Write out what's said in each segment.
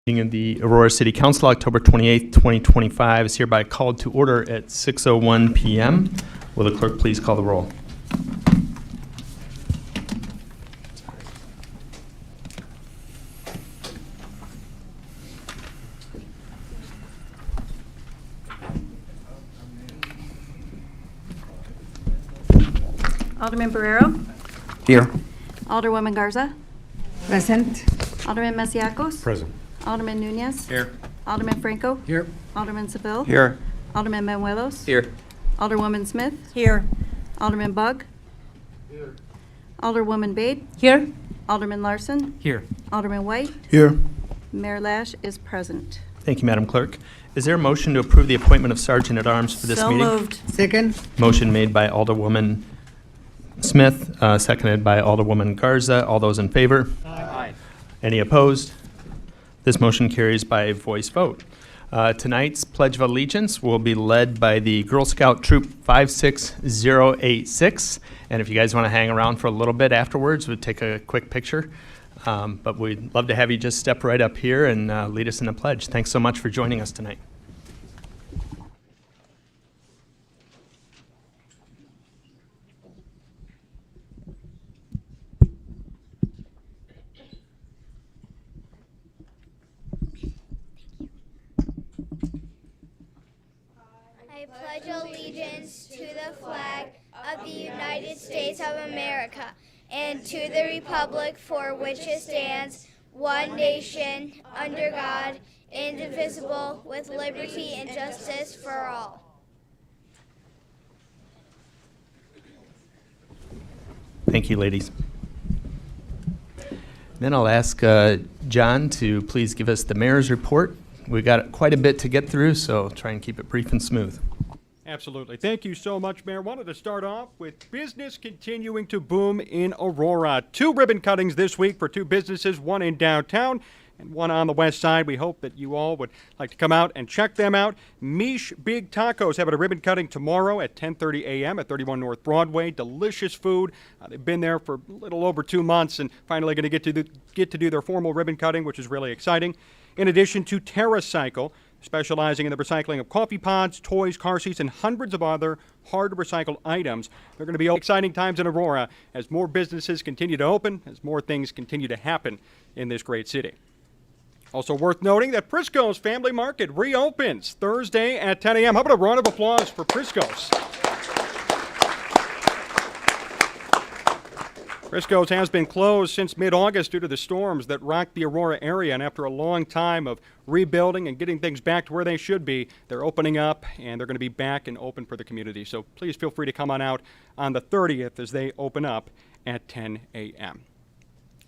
Meeting of the Aurora City Council, October 28th, 2025, is hereby called to order at 6:01 p.m. Will the clerk please call the roll? Alderman Barrero. Here. Alderwoman Garza. Present. Alderman Masiacos. Present. Alderman Nunez. Here. Alderman Franco. Here. Alderman Seville. Here. Alderman Manuelos. Here. Alderwoman Smith. Here. Alderman Bug. Here. Alderwoman Bade. Here. Alderman Larson. Here. Alderman White. Here. Mayor Lash is present. Thank you, Madam Clerk. Is there a motion to approve the appointment of Sergeant at Arms for this meeting? So moved. Second. Motion made by Alderwoman Smith, seconded by Alderwoman Garza. All those in favor? Aye. Any opposed? This motion carries by voice vote. Tonight's Pledge of Allegiance will be led by the Girl Scout Troop 56086. And if you guys want to hang around for a little bit afterwards, we'll take a quick picture. But we'd love to have you just step right up here and lead us in the pledge. Thanks so much for joining us tonight. I pledge allegiance to the flag of the United States of America and to the republic for which it stands, one nation, under God, indivisible, with liberty and justice for all. Thank you, ladies. Then I'll ask John to please give us the mayor's report. We've got quite a bit to get through, so try and keep it brief and smooth. Absolutely. Thank you so much, Mayor. Wanted to start off with business continuing to boom in Aurora. 2 ribbon cuttings this week for 2 businesses, one in downtown and one on the west side. We hope that you all would like to come out and check them out. Mish Big Tacos having a ribbon cutting tomorrow at 10:30 a.m. at 31 North Broadway. Delicious food. They've been there for a little over 2 months and finally going to get to do their formal ribbon cutting, which is really exciting. In addition to TerraCycle, specializing in the recycling of coffee pods, toys, car seats, and hundreds of other hard-to-recycle items. They're going to be exciting times in Aurora as more businesses continue to open, as more things continue to happen in this great city. Also worth noting that Prisco's Family Market reopens Thursday at 10 a.m. How about a round of applause for Prisco's? Prisco's has been closed since mid-August due to the storms that rocked the Aurora area, and after a long time of rebuilding and getting things back to where they should be, they're opening up and they're going to be back and open for the community. So please feel free to come on out on the 30th as they open up at 10 a.m.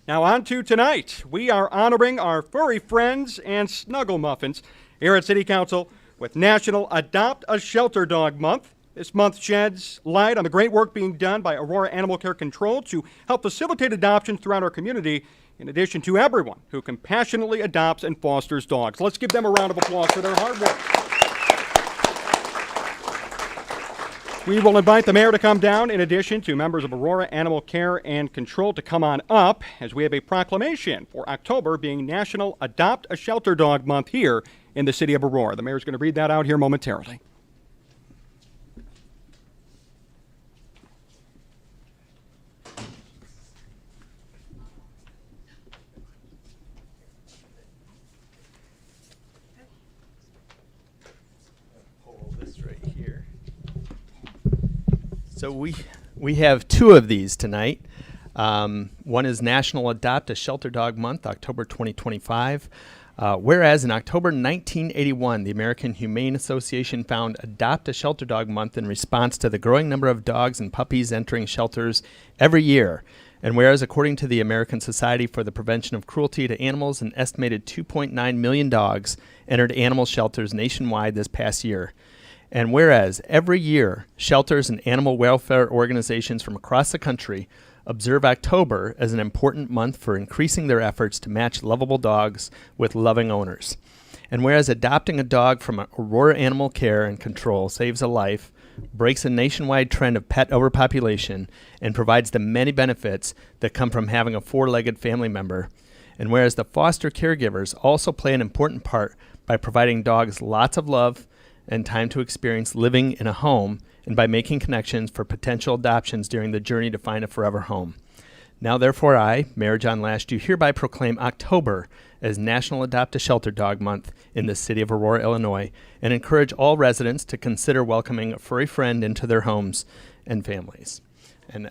Now on to tonight. We are honoring our furry friends and snuggle muffins here at City Council with National Adopt a Shelter Dog Month. This month sheds light on the great work being done by Aurora Animal Care Control to help facilitate adoptions throughout our community, in addition to everyone who compassionately adopts and fosters dogs. Let's give them a round of applause for their hard work. We will invite the mayor to come down, in addition to members of Aurora Animal Care and Control to come on up, as we have a proclamation for October being National Adopt a Shelter Dog Month here in the city of Aurora. The mayor's going to read that out here momentarily. So we have 2 of these tonight. One is National Adopt a Shelter Dog Month, October 2025. Whereas in October 1981, the American Humane Association found Adopt a Shelter Dog Month in response to the growing number of dogs and puppies entering shelters every year. And whereas according to the American Society for the Prevention of Cruelty to Animals, an estimated 2.9 million dogs entered animal shelters nationwide this past year. And whereas every year, shelters and animal welfare organizations from across the country observe October as an important month for increasing their efforts to match lovable dogs with loving owners. And whereas adopting a dog from Aurora Animal Care and Control saves a life, breaks a nationwide trend of pet overpopulation, and provides the many benefits that come from having a four-legged family member. And whereas the foster caregivers also play an important part by providing dogs lots of love and time to experience living in a home, and by making connections for potential adoptions during the journey to find a forever home. Now therefore I, Mayor John Lash, do hereby proclaim October as National Adopt a Shelter Dog Month in the city of Aurora, Illinois, and encourage all residents to consider welcoming a furry friend into their homes and families. And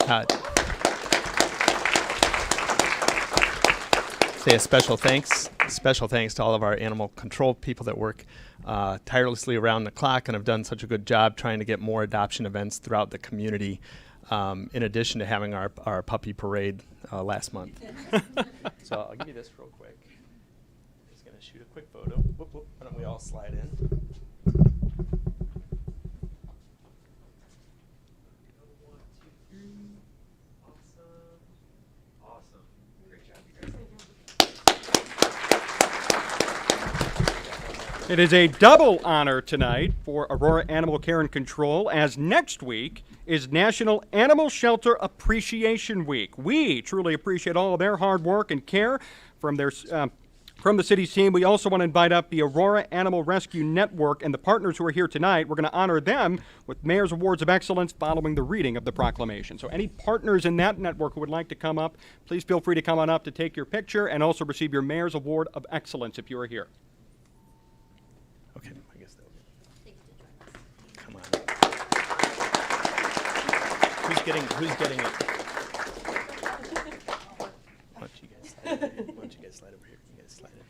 say a special thanks to all of our animal control people that work tirelessly around the clock and have done such a good job trying to get more adoption events throughout the community, in addition to having our puppy parade last month. So I'll give you this real quick. Just going to shoot a quick photo. Whoop, whoop. Why don't we all slide in? It is a double honor tonight for Aurora Animal Care and Control, as next week is National Animal Shelter Appreciation Week. We truly appreciate all of their hard work and care from the city's team. We also want to invite up the Aurora Animal Rescue Network and the partners who are here tonight. We're going to honor them with Mayor's Awards of Excellence following the reading of the proclamation. So any partners in that network who would like to come up, please feel free to come on up to take your picture and also receive your Mayor's Award of Excellence if you are here. Okay, I guess that'll be. Come on. Who's getting it? Why don't you guys slide over here? Why don't you guys slide over here? You guys slide in.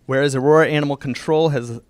Whereas Aurora Animal Control has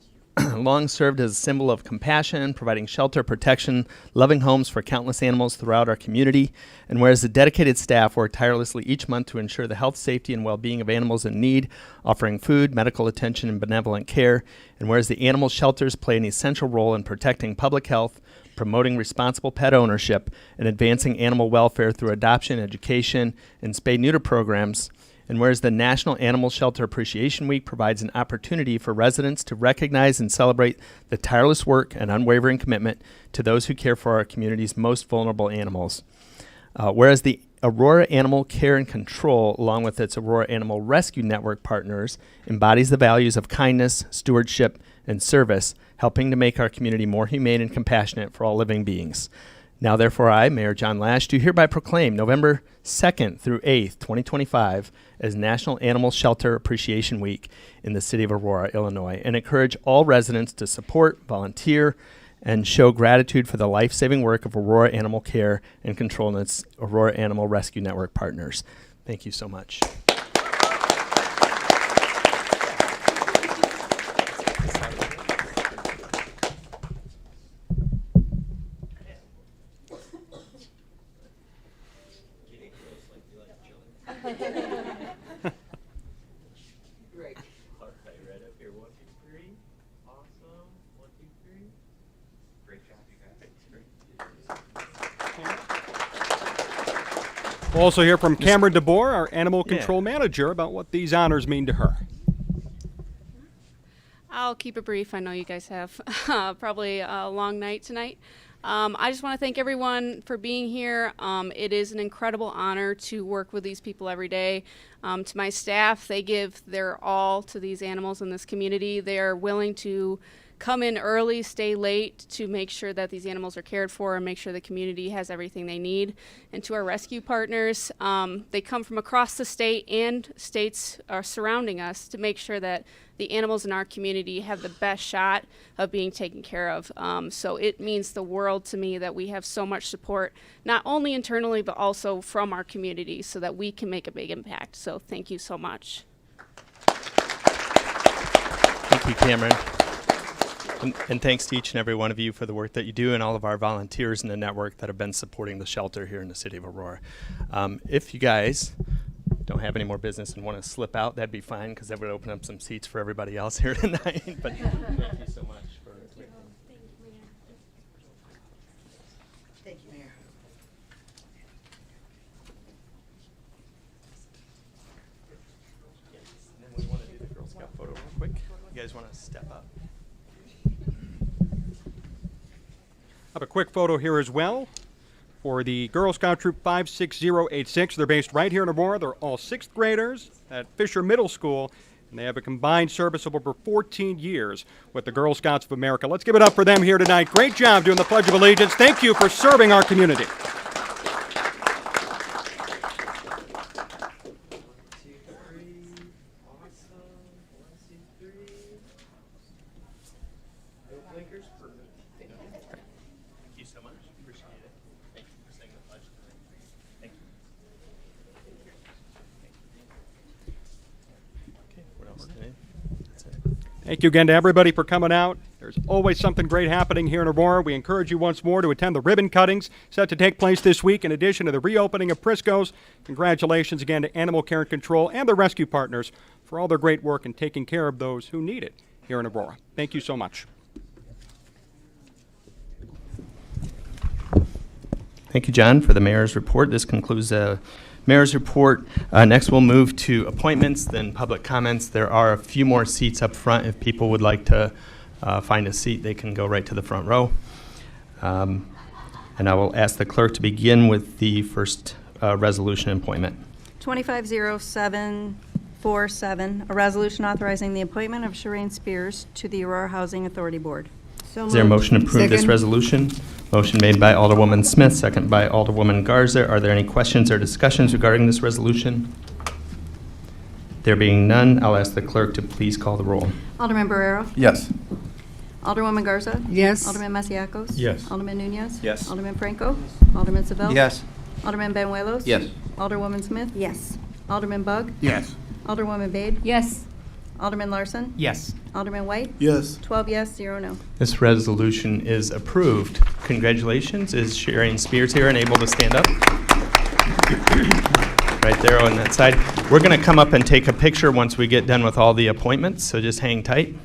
long served as a symbol of compassion, providing shelter, protection, loving homes for countless animals throughout our community, and whereas the dedicated staff work tirelessly each month to ensure the health, safety, and well-being of animals in need, offering food, medical attention, and benevolent care, and whereas the animal shelters play an essential role in protecting public health, promoting responsible pet ownership, and advancing animal welfare through adoption, education, and spay-neuter programs, and whereas the National Animal Shelter Appreciation Week provides an opportunity for residents to recognize and celebrate the tireless work and unwavering commitment to those who care for our community's most vulnerable animals. Whereas the Aurora Animal Care and Control, along with its Aurora Animal Rescue Network partners, embodies the values of kindness, stewardship, and service, helping to make our community more humane and compassionate for all living beings. Now, therefore, I, Mayor John Lash, do hereby proclaim November 2nd through 8th, 2025, as National Animal Shelter Appreciation Week in the city of Aurora, Illinois, and encourage all residents to support, volunteer, and show gratitude for the life-saving work of Aurora Animal Care and Control and its Aurora Animal Rescue Network partners. Thank you so much. Great. All right, right up here. 1, 2, 3. Awesome. 1, 2, 3. Great job, you guys. We'll also hear from Cameron DeBoer, our Animal Control Manager, about what these honors mean to her. I'll keep it brief. I know you guys have probably a long night tonight. I just want to thank everyone for being here. It is an incredible honor to work with these people every day. To my staff, they give their all to these animals in this community. They are willing to come in early, stay late to make sure that these animals are cared for and make sure the community has everything they need. And to our rescue partners, they come from across the state and states are surrounding us to make sure that the animals in our community have the best shot of being taken care of. So it means the world to me that we have so much support, not only internally, but also from our community so that we can make a big impact. So thank you so much. Thank you, Cameron. And thanks to each and every one of you for the work that you do and all of our volunteers in the network that have been supporting the shelter here in the city of Aurora. If you guys don't have any more business and want to slip out, that'd be fine because that would open up some seats for everybody else here tonight. But thank you so much for Thank you, Mayor. And then we want to do the Girl Scout photo real quick. You guys want to step up? I have a quick photo here as well for the Girl Scout Troop 56086. They're based right here in Aurora. They're all 6th graders at Fisher Middle School, and they have a combined service of over 14 years with the Girl Scouts of America. Let's give it up for them here tonight. Great job doing the Pledge of Allegiance. Thank you for serving our community. Thank you again to everybody for coming out. There's always something great happening here in Aurora. We encourage you once more to attend the ribbon cuttings set to take place this week in addition to the reopening of Prisco's. Congratulations again to Animal Care and Control and their rescue partners for all their great work in taking care of those who need it here in Aurora. Thank you so much. Thank you, John, for the mayor's report. This concludes the mayor's report. Next, we'll move to appointments, then public comments. There are a few more seats up front. If people would like to find a seat, they can go right to the front row. And I will ask the clerk to begin with the first resolution appointment. 250747, a resolution authorizing the appointment of Shireen Spears to the Aurora Housing Authority Board. So Is there a moved. motion to approve this Second. resolution? Motion made by Alderwoman Smith, second by Alderwoman Garza. Are there any questions or discussions regarding this resolution? There being none, I'll ask the clerk to please call the roll. Alderman Barrero? Yes. Alderwoman Garza? Yes. Alderman Masiacos? Yes. Alderman Nunez? Yes. Alderman Franco? Alderman Seville? Yes. Alderman Benuelos? Yes. Alderwoman Smith? Yes. Alderman Bug? Yes. Alderwoman Bade? Yes. Alderman Larson? Yes. Alderman White? Yes. 12 yes, 0 no. This resolution is approved. Congratulations. Is Shireen Spears here and able to stand up? Right there on that side. We're going to come up and take a picture once we get done with all the appointments, so just hang tight.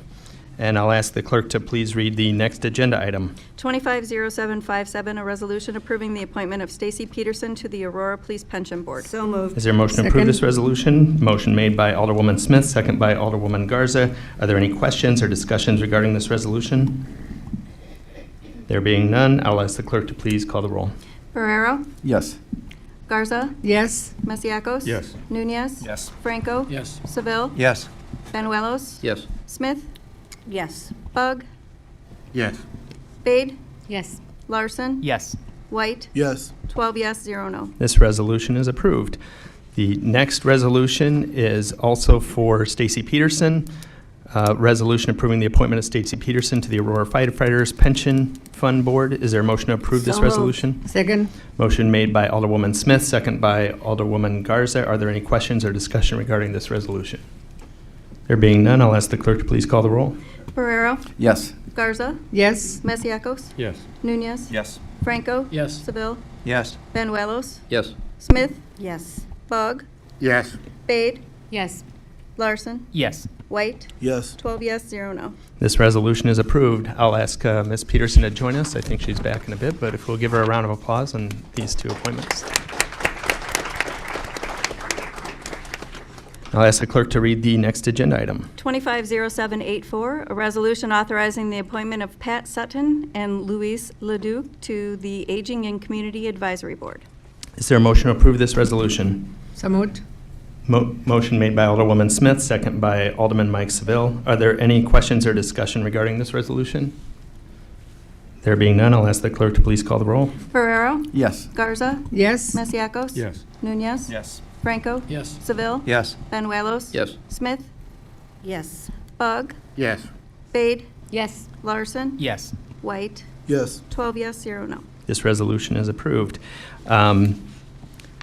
And I'll ask the clerk to please read the next agenda item. 250757, a resolution approving the appointment of Stacy Peterson to the Aurora Police Pension Board. So moved. Is there a motion to approve this resolution? Motion made by Alderwoman Smith, second by Alderwoman Garza. Are there any questions or discussions regarding this resolution? There being none, I'll ask the clerk to please call the roll. Barrero? Yes. Garza? Yes. Masiacos? Yes. Nunez? Yes. Franco? Yes. Seville? Yes. Benuelos? Yes. Smith? Yes. Bug? Yes. Bade? Yes. Larson? Yes. White? Yes. 12 yes, 0 no. This resolution is approved. The next resolution is also for Stacy Peterson. Resolution approving the appointment of Stacy Peterson to the Aurora Firefighters Pension Fund Board. Is there a motion to approve this So moved. resolution? Second. Motion made by Alderwoman Smith, second by Alderwoman Garza. Are there any questions or discussion regarding this resolution? There being none, I'll ask the clerk to please call the roll. Barrero? Yes. Garza? Yes. Masiacos? Yes. Nunez? Yes. Franco? Yes. Seville? Yes. Benuelos? Yes. Smith? Yes. Bug? Yes. Bade? Yes. Larson? Yes. White? Yes. 12 yes, 0 no. This resolution is approved. I'll ask Ms. Peterson to join us. I think she's back in a bit, but if we'll give her a round of applause on these two appointments. I'll ask the clerk to read the next agenda item. 250784, a resolution authorizing the appointment of Pat Sutton and Louise Leduc to the Aging and Community Advisory Board. Is there a motion to approve this resolution? So moved. Motion made by Alderwoman Smith, second by Alderman Mike Seville. Are there any questions or discussion regarding this resolution? There being none, I'll ask the clerk to please call the roll. Barrero? Yes. Garza? Yes. Masiacos? Yes. Nunez? Yes. Franco? Yes. Seville? Yes. Benuelos? Yes. Smith? Yes. Bug? Yes. Bade? Yes. Larson? Yes. White? Yes. 12 yes, 0 no. This resolution is approved.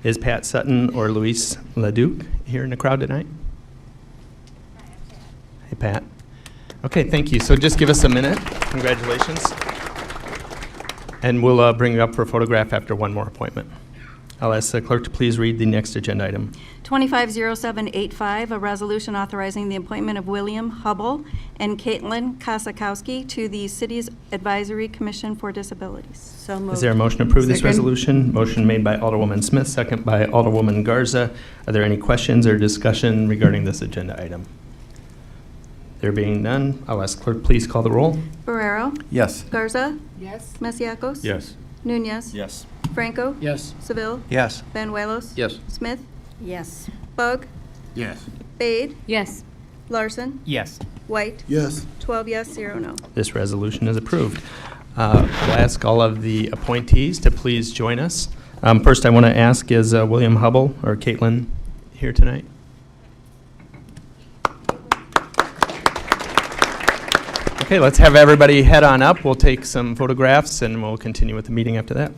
Is Pat Sutton or Luis Leduc here in the crowd tonight? Hey, Pat. Okay, thank you. So just give us a minute. Congratulations. And we'll bring you up for a photograph after one more appointment. I'll ask the clerk to please read the next agenda item. 250785, a resolution authorizing the appointment of William Hubble and Caitlin Kosakowski to the City's Advisory Commission for Disabilities. So moved. Is there a motion to approve this Second. resolution? Motion made by Alderwoman Smith, second by Alderwoman Garza. Are there any questions or discussion regarding this agenda item? There being none, I'll ask clerk please call the roll. Barrero? Yes. Garza? Yes. Masiacos? Yes. Nunez? Yes. Franco. Yes. Seville. Yes. Banuelos. Yes. Smith. Yes. Bug. Yes. Spade. Yes. Larson. Yes. White. Yes. 12 yes, 0 no. This resolution is approved. I'll ask all of the appointees to please join us. First, I want to ask, is William Hubble or Caitlin here tonight? Okay, let's have everybody head on up. We'll take some photographs and we'll continue with the meeting after that.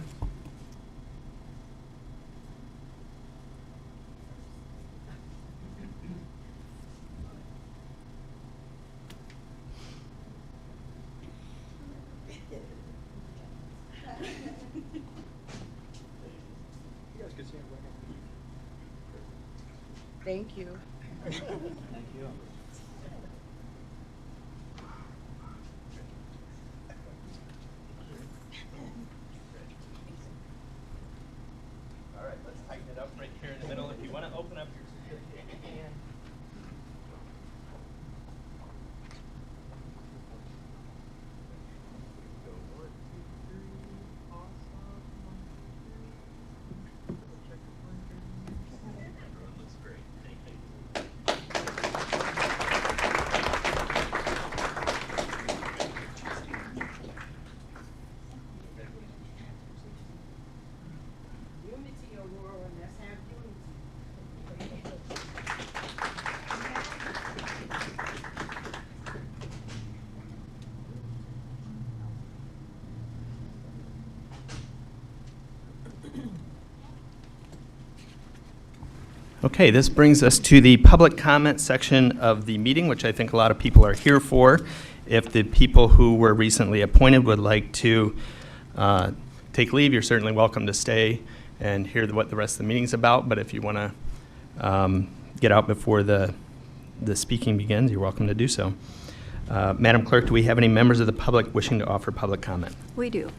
Thank you. All right, let's tighten it up right here in the middle. If you want to open up your certificate, you can. Looks great. Thank you. Unity, Aurora, let's have unity. Okay, this brings us to the public comment section of the meeting, which I think a lot of people are here for. If the people who were recently appointed would like to take leave, you're certainly welcome to stay and hear what the rest of the meeting's about. But if you want to get out before the speaking begins, you're welcome to do so. Madam Clerk, do we have any members of the public wishing to offer public comment? We do.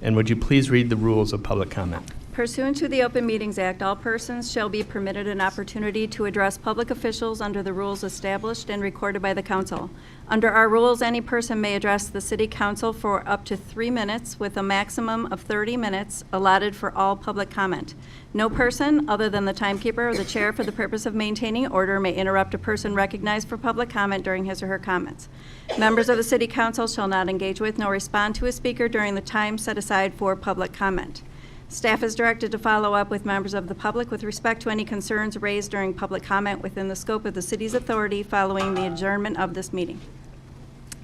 And would you please read the rules of public comment? Pursuant to the Open Meetings Act, all persons shall be permitted an opportunity to address public officials under the rules established and recorded by the council. Under our rules, any person may address the city council for up to 3 minutes with a maximum of 30 minutes allotted for all public comment. No person, other than the timekeeper or the chair for the purpose of maintaining order, may interrupt a person recognized for public comment during his or her comments. Members of the city council shall not engage with nor respond to a speaker during the time set aside for public comment. Staff is directed to follow up with members of the public with respect to any concerns raised during public comment within the scope of the city's authority following the adjournment of this meeting.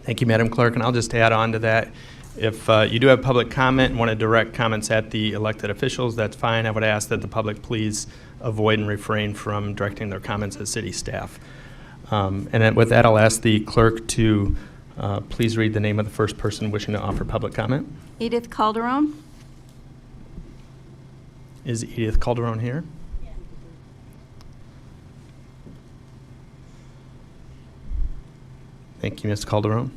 Thank you, Madam Clerk, and I'll just add on to that. If you do have public comment and want to direct comments at the elected officials, that's fine. I would ask that the public please avoid and refrain from directing their comments at city staff. And then with that, I'll ask the clerk to please read the name of the first person wishing to offer public comment. Edith Calderon. Is Edith Calderon here? Thank you, Ms. Calderon.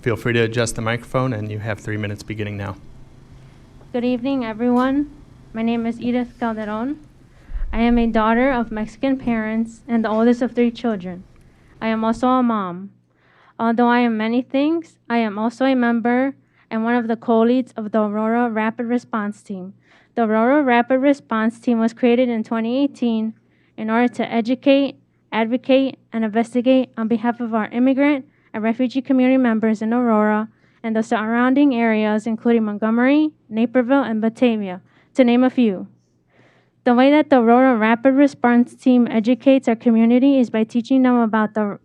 Feel free to adjust the microphone, and you have 3 minutes beginning now. Good evening, everyone. My name is Edith Calderon. I am a daughter of Mexican parents and the oldest of 3 children. I am also a mom. Although I am many things, I am also a member and one of the co-leads of the Aurora Rapid Response Team. The Aurora Rapid Response Team was created in 2018 in order to educate, advocate, and investigate on behalf of our immigrant and refugee community members in Aurora and the surrounding areas, including Montgomery, Naperville, and Batavia, to name a few. The way that the Aurora Rapid Response Team educates our community is by teaching them about the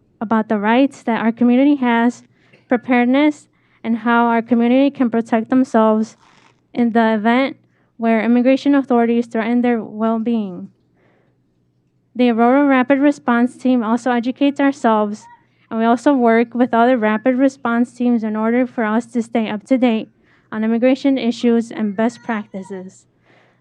rights that our community has, preparedness, and how our community can protect themselves in the event where immigration authorities threaten their well-being. The Aurora Rapid Response Team also educates ourselves, and we also work with other rapid response teams in order for us to stay up to date on immigration issues and best practices.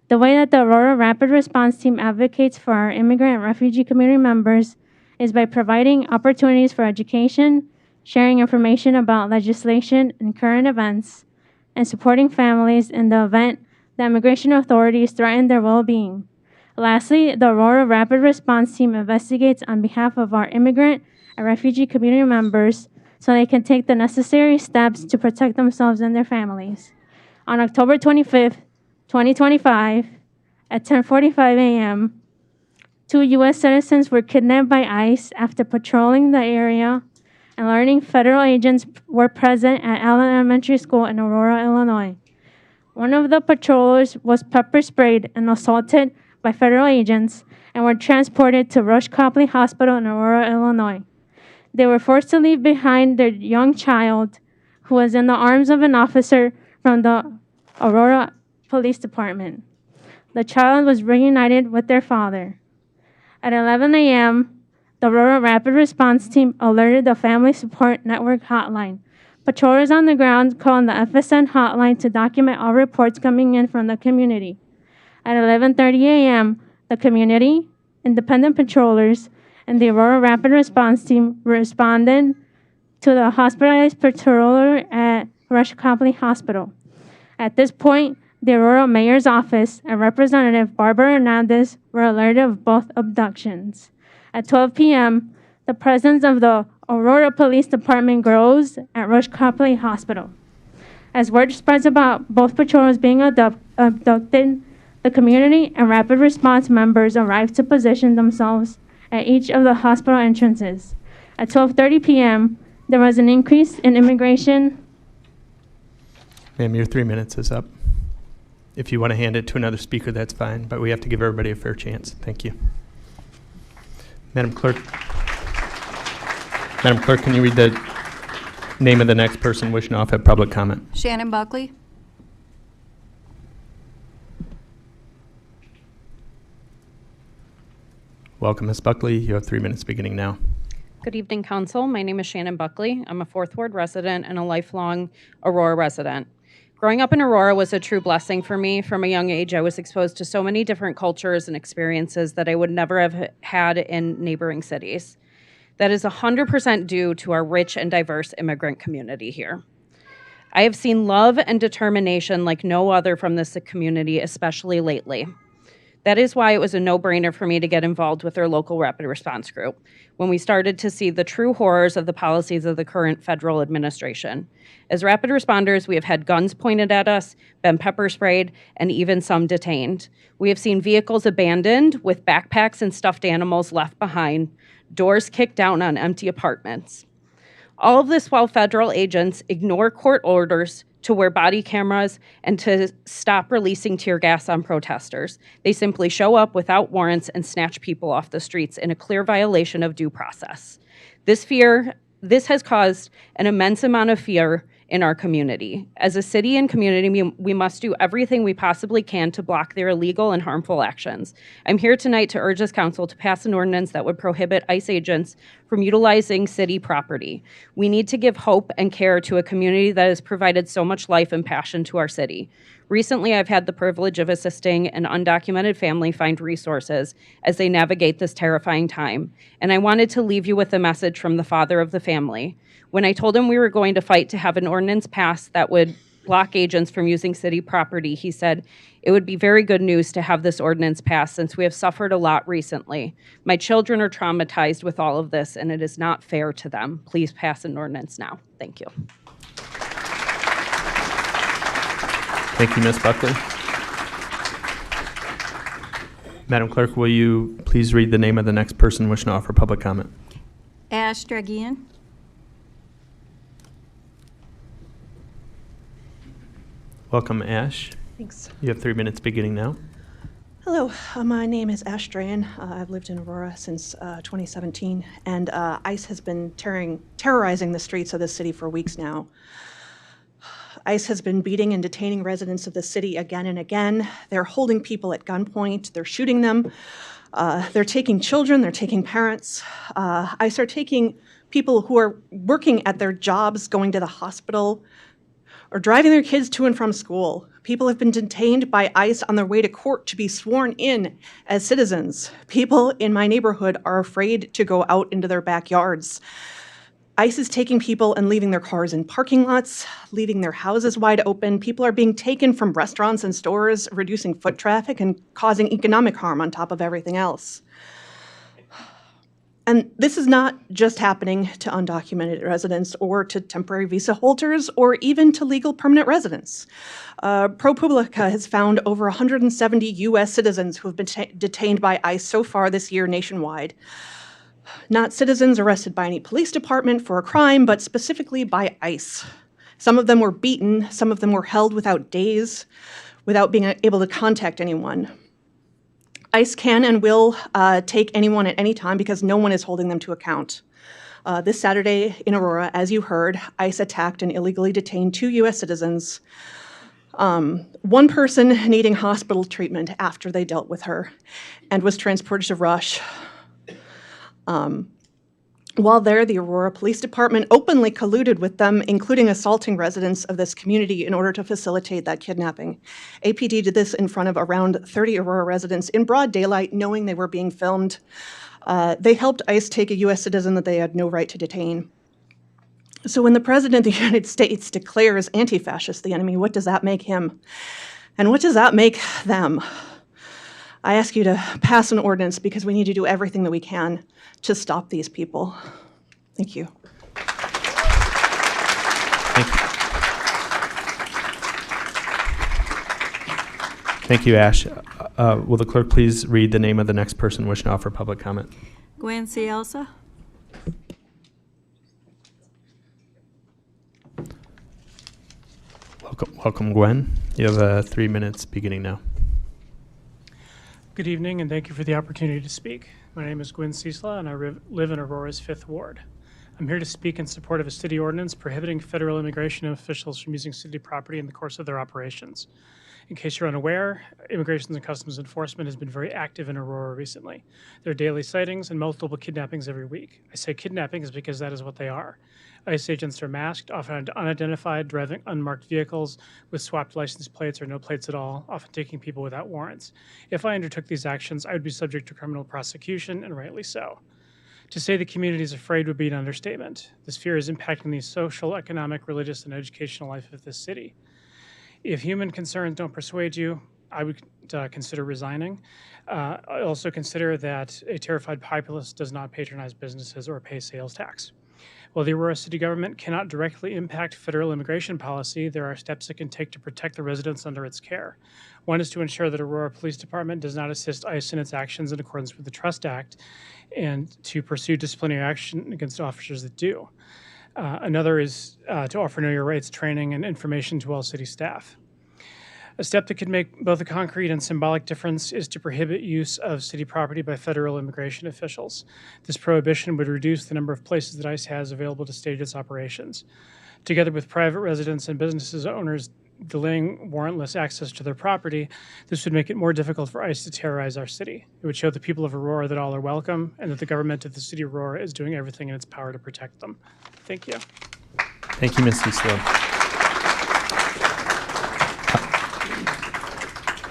The way that the Aurora Rapid Response Team advocates for our immigrant and refugee community members is by providing opportunities for education, sharing information about legislation and current events, and supporting families in the event that immigration authorities threaten their well-being. Lastly, the Aurora Rapid Response Team investigates on behalf of our immigrant and refugee community members so they can take the necessary steps to protect themselves and their families. On October 25th, 2025, at 10:45 a.m., 2 U.S. citizens were kidnapped by ICE after patrolling the area and learning federal agents were present at Allen Elementary School in Aurora, Illinois. One of the patrollers was pepper sprayed and assaulted by federal agents and were transported to Rush Copley Hospital in Aurora, Illinois. They were forced to leave behind their young child, who was in the arms of an officer from the Aurora Police Department. The child was reunited with their father. At 11 a.m., the Aurora Rapid Response Team alerted the Family Support Network hotline. Patrollers on the ground called the FSN hotline to document all reports coming in from the community. At 11:30 a.m., the community, independent patrollers, and the Aurora Rapid Response Team responded to the hospitalized patroller at Rush Copley Hospital. At this point, the Aurora Mayor's Office and Representative Barbara Hernandez were alerted of both abductions. At 12 p.m., the presence of the Aurora Police Department grows at Rush Copley Hospital. As word spreads about both patrollers being abducted, the community and rapid response members arrived to position themselves at each of the hospital entrances. At 12:30 p.m., there was an increase in immigration. Ma'am, your 3 minutes is up. If you want to hand it to another speaker, that's fine, but we have to give everybody a fair chance. Thank you. Madam Clerk, can you read the name of the next person wishing to offer public comment? Shannon Buckley. Welcome, Ms. Buckley. You have 3 minutes beginning now. Good evening, Council. My name is Shannon Buckley. I'm a Fourth Ward resident and a lifelong Aurora resident. Growing up in Aurora was a true blessing for me. From a young age, I was exposed to so many different cultures and experiences that I would never have had in neighboring cities. That is 100% due to our rich and diverse immigrant community here. I have seen love and determination like no other from this community, especially lately. That is why it was a no-brainer for me to get involved with our local rapid response group when we started to see the true horrors of the policies of the current federal administration. As rapid responders, we have had guns pointed at us, been pepper sprayed, and even some detained. We have seen vehicles abandoned with backpacks and stuffed animals left behind, doors kicked down on empty apartments. All of this while federal agents ignore court orders to wear body cameras and to stop releasing tear gas on protesters. They simply show up without warrants and snatch people off the streets in a clear violation of due process. This has caused an immense amount of fear in our community. As a city and community, we must do everything we possibly can to block their illegal and harmful actions. I'm here tonight to urge this council to pass an ordinance that would prohibit ICE agents from utilizing city property. We need to give hope and care to a community that has provided so much life and passion to our city. Recently, I've had the privilege of assisting an undocumented family find resources as they navigate this terrifying time. And I wanted to leave you with a message from the father of the family. When I told him we were going to fight to have an ordinance passed that would block agents from using city property, he said, "It would be very good news to have this ordinance passed since we have suffered a lot recently. My children are traumatized with all of this, and it is not fair to them. Please pass an ordinance now." Thank you. Thank you, Ms. Buckley. Madam Clerk, will you please read the name of the next person wishing to offer public comment? Ash Dragian. Welcome, Ash. Thanks. You have 3 minutes beginning now. Hello, my name is Ash Drayan. I've lived in Aurora since 2017, and ICE has been terrorizing the streets of the city for weeks now. ICE has been beating and detaining residents of the city again and again. They're holding people at gunpoint. They're shooting them. They're taking children. They're taking parents. ICE are taking people who are working at their jobs, going to the hospital, or driving their kids to and from school. People have been detained by ICE on their way to court to be sworn in as citizens. People in my neighborhood are afraid to go out into their backyards. ICE is taking people and leaving their cars in parking lots, leaving their houses wide open. People are being taken from restaurants and stores, reducing foot traffic and causing economic harm on top of everything else. And this is not just happening to undocumented residents or to temporary visa holders or even to legal permanent residents. ProPublica has found over 170 U.S. citizens who have been detained by ICE so far this year nationwide. Not citizens arrested by any police department for a crime, but specifically by ICE. Some of them were beaten, some of them were held without days, without being able to contact anyone. ICE can and will take anyone at any time because no one is holding them to account. This Saturday in Aurora, as you heard, ICE attacked and illegally detained 2 U.S. citizens, one person needing hospital treatment after they dealt with her and was transported to Rush. While there, the Aurora Police Department openly colluded with them, including assaulting residents of this community in order to facilitate that kidnapping. APD did this in front of around 30 Aurora residents in broad daylight, knowing they were being filmed. They helped ICE take a U.S. citizen that they had no right to detain. So when the President of the United States declares anti-fascist the enemy, what does that make him? And what does that make them? I ask you to pass an ordinance because we need to do everything that we can to stop these people. Thank you. Thank you, Ash. Will the clerk please read the name of the next person wishing to offer public comment? Gwen Cielsa. Welcome, Gwen. You have 3 minutes beginning now. Good evening, and thank you for the opportunity to speak. My name is Gwen Ciesla, and I live in Aurora's 5th Ward. I'm here to speak in support of a city ordinance prohibiting federal immigration officials from using city property in the course of their operations. In case you're unaware, Immigration and Customs Enforcement has been very active in Aurora recently. There are daily sightings and multiple kidnappings every week. I say kidnappings because that is what they are. ICE agents are masked, often unidentified, driving unmarked vehicles with swapped license plates or no plates at all, often taking people without warrants. If I undertook these actions, I would be subject to criminal prosecution, and rightly so. To say the community is afraid would be an understatement. This fear is impacting the social, economic, religious, and educational life of this city. If human concerns don't persuade you, I would consider resigning. I also consider that a terrified populace does not patronize businesses or pay sales tax. While the Aurora City government cannot directly impact federal immigration policy, there are steps it can take to protect the residents under its care. One is to ensure that Aurora Police Department does not assist ICE in its actions in accordance with the Trust Act, and to pursue disciplinary action against officers that do. Another is to offer Know Your Rights training and information to all city staff. A step that could make both a concrete and symbolic difference is to prohibit use of city property by federal immigration officials. This prohibition would reduce the number of places that ICE has available to stage its operations. Together with private residents and businesses owners delaying warrantless access to their property, this would make it more difficult for ICE to terrorize our city. It would show the people of Aurora that all are welcome and that the government of the city of Aurora is doing everything in its power to protect them. Thank you. Thank you, Ms. Ciesla.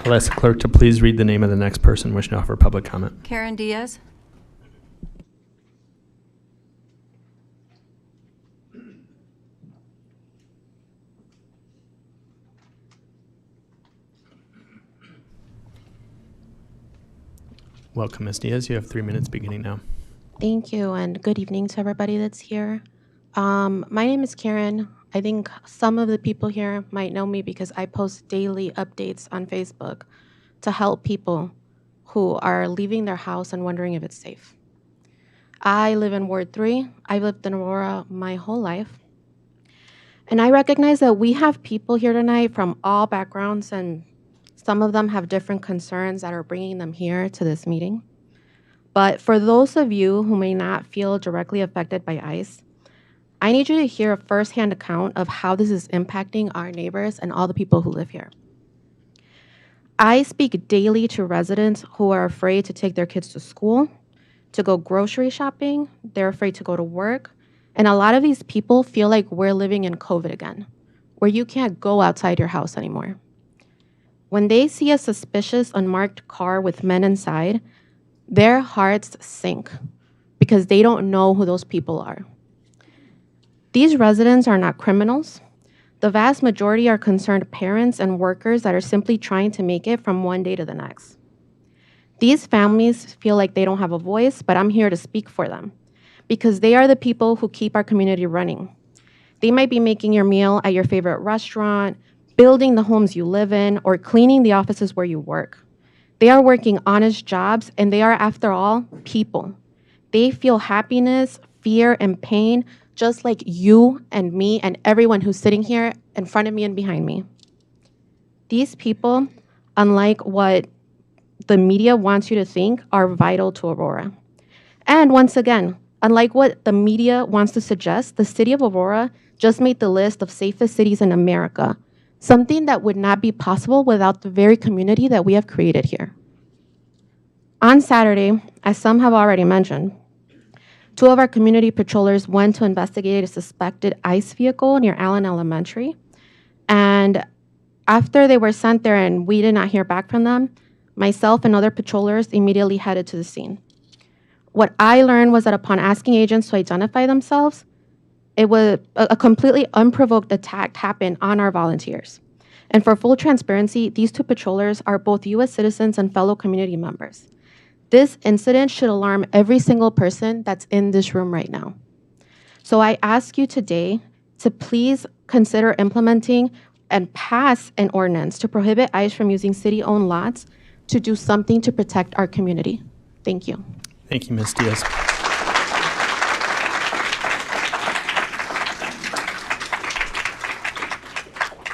I'll ask the clerk to please read the name of the next person wishing to offer public comment. Karen Diaz. Welcome, Ms. Diaz. You have 3 minutes beginning now. Thank you, and good evening to everybody that's here. My name is Karen. I think some of the people here might know me because I post daily updates on Facebook to help people who are leaving their house and wondering if it's safe. I live in Ward 3. I've lived in Aurora my whole life. And I recognize that we have people here tonight from all backgrounds, and some of them have different concerns that are bringing them here to this meeting. But for those of you who may not feel directly affected by ICE, I need you to hear a firsthand account of how this is impacting our neighbors and all the people who live here. I speak daily to residents who are afraid to take their kids to school, to go grocery shopping, they're afraid to go to work, and a lot of these people feel like we're living in COVID again, where you can't go outside your house anymore. When they see a suspicious unmarked car with men inside, their hearts sink because they don't know who those people are. These residents are not criminals. The vast majority are concerned parents and workers that are simply trying to make it from one day to the next. These families feel like they don't have a voice, but I'm here to speak for them because they are the people who keep our community running. They might be making your meal at your favorite restaurant, building the homes you live in, or cleaning the offices where you work. They are working honest jobs, and they are, after all, people. They feel happiness, fear, and pain just like you and me and everyone who's sitting here in front of me and behind me. These people, unlike what the media wants you to think, are vital to Aurora. And once again, unlike what the media wants to suggest, the city of Aurora just made the list of safest cities in America, something that would not be possible without the very community that we have created here. On Saturday, as some have already mentioned, 2 of our community patrollers went to investigate a suspected ICE vehicle near Allen Elementary. And after they were sent there and we did not hear back from them, myself and other patrollers immediately headed to the scene. What I learned was that upon asking agents to identify themselves, it was a completely unprovoked attack happened on our volunteers. And for full transparency, these 2 patrollers are both U.S. citizens and fellow community members. This incident should alarm every single person that's in this room right now. So I ask you today to please consider implementing and pass an ordinance to prohibit ICE from using city-owned lots to do something to protect our community. Thank you. Thank you, Ms. Diaz.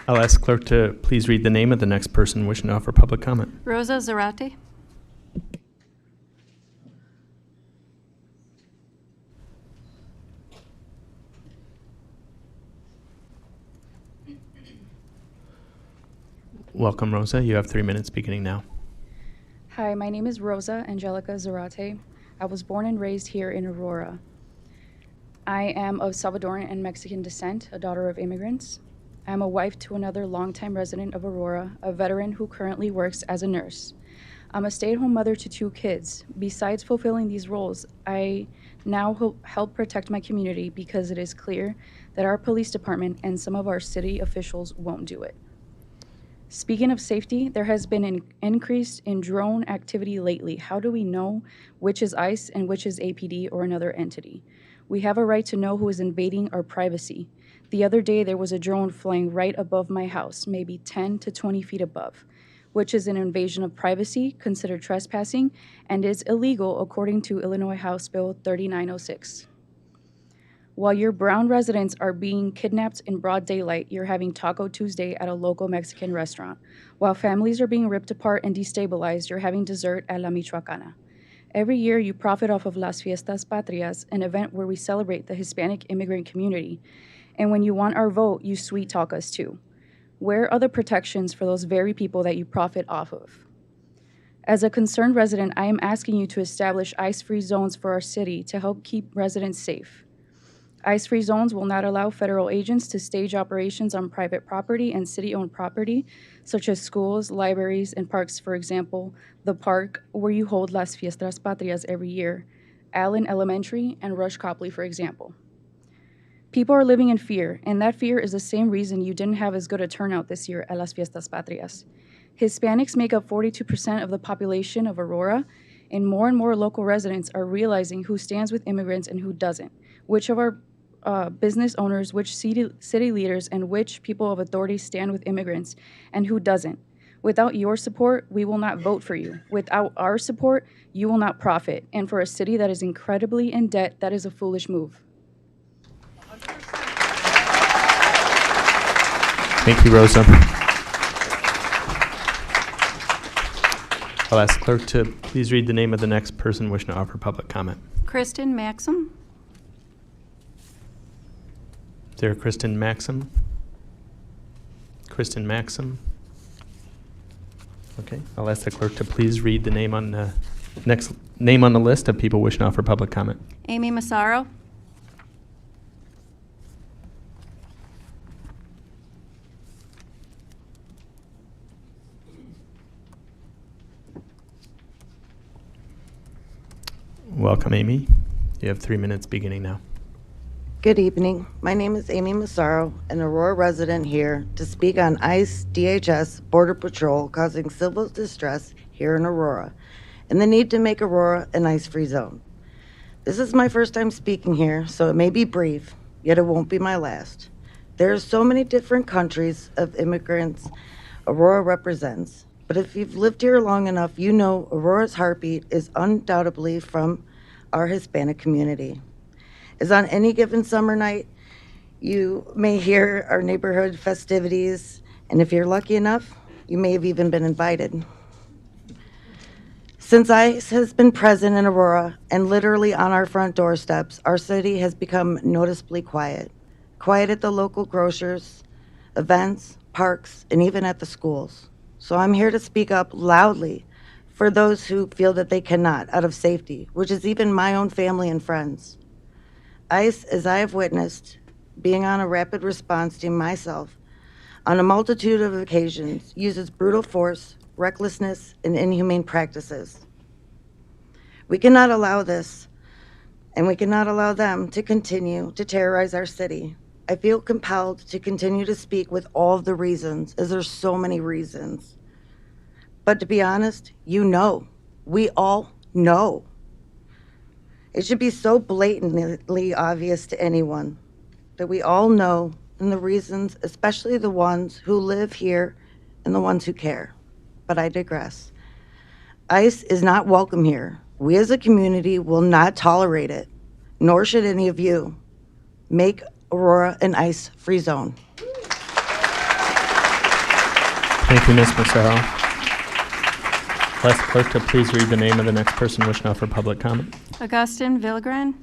I'll ask clerk to please read the name of the next person wishing to offer public comment. Rosa Zarate. Welcome, Rosa. You have 3 minutes beginning now. Hi, my name is Rosa Angelica Zarate. I was born and raised here in Aurora. I am of Salvadoran and Mexican descent, a daughter of immigrants. I am a wife to another longtime resident of Aurora, a veteran who currently works as a nurse. I'm a stay-at-home mother to 2 kids. Besides fulfilling these roles, I now help protect my community because it is clear that our police department and some of our city officials won't do it. Speaking of safety, there has been an increase in drone activity lately. How do we know which is ICE and which is APD or another entity? We have a right to know who is invading our privacy. The other day, there was a drone flying right above my house, maybe 10 to 20 feet above, which is an invasion of privacy, considered trespassing, and is illegal according to Illinois House Bill 3906. While your brown residents are being kidnapped in broad daylight, you're having Taco Tuesday at a local Mexican restaurant. While families are being ripped apart and destabilized, you're having dessert at La Michoacana. Every year, you profit off of Las Fiestas Patrias, an event where we celebrate the Hispanic immigrant community. And when you want our vote, you sweet talk us too. Where are the protections for those very people that you profit off of? As a concerned resident, I am asking you to establish ICE-free zones for our city to help keep residents safe. ICE-free zones will not allow federal agents to stage operations on private property and city-owned property, such as schools, libraries, and parks. For example, the park where you hold Las Fiestas Patrias every year, Allen Elementary and Rush Copley, for example. People are living in fear, and that fear is the same reason you didn't have as good a turnout this year at Las Fiestas Patrias. Hispanics make up 42% of the population of Aurora, and more local residents are realizing who stands with immigrants and who doesn't, which of our business owners, which city leaders, and which people of authority stand with immigrants, and who doesn't. Without your support, we will not vote for you. Without our support, you will not profit. And for a city that is incredibly in debt, that is a foolish move. Thank you, Rosa. I'll ask clerk to please read the name of the next person wishing to offer public comment. Kristen Maxim. Is there a Kristen Maxim? Kristen Maxim? Okay, I'll ask the clerk to please read the name on the next name on the list of people wishing to offer public comment. Amy Massaro. Welcome, Amy. You have 3 minutes beginning now. Good evening. My name is Amy Massaro, an Aurora resident here to speak on ICE, DHS, Border Patrol causing civil distress here in Aurora, and the need to make Aurora an ice-free zone. This is my first time speaking here, so it may be brief, yet it won't be my last. There are so many different countries of immigrants Aurora represents, but if you've lived here long enough, you know Aurora's heartbeat is undoubtedly from our Hispanic community. As on any given summer night, you may hear our neighborhood festivities, and if you're lucky enough, you may have even been invited. Since ICE has been present in Aurora and literally on our front doorsteps, our city has become noticeably quiet. Quiet at the local grocers, events, parks, and even at the schools. So I'm here to speak up loudly for those who feel that they cannot out of safety, which is even my own family and friends. ICE, as I have witnessed, being on a rapid response team myself, on a multitude of occasions, uses brutal force, recklessness, and inhumane practices. We cannot allow this, and we cannot allow them to continue to terrorize our city. I feel compelled to continue to speak with all of the reasons, as there's so many reasons. But to be honest, you know, we all know. It should be so blatantly obvious to anyone that we all know, and the reasons, especially the ones who live here and the ones who care. But I digress. ICE is not welcome here. We as a community will not tolerate it, nor should any of you. Make Aurora an ICE-free zone. Thank you, Ms. Massaro. Ask the clerk to please read the name of the next person wishing to offer public comment. Augustin Villegren.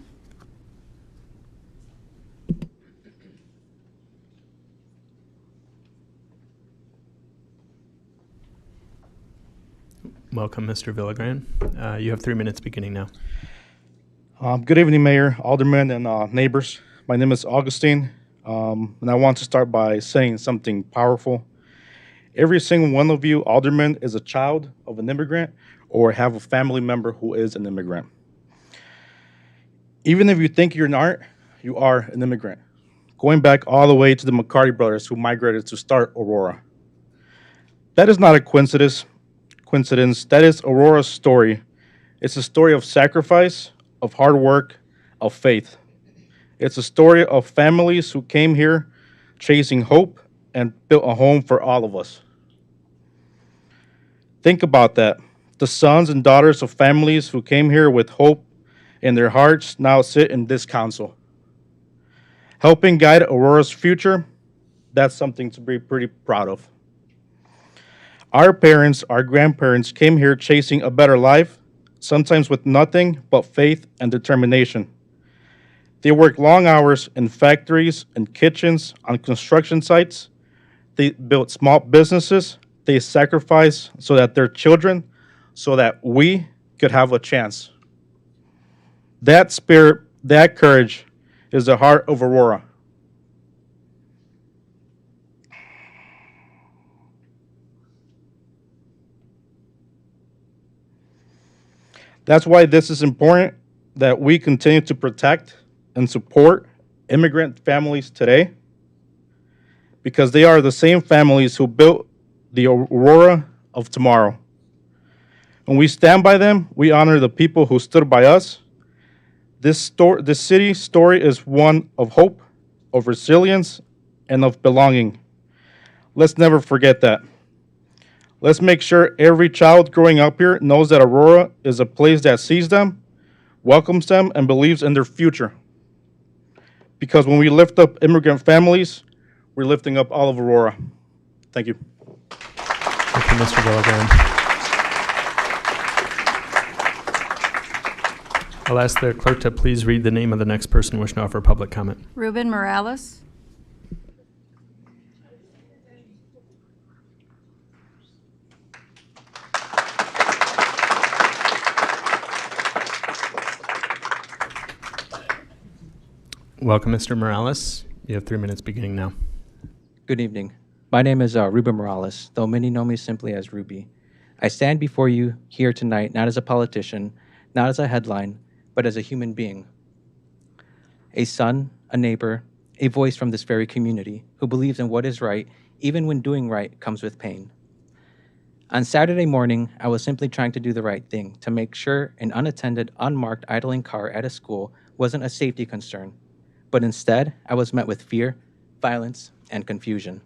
Welcome, Mr. Villegran. You have 3 minutes beginning now. Good evening, Mayor, Aldermen, and neighbors. My name is Augustine, and I want to start by saying something powerful. Every single one of you aldermen is a child of an immigrant or have a family member who is an immigrant. Even if you think you're not, you are an immigrant. Going back all the way to the McCarty brothers who migrated to start Aurora. That is not a coincidence. That is Aurora's story. It's a story of sacrifice, of hard work, of faith. It's a story of families who came here chasing hope and built a home for all of us. Think about that. The sons and daughters of families who came here with hope in their hearts now sit in this council. Helping guide Aurora's future, that's something to be pretty proud of. Our parents, our grandparents came here chasing a better life, sometimes with nothing but faith and determination. They worked long hours in factories and kitchens, on construction sites. They built small businesses. They sacrificed so that their children, so that we could have a chance. That spirit, that courage is the heart of Aurora. That's why this is important, that we continue to protect and support immigrant families today, because they are the same families who built the Aurora of tomorrow. When we stand by them, we honor the people who stood by us. This city's story is one of hope, of resilience, and of belonging. Let's never forget that. Let's make sure every child growing up here knows that Aurora is a place that sees them, welcomes them, and believes in their future. Because when we lift up immigrant families, we're lifting up all of Aurora. Thank you. Thank you, Mr. Villegran. I'll ask the clerk to please read the name of the next person wishing to offer public comment. Ruben Morales. Welcome, Mr. Morales. You have 3 minutes beginning now. Good evening. My name is Ruben Morales, though many know me simply as Ruby. I stand before you here tonight not as a politician, not as a headline, but as a human being. A son, a neighbor, a voice from this very community who believes in what is right, even when doing right comes with pain. On Saturday morning, I was simply trying to do the right thing to make sure an unattended, unmarked idling car at a school wasn't a safety concern. But instead, I was met with fear, violence, and confusion.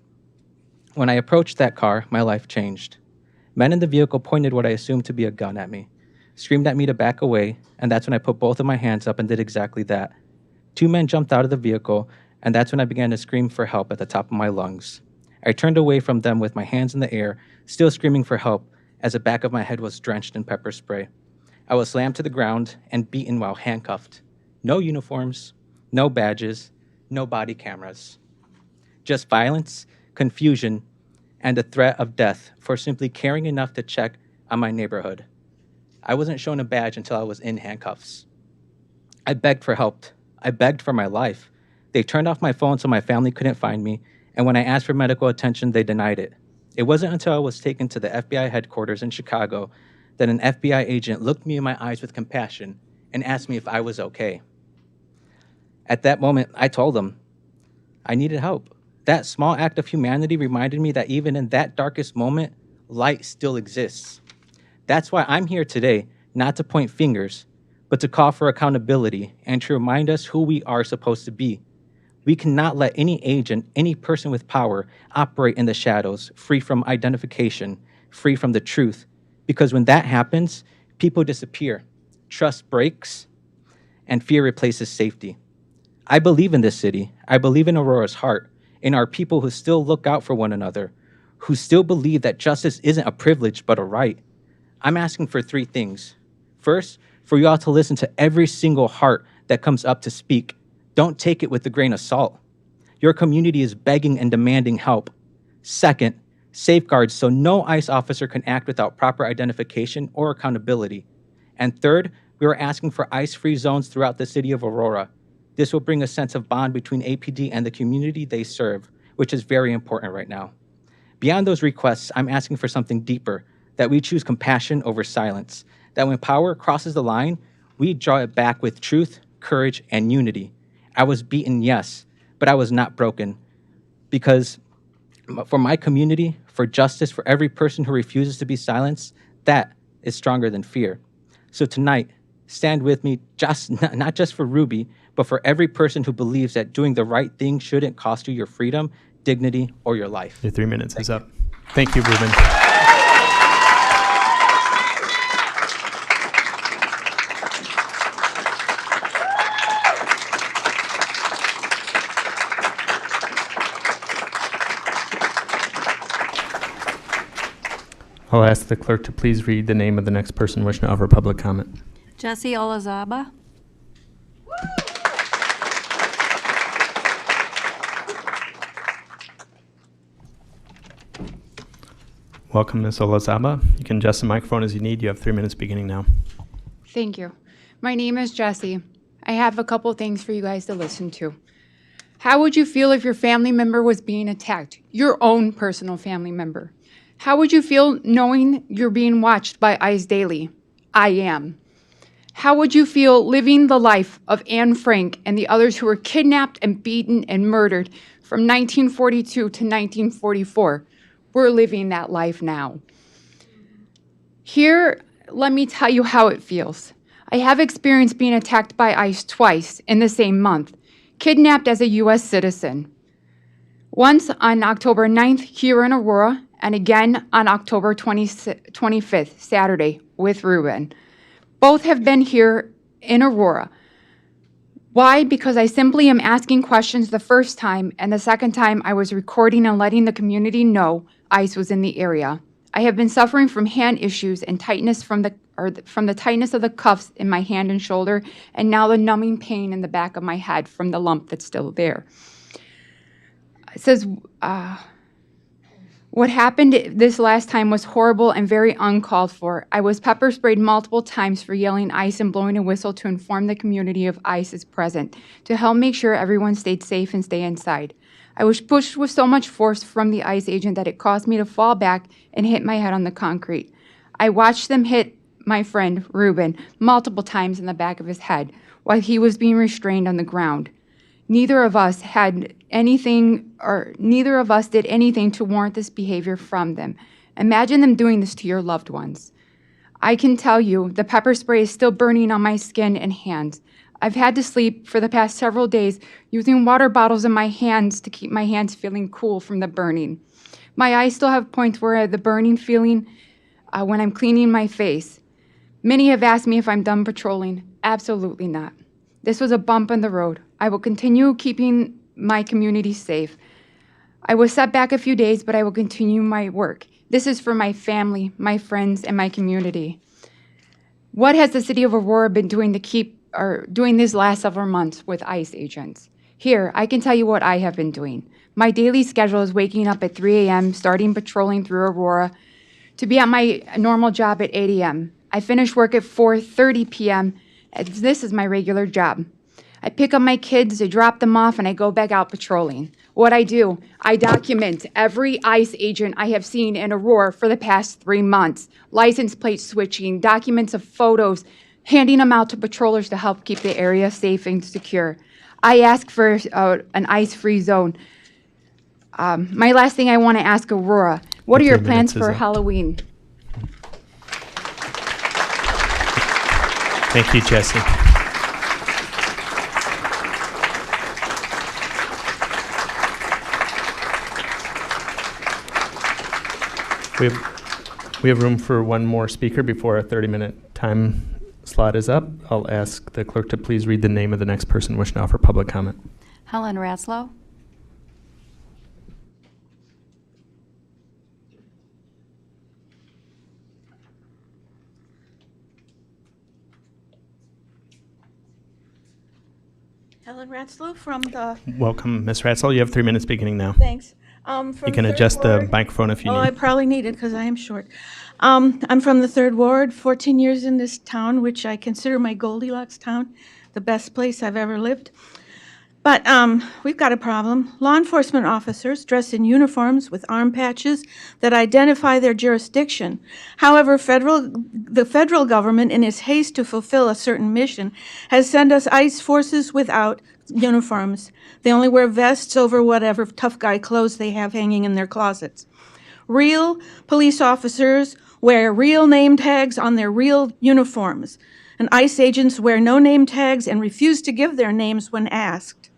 When I approached that car, my life changed. Men in the vehicle pointed what I assumed to be a gun at me, screamed at me to back away, and that's when I put both of my hands up and did exactly that. 2 men jumped out of the vehicle, and that's when I began to scream for help at the top of my lungs. I turned away from them with my hands in the air, still screaming for help, as the back of my head was drenched in pepper spray. I was slammed to the ground and beaten while handcuffed. No uniforms, no badges, no body cameras. Just violence, confusion, and a threat of death for simply caring enough to check on my neighborhood. I wasn't shown a badge until I was in handcuffs. I begged for help. I begged for my life. They turned off my phone so my family couldn't find me, and when I asked for medical attention, they denied it. It wasn't until I was taken to the FBI headquarters in Chicago that an FBI agent looked me in my eyes with compassion and asked me if I was okay. At that moment, I told them I needed help. That small act of humanity reminded me that even in that darkest moment, light still exists. That's why I'm here today, not to point fingers, but to call for accountability and to remind us who we are supposed to be. We cannot let any agent, any person with power, operate in the shadows, free from identification, free from the truth, because when that happens, people disappear, trust breaks, and fear replaces safety. I believe in this city. I believe in Aurora's heart, in our people who still look out for one another, who still believe that justice isn't a privilege but a right. I'm asking for 3 things. First, for you all to listen to every single heart that comes up to speak. Don't take it with a grain of salt. Your community is begging and demanding help. Second, safeguards so no ICE officer can act without proper identification or accountability. And third, we are asking for ICE-free zones throughout the city of Aurora. This will bring a sense of bond between APD and the community they serve, which is very important right now. Beyond those requests, I'm asking for something deeper, that we choose compassion over silence, that when power crosses the line, we draw it back with truth, courage, and unity. I was beaten, yes, but I was not broken. Because for my community, for justice, for every person who refuses to be silenced, that is stronger than fear. So tonight, stand with me, not just for Ruby, but for every person who believes that doing the right thing shouldn't cost you your freedom, dignity, or your life. Your 3 minutes is up. Thank you, Ruben. I'll ask the clerk to please read the name of the next person wishing to offer public comment. Jesse Olazaba. Welcome, Ms. Olazaba. You can adjust the microphone as you need. You have 3 minutes beginning now. Thank you. My name is Jessie. I have a couple things for you guys to listen to. How would you feel if your family member was being attacked? Your own personal family member. How would you feel knowing you're being watched by ICE daily? I am. How would you feel living the life of Anne Frank and the others who were kidnapped and beaten and murdered from 1942 to 1944? We're living that life now. Here, let me tell you how it feels. I have experienced being attacked by ICE twice in the same month, kidnapped as a U.S. citizen. Once on October 9th here in Aurora, and again on October 25th, Saturday, with Ruben. Both have been here in Aurora. Why? Because I simply am asking questions the first time, and the second time I was recording and letting the community know ICE was in the area. I have been suffering from hand issues and tightness from the tightness of the cuffs in my hand and shoulder, and now the numbing pain in the back of my head from the lump that's still there. It says, what happened this last time was horrible and very uncalled for. I was pepper sprayed multiple times for yelling ICE and blowing a whistle to inform the community of ICE is present, to help make sure everyone stayed safe and stay inside. I was pushed with so much force from the ICE agent that it caused me to fall back and hit my head on the concrete. I watched them hit my friend, Ruben, multiple times in the back of his head while he was being restrained on the ground. Neither of us did anything to warrant this behavior from them. Imagine them doing this to your loved ones. I can tell you the pepper spray is still burning on my skin and hands. I've had to sleep for the past several days using water bottles in my hands to keep my hands feeling cool from the burning. My eyes still have points where the burning feeling when I'm cleaning my face. Many have asked me if I'm done patrolling. Absolutely not. This was a bump in the road. I will continue keeping my community safe. I was set back a few days, but I will continue my work. This is for my family, my friends, and my community. What has the city of Aurora been doing doing these last several months with ICE agents? Here, I can tell you what I have been doing. My daily schedule is waking up at 3 a.m., starting patrolling through Aurora, to be at my normal job at 8 a.m. I finish work at 4:30 p.m., and this is my regular job. I pick up my kids, I drop them off, and I go back out patrolling. What I do, I document every ICE agent I have seen in Aurora for the past 3 months. License plate switching, documents of photos, handing them out to patrollers to help keep the area safe and secure. I ask for an ICE-free zone. My last thing I want to ask Aurora, what are your plans for Halloween? Thank you, Jesse. We have room for one more speaker before our 30-minute time slot is up. I'll ask the clerk to please read the name of the next person wishing to offer public comment. Helen Raslow. Helen Ratzlow from the... Welcome, Ms. Ratzel. You have 3 minutes beginning now. Thanks. You can adjust the microphone if you need. I probably need it because I am short. I'm from the 3rd Ward, 14 years in this town, which I consider my Goldilocks town, the best place I've ever lived. But we've got a problem. Law enforcement officers dress in uniforms with arm patches that identify their jurisdiction. However, the federal government, in its haste to fulfill a certain mission, has sent us ICE forces without uniforms. They only wear vests over whatever tough guy clothes they have hanging in their closets. Real police officers wear real name tags on their real uniforms, and ICE agents wear no name tags and refuse to give their names when asked.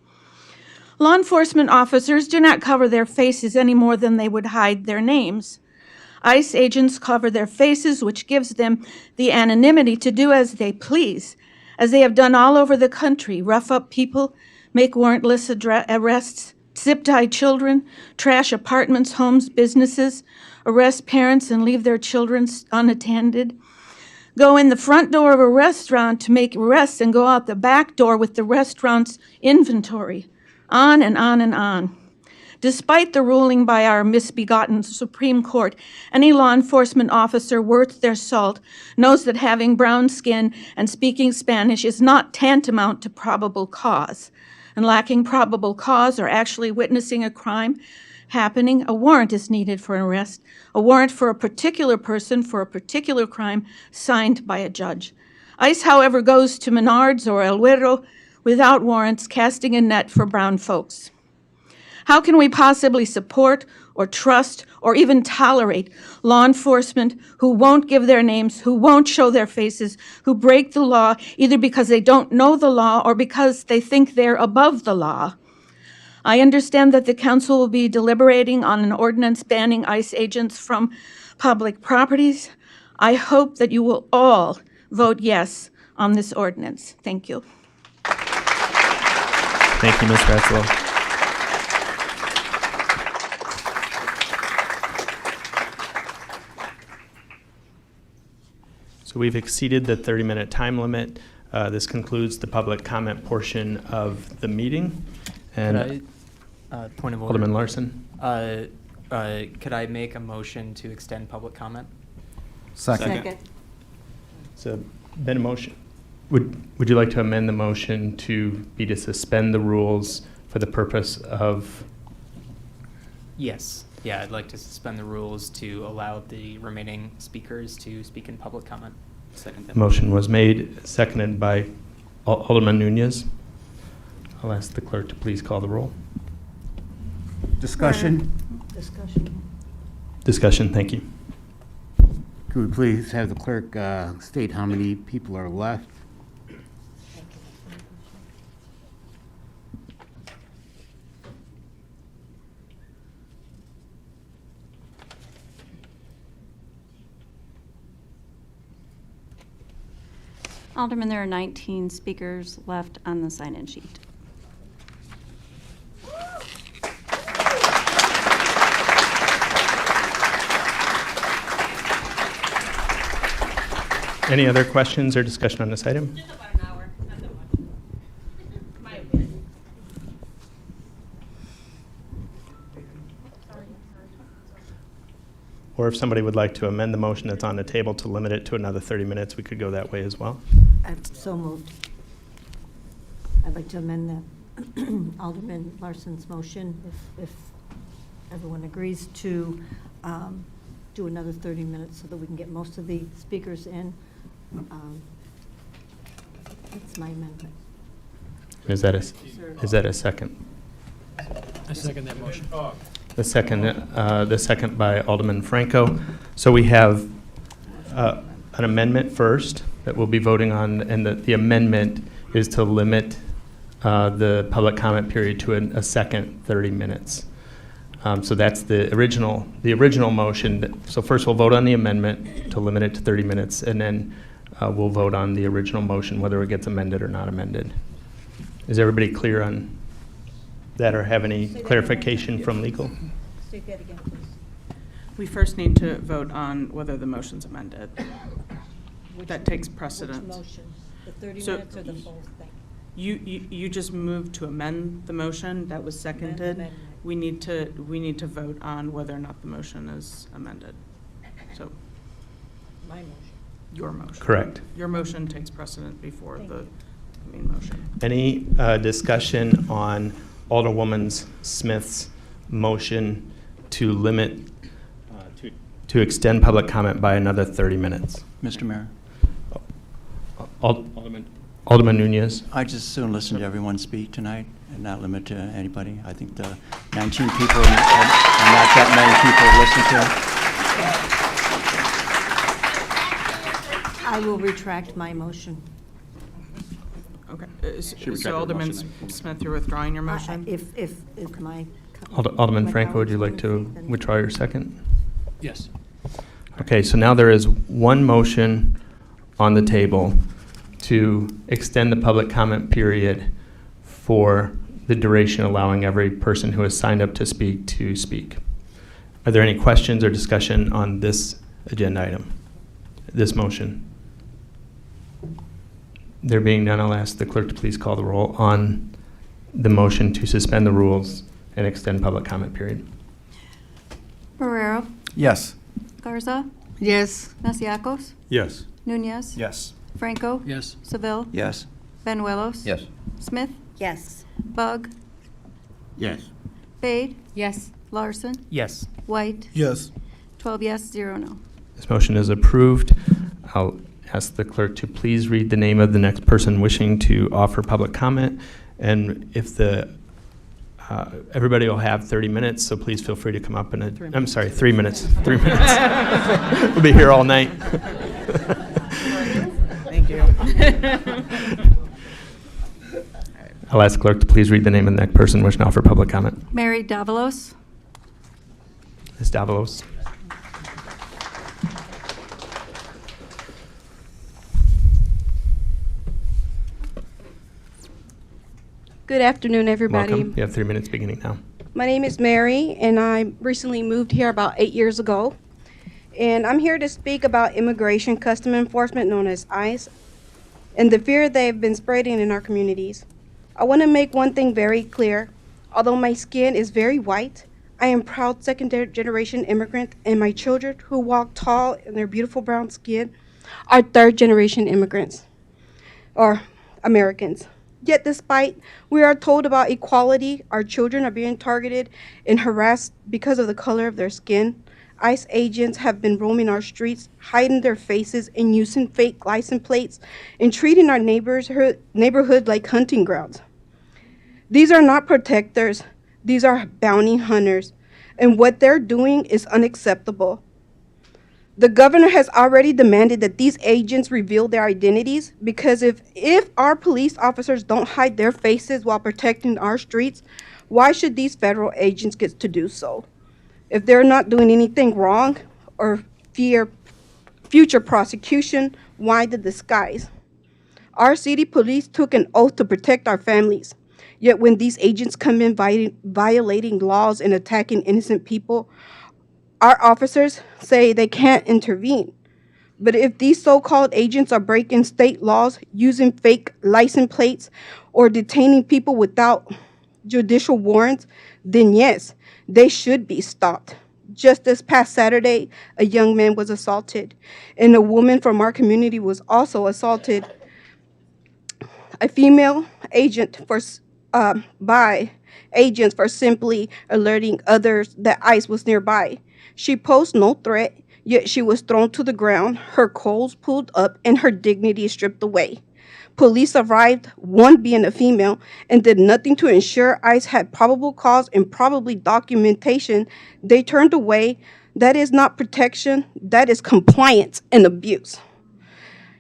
Law enforcement officers do not cover their faces any more than they would hide their names. ICE agents cover their faces, which gives them the anonymity to do as they please, as they have done all over the country: rough up people, make warrantless arrests, zip-tie children, trash apartments, homes, businesses, arrest parents and leave their children unattended, go in the front door of a restaurant to make arrests and go out the back door with the restaurant's inventory, on and on and on. Despite the ruling by our misbegotten Supreme Court, any law enforcement officer worth their salt knows that having brown skin and speaking Spanish is not tantamount to probable cause. And lacking probable cause or actually witnessing a crime happening, a warrant is needed for an arrest, a warrant for a particular person for a particular crime signed by a judge. ICE, however, goes to Menards or El Güero without warrants, casting a net for brown folks. How can we possibly support or trust or even tolerate law enforcement who won't give their names, who won't show their faces, who break the law either because they don't know the law or because they think they're above the law? I understand that the council will be deliberating on an ordinance banning ICE agents from public properties. I hope that you will all vote yes on this ordinance. Thank you. Thank you, Ms. Ratzlow. So we've exceeded the 30-minute time limit. This concludes the public comment portion of the meeting. And point of order. Alderman Larson. Could I make a motion to extend public comment? Second. So been a motion. Would you like to amend the motion to be to suspend the rules for the purpose of? Yes. Yeah, I'd like to suspend the rules to allow the remaining speakers to speak in public comment. Second. Motion was made, seconded by Alderman Nunez. I'll ask the clerk to please call the roll. Discussion. Discussion. Discussion, thank you. Could we please have the clerk state how many people are left? Alderman, there are 19 speakers left on the sign-in sheet. Any other questions or discussion on this item? Just about an hour, not that much. My opinion. Or if somebody would like to amend the motion that's on the table to limit it to another 30 minutes, we could go that way as well. I'm so moved. I'd like to amend that Alderman Larson's motion, if everyone agrees to do another 30 minutes so that we can get most of the speakers in. That's my amendment. Is that a second? I second that motion. The second by Alderman Franco. So we have an amendment first that we'll be voting on, and the amendment is to limit the public comment period to a second 30 minutes. So that's the original motion. So first we'll vote on the amendment to limit it to 30 minutes, and then we'll vote on the original motion, whether it gets amended or not amended. Is everybody clear on that, or have any clarification from legal? State that again, please. We first need to vote on whether the motion's amended. That takes precedence. Which motion? The 30 So minutes or the full thing? You just moved to amend the motion. That was seconded. Amendment. We need to vote on whether or not the motion is amended. So My motion. your motion. Correct. Your motion takes precedent before the main motion. Any discussion on Alderwoman Smith's motion to limit, to extend public comment by another 30 minutes? Mr. Mayor, Alderman Nunez. I just soon listen to everyone speak tonight and not limit to anybody. I think the 19 people are not that many people listen to. I will retract my motion. Okay. So Alderman Smith, you're withdrawing your motion? If my... Alderman my Franco, would you colleagues like to want to speak, then- withdraw your second? Yes. Okay, so now there is one motion on the table to extend the public comment period for the duration, allowing every person who has signed up to speak. Are there any questions or discussion on this agenda item, this motion? There being none, I'll ask the clerk to please call the roll on the motion to suspend the rules and extend public comment period. Barrero, Yes. Garza, Yes. Nasiakos, Yes. Nunez, Yes. Franco, Yes. Seville, Yes. Benuelos, Yes. Smith, Yes. Bug, Yes. Fade, Yes. Larson, Yes. White, Yes. 12 yes, 0 no. This motion is approved. I'll ask the clerk to please read the name of the next person wishing to offer public comment. And if everybody will have 30 minutes, so please feel free to come up and, I'm sorry, 3 minutes. 3 minutes. We'll be here all night. Thank you. I'll ask the clerk to please read the name of the next person wishing to offer public comment. Mary Davalos, Ms. Davalos. Good afternoon, everybody. Welcome. You have 3 minutes beginning now. My name is Mary, and I recently moved here about 8 years ago. And I'm here to speak about immigration custom enforcement, known as ICE, and the fear they've been spreading in our communities. I want to make one thing very clear. Although my skin is very white, I am proud second-generation immigrant, and my children, who walk tall in their beautiful brown skin, are third-generation immigrants, or Americans. Yet despite we are told about equality, our children are being targeted and harassed because of the color of their skin. ICE agents have been roaming our streets, hiding their faces and using fake license plates and treating our neighborhood like hunting grounds. These are not protectors, these are bounty hunters, and what they're doing is unacceptable. The governor has already demanded that these agents reveal their identities, because if our police officers don't hide their faces while protecting our streets, why should these federal agents get to do so? If they're not doing anything wrong or fear future prosecution, why the disguise? Our city police took an oath to protect our families. Yet when these agents come in violating laws and attacking innocent people, our officers say they can't intervene. But if these so-called agents are breaking state laws, using fake license plates, or detaining people without judicial warrants, then yes, they should be stopped. Just this past Saturday, a young man was assaulted, and a woman from our community was also assaulted. A female agent by agents for simply alerting others that ICE was nearby. She posed no threat, yet she was thrown to the ground, her clothes pulled up, and her dignity stripped away. Police arrived, one being a female, and did nothing to ensure ICE had probable cause and probably documentation. They turned away. That is not protection, that is compliance and abuse.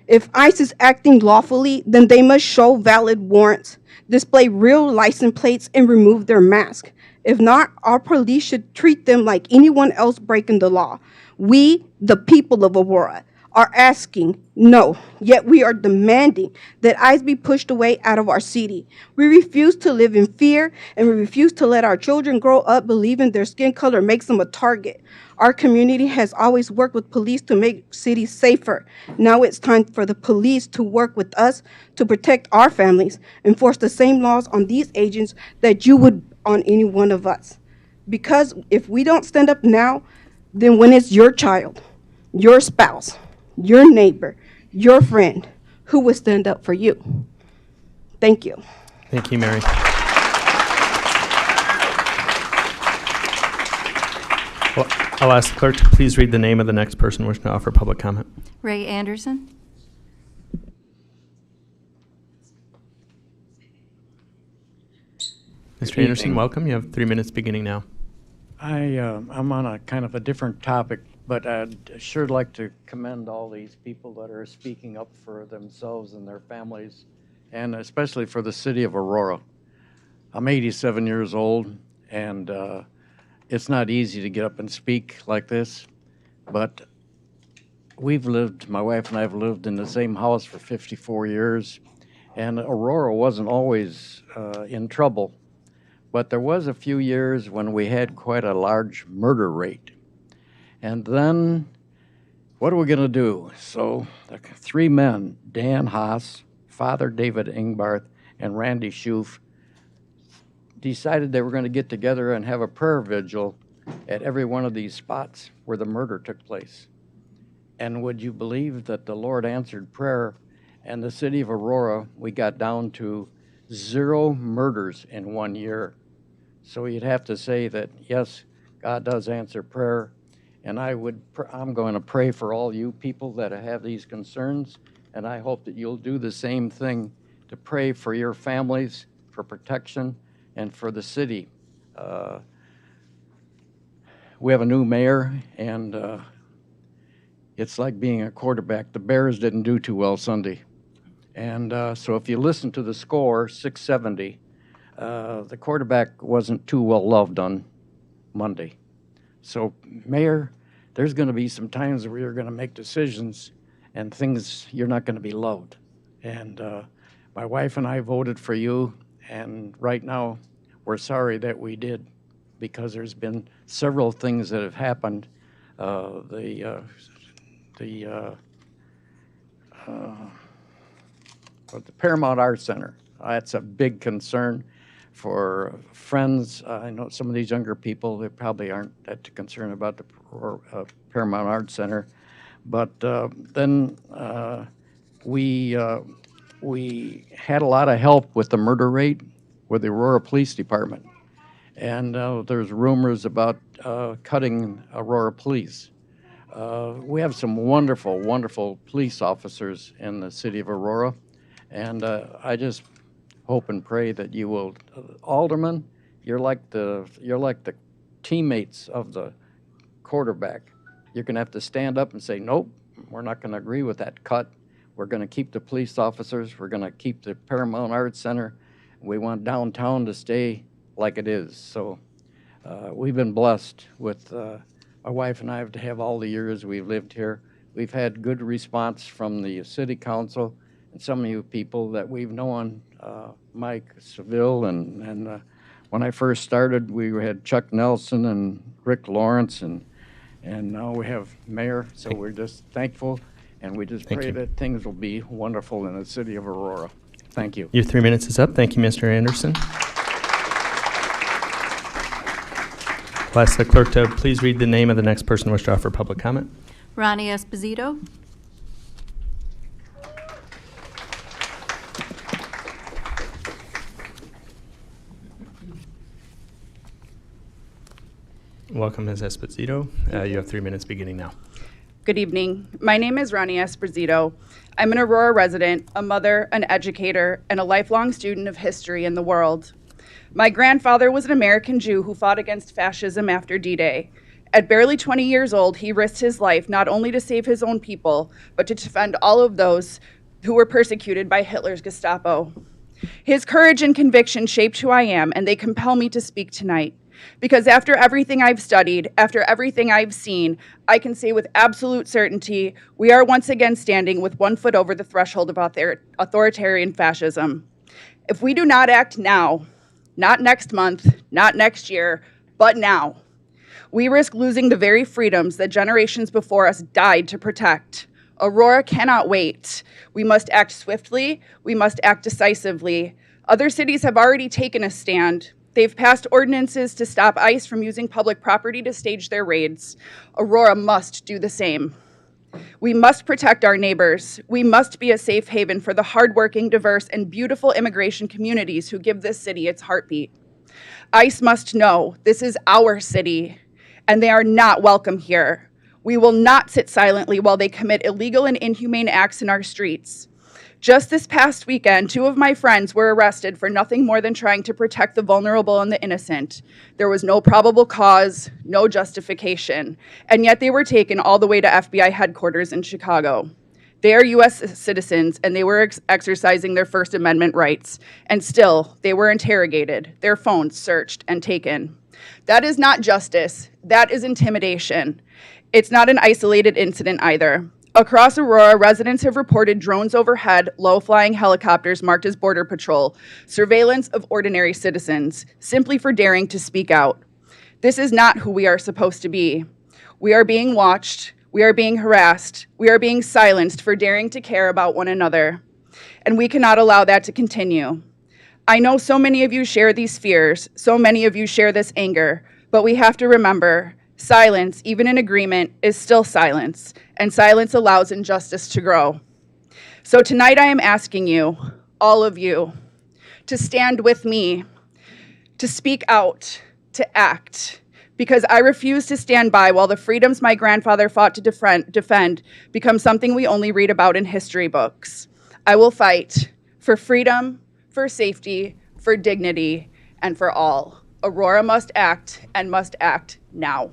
If ICE is acting lawfully, then they must show valid warrants, display real license plates, and remove their mask. If not, our police should treat them like anyone else breaking the law. We, the people of Aurora, are asking no, yet we are demanding that ICE be pushed away out of our city. We refuse to live in fear, and we refuse to let our children grow up believing their skin color makes them a target. Our community has always worked with police to make cities safer. Now it's time for the police to work with us to protect our families, enforce the same laws on these agents that you would on any one of us. Because if we don't stand up now, then when it's your child, your spouse, your neighbor, your friend, who will stand up for you? Thank you. Thank you, Mary. Well, I'll ask the clerk to please read the name of the next person wishing to offer public comment. Ray Anderson. Mr. Anderson, welcome. You have 3 minutes beginning now. I'm on a kind of a different topic, but I'd sure like to commend all these people that are speaking up for themselves and their families, and especially for the city of Aurora. I'm 87 years old, and it's not easy to get up and speak like this, but my wife and I have lived in the same house for 54 years, and Aurora wasn't always in trouble. But there was a few years when we had quite a large murder rate. And then, what are we going to do? So, the 3 men, Dan Haas, Father David Ingbarth, and Randy Schoof, decided they were going to get together and have a prayer vigil at every one of these spots where the murder took place. And would you believe that the Lord answered prayer, and the city of Aurora, we got down to 0 murders in 1 year. So you'd have to say that, yes, God does answer prayer, and I'm going to pray for all you people that have these concerns, and I hope that you'll do the same thing to pray for your families, for protection, and for the city. We have a new mayor, and it's like being a quarterback. The Bears didn't do too well Sunday. And so if you listen to the score, 670, the quarterback wasn't too well loved on Monday. So, Mayor, there's going to be some times where you're going to make decisions and things you're not going to be loved. And my wife and I voted for you, and right now we're sorry that we did, because there's been several things that have happened. The Paramount Arts Center, that's a big concern for friends. I know some of these younger people, they probably aren't that concerned about the Paramount Arts Center. But then we had a lot of help with the murder rate with the Aurora Police Department. And there's rumors about cutting Aurora Police. We have some wonderful, wonderful police officers in the city of Aurora. And I just hope and pray that you will, Alderman, you're like the teammates of the quarterback. you're going to have to stand up and say, nope, we're not going to agree with that cut. We're going to keep the police officers. We're going to keep the Paramount Arts Center. We want downtown to stay like it is. So we've been blessed with my wife and I to have all the years we've lived here. We've had good response from the city council and some of you people that we've known, Mike Seville, and when I first started, we had Chuck Nelson and Rick Lawrence, and now we have Mayor, so we're just thankful, and we just pray that things will be wonderful in the city of Aurora. Thank you. Your 3 minutes is up. Thank you, Mr. Anderson. I'll ask the clerk to please read the name of the next person who wishes to offer public comment. Ronnie Esposito. Welcome, Ms. Esposito. You have 3 minutes beginning now. Good evening. My name is Ronnie Esposito. I'm an Aurora resident, a mother, an educator, and a lifelong student of history and the world. My grandfather was an American Jew who fought against fascism after D-Day. At barely 20 years old, he risked his life not only to save his own people, but to defend all of those who were persecuted by Hitler's Gestapo. His courage and conviction shaped who I am, and they compel me to speak tonight. Because after everything I've studied, after everything I've seen, I can say with absolute certainty, we are once again standing with 1 foot over the threshold of authoritarian fascism. If we do not act now, not next month, not next year, but now, we risk losing the very freedoms that generations before us died to protect. Aurora cannot wait. We must act swiftly. We must act decisively. Other cities have already taken a stand. They've passed ordinances to stop ICE from using public property to stage their raids. Aurora must do the same. We must protect our neighbors. We must be a safe haven for the hardworking, diverse, and beautiful immigration communities who give this city its heartbeat. ICE must know this is our city, and they are not welcome here. We will not sit silently while they commit illegal and inhumane acts in our streets. Just this past weekend, 2 of my friends were arrested for nothing more than trying to protect the vulnerable and the innocent. There was no probable cause, no justification, and yet they were taken all the way to FBI headquarters in Chicago. They are U.S. citizens, and they were exercising their First Amendment rights, and still, they were interrogated, their phones searched and taken. That is not justice. That is intimidation. It's not an isolated incident either. Across Aurora, residents have reported drones overhead, low-flying helicopters marked as Border Patrol, surveillance of ordinary citizens, simply for daring to speak out. This is not who we are supposed to be. We are being watched, we are being harassed, we are being silenced for daring to care about one another. And we cannot allow that to continue. I know so many of you share these fears, so many of you share this anger, but we have to remember, silence, even in agreement, is still silence, and silence allows injustice to grow. So tonight I am asking you, all of you, to stand with me, to speak out, to act, because I refuse to stand by while the freedoms my grandfather fought to defend become something we only read about in history books. I will fight for freedom, for safety, for dignity, and for all. Aurora must act, and must act now.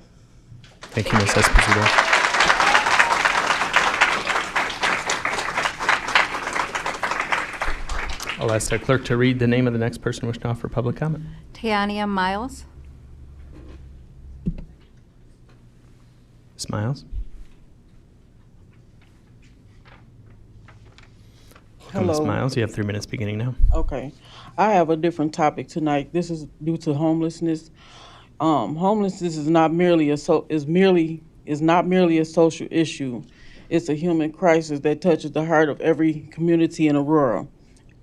Thank you, Ms. Esposito. I'll ask the clerk to read the name of the next person wishing to offer public comment. Tiania Miles. Ms. Miles. Welcome, Ms. Hello. Miles, you have 3 minutes beginning now. Okay. I have a different topic tonight. This is due to homelessness. Homelessness is not merely a social issue. It's a human crisis that touches the heart of every community in Aurora.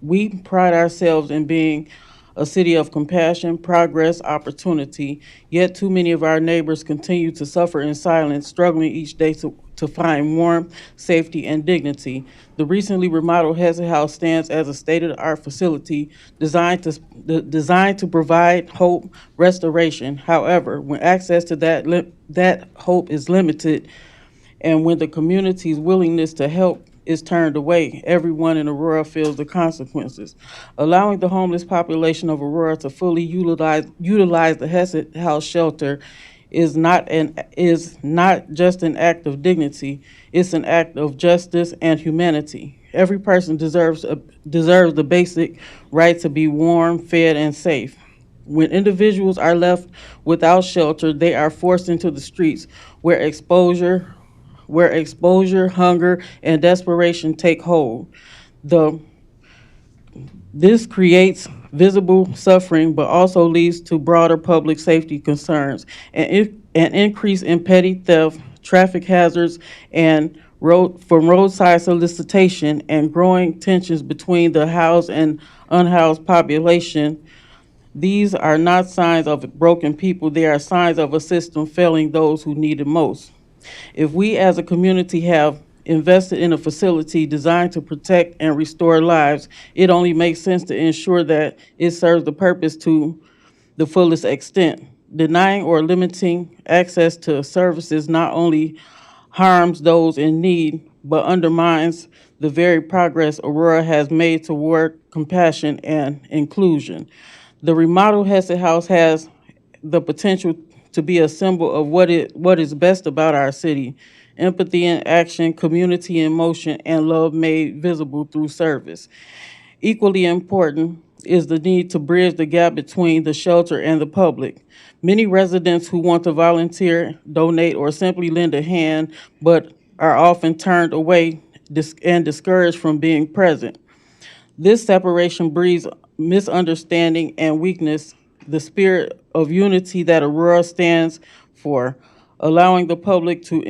We pride ourselves in being a city of compassion, progress, opportunity, yet too many of our neighbors continue to suffer in silence, struggling each day to find warmth, safety, and dignity. The recently remodeled Hesse House stands as a state-of-the-art facility designed to provide hope, restoration. However, when access to that hope is limited, and when the community's willingness to help is turned away, everyone in Aurora feels the consequences. Allowing the homeless population of Aurora to fully utilize the Hesse House shelter is not just an act of dignity, it's an act of justice and humanity. Every person deserves the basic right to be warm, fed, and safe. When individuals are left without shelter, they are forced into the streets where exposure, hunger, and desperation take hold. This creates visible suffering, but also leads to broader public safety concerns, and an increase in petty theft, traffic hazards, and roadside solicitation, and growing tensions between the housed and unhoused population. These are not signs of broken people, they are signs of a system failing those who need it most. If we as a community have invested in a facility designed to protect and restore lives, it only makes sense to ensure that it serves the purpose to the fullest extent. Denying or limiting access to services not only harms those in need, but undermines the very progress Aurora has made toward compassion and inclusion. The remodeled Hesed House has the potential to be a symbol of what is best about our city: empathy in action, community in motion, and love made visible through service. Equally important is the need to bridge the gap between the shelter and the public. Many residents who want to volunteer, donate, or simply lend a hand, but are often turned away and discouraged from being present. This separation breeds misunderstanding and weakness. The spirit of unity that Aurora stands for, allowing the public to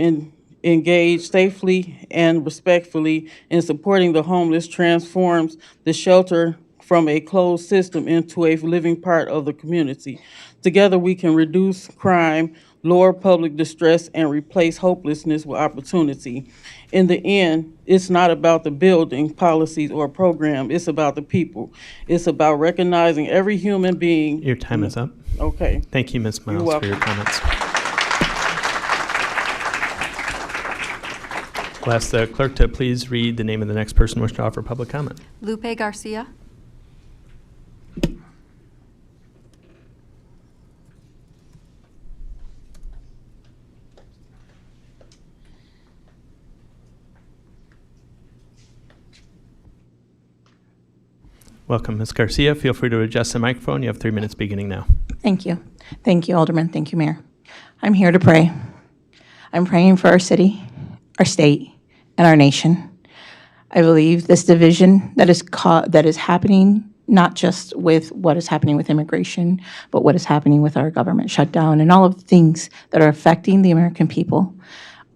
engage safely and respectfully in supporting the homeless, transforms the shelter from a closed system into a living part of the community. Together, we can reduce crime, lower public distress, and replace hopelessness with opportunity. In the end, it's not about the building, policies, or program. It's about the people. It's about recognizing every human being. Your time is up. Okay. Thank you, Ms. You're Miles, for your welcome. comments. I'll ask the clerk to please read the name of the next person wishing to offer public comment. Lupe Garcia. Welcome, Ms. Garcia. Feel free to adjust the microphone. You have 3 minutes beginning now. Thank you. Thank you, Alderman. Thank you, Mayor. I'm here to pray. I'm praying for our city, our state, and our nation. I believe this division that is happening, not just with what is happening with immigration, but what is happening with our government shutdown and all of the things that are affecting the American people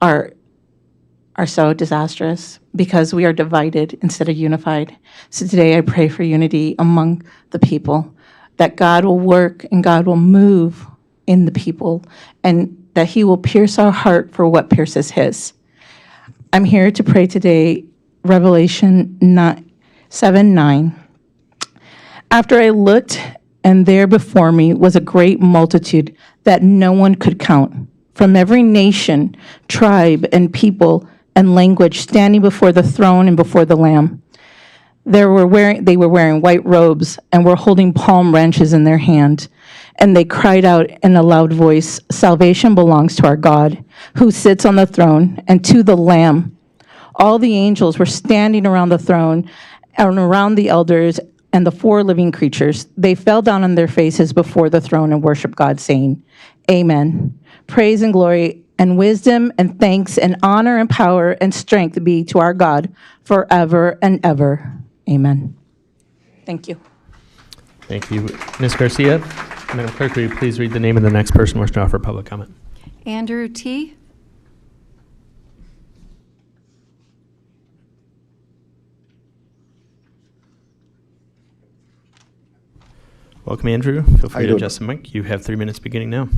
are so disastrous because we are divided instead of unified. So today I pray for unity among the people, that God will work and God will move in the people, and that he will pierce our heart for what pierces his. I'm here to pray today, Revelation 7:9. After I looked, and there before me was a great multitude that no one could count, from every nation, tribe, and people and language, standing before the throne and before the Lamb. They were wearing white robes and were holding palm branches in their hand. And they cried out in a loud voice, "Salvation belongs to our God, who sits on the throne, and to the Lamb." All the angels were standing around the throne and around the elders and the 4 living creatures. They fell down on their faces before the throne and worshiped God, saying, "Amen. Praise and glory and wisdom and thanks and honor and power and strength be to our God forever and ever. Amen." Thank you. Thank you, Ms. Garcia. Madam Clerk, will you please read the name of the next person wishing to offer public comment? Andrew T. Welcome, Andrew. Feel How free you to doing? adjust the mic. You have 3 minutes beginning now.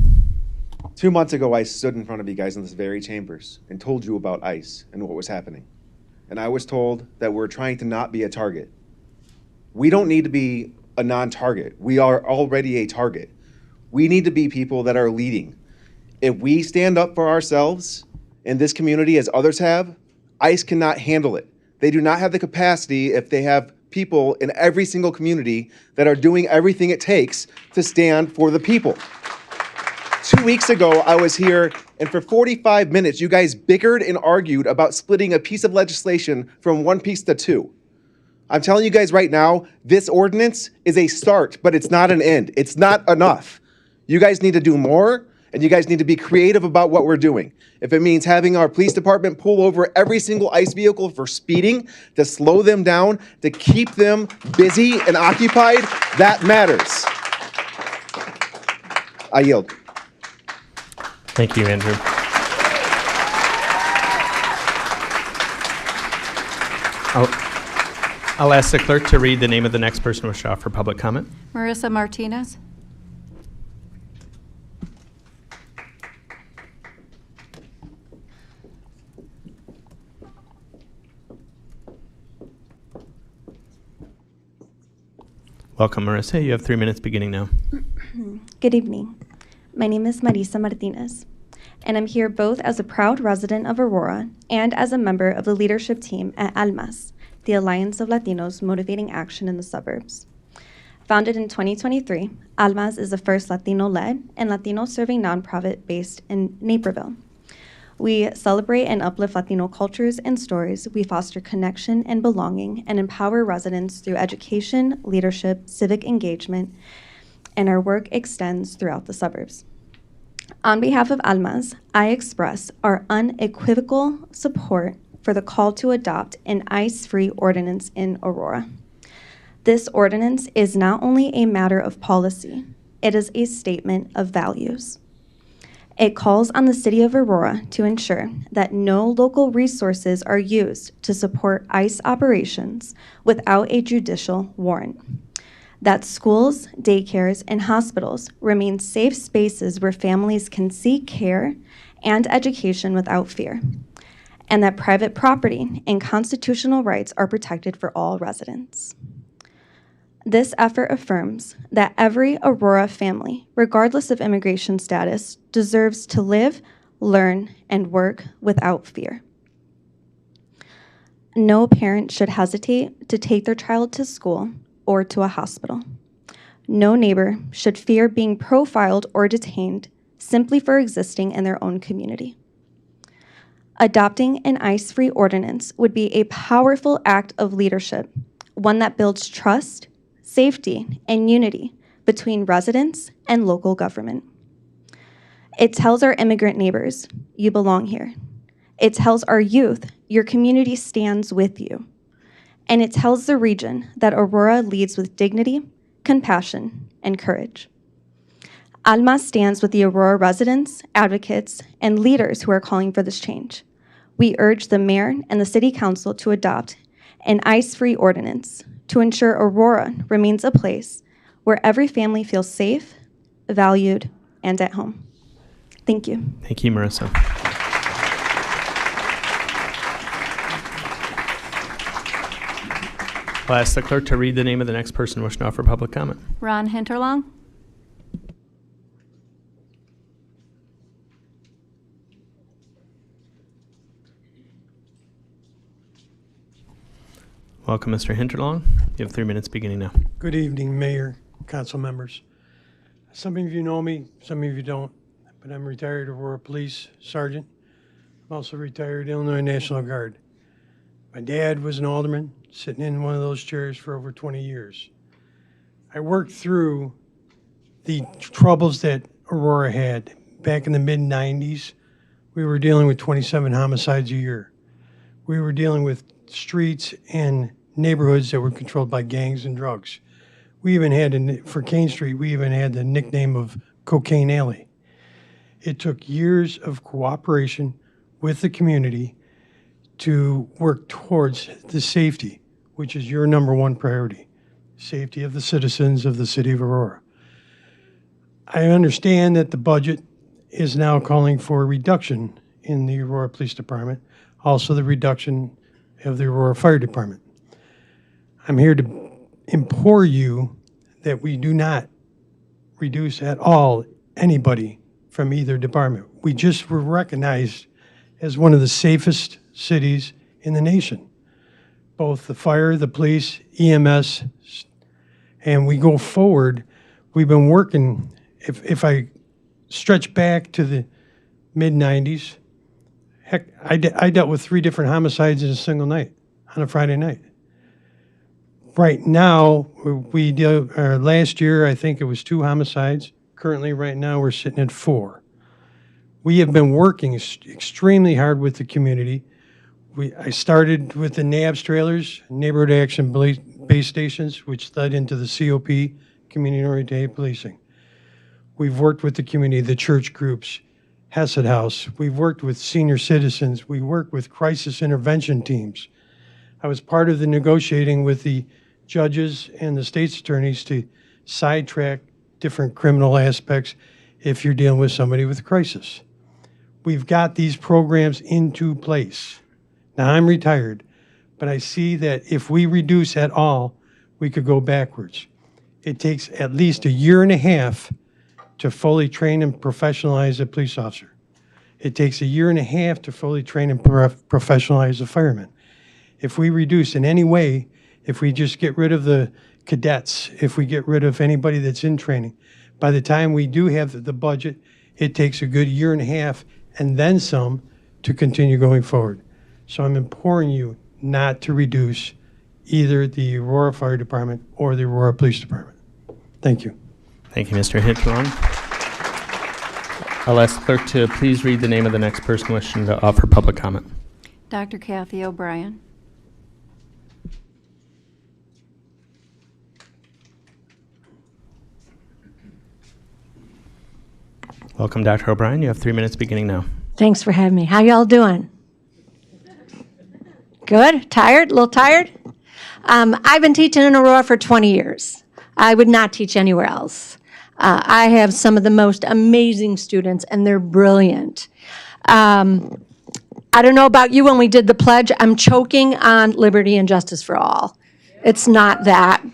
2 months ago, I stood in front of you guys in this very chambers and told you about ICE and what was happening. And I was told that we're trying to not be a target. We don't need to be a non-target. We are already a target. We need to be people that are leading. If we stand up for ourselves in this community as others have, ICE cannot handle it. They do not have the capacity if they have people in every single community that are doing everything it takes to stand for the people. 2 weeks ago, I was here, and for 45 minutes, you guys bickered and argued about splitting a piece of legislation from one piece to two. I'm telling you guys right now, this ordinance is a start, but it's not an end. It's not enough. You guys need to do more, and you guys need to be creative about what we're doing. If it means having our police department pull over every single ICE vehicle for speeding, to slow them down, to keep them busy and occupied, that matters. I yield. Thank you, Andrew. I'll ask the clerk to read the name of the next person who wishes to offer public comment. Marissa Martinez. Welcome, Marissa. You have 3 minutes beginning now. Good evening. My name is Marisa Martinez, and I'm here both as a proud resident of Aurora and as a member of the leadership team at ALMAS, the Alliance of Latinos Motivating Action in the Suburbs. Founded in 2023, ALMAS is the first Latino-led and Latino-serving nonprofit based in Naperville. We celebrate and uplift Latino cultures and stories. We foster connection and belonging and empower residents through education, leadership, civic engagement, and our work extends throughout the suburbs. On behalf of ALMAS, I express our unequivocal support for the call to adopt an ICE-free ordinance in Aurora. This ordinance is not only a matter of policy, it is a statement of values. It calls on the City of Aurora to ensure that no local resources are used to support ICE operations without a judicial warrant. That schools, daycares, and hospitals remain safe spaces where families can seek care and education without fear, and that private property and constitutional rights are protected for all residents. This effort affirms that every Aurora family, regardless of immigration status, deserves to live, learn, and work without fear. No parent should hesitate to take their child to school or to a hospital. No neighbor should fear being profiled or detained simply for existing in their own community. Adopting an ICE-free ordinance would be a powerful act of leadership, one that builds trust, safety, and unity between residents and local government. It tells our immigrant neighbors, you belong here. It tells our youth, your community stands with you. And it tells the region that Aurora leads with dignity, compassion, and courage. ALMAS stands with the Aurora residents, advocates, and leaders who are calling for this change. We urge the mayor and the city council to adopt an ICE-free ordinance to ensure Aurora remains a place where every family feels safe, valued, and at home. Thank you. Thank you, Marissa. I'll ask the clerk to read the name of the next person wishing to offer public comment. Ron Hinterlong. Welcome, Mr. Hinterlong. You have 3 minutes beginning now. Good evening, Mayor, council members. Some of you know me, some of you don't, but I'm retired Aurora Police Sergeant. I'm also retired Illinois National Guard. My dad was an alderman, sitting in one of those chairs for over 20 years. I worked through the troubles that Aurora had. Back in the mid-90s, we were dealing with 27 homicides a year. We were dealing with streets and neighborhoods that were controlled by gangs and drugs. We even had, for Kane Street, we even had the nickname of Cocaine Alley. It took years of cooperation with the community to work towards the safety, which is your number one priority, safety of the citizens of the city of Aurora. I understand that the budget is now calling for a reduction in the Aurora Police Department, also the reduction of the Aurora Fire Department. I'm here to implore you that we do not reduce at all anybody from either department. We just were recognized as one of the safest cities in the nation. Both the fire, the police, EMS, and we go forward. We've been working, if I stretch back to the mid-'90s. Heck, I dealt with 3 different homicides in a single night on a Friday night. Right now, we deal, last year, I think it was 2 homicides. Currently, right now, we're sitting at 4. We have been working extremely hard with the community. I started with the NABS trailers, Neighborhood Action Base Stations, which led into the COP, Community Oriented Policing. We've worked with the community, the church groups, Hesed House. We've worked with senior citizens. We work with crisis intervention teams. I was part of the negotiating with the judges and the state's attorneys to sidetrack different criminal aspects if you're dealing with somebody with a crisis. We've got these programs into place. Now, I'm retired, but I see that if we reduce at all, we could go backwards. It takes at least 1.5 years to fully train and professionalize a police officer. It takes 1.5 years to fully train and professionalize a fireman. If we reduce in any way, if we just get rid of the cadets, if we get rid of anybody that's in training, by the time we do have the budget, it takes a good 1.5 years and then some to continue going forward. So I'm imploring you not to reduce either the Aurora Fire Department or the Aurora Police Department. Thank you. Thank you, Mr. Hitron. I'll ask clerk to please read the name of the next person wishing to offer public comment. Dr. Kathy O'Brien. Welcome, Dr. O'Brien. You have 3 minutes beginning now. Thanks for having me. How y'all doing? Good? Tired? A little tired? I've been teaching in Aurora for 20 years. I would not teach anywhere else. I have some of the most amazing students, and they're brilliant. I don't know about you when we did the pledge. I'm choking on liberty and justice for all. It's not that.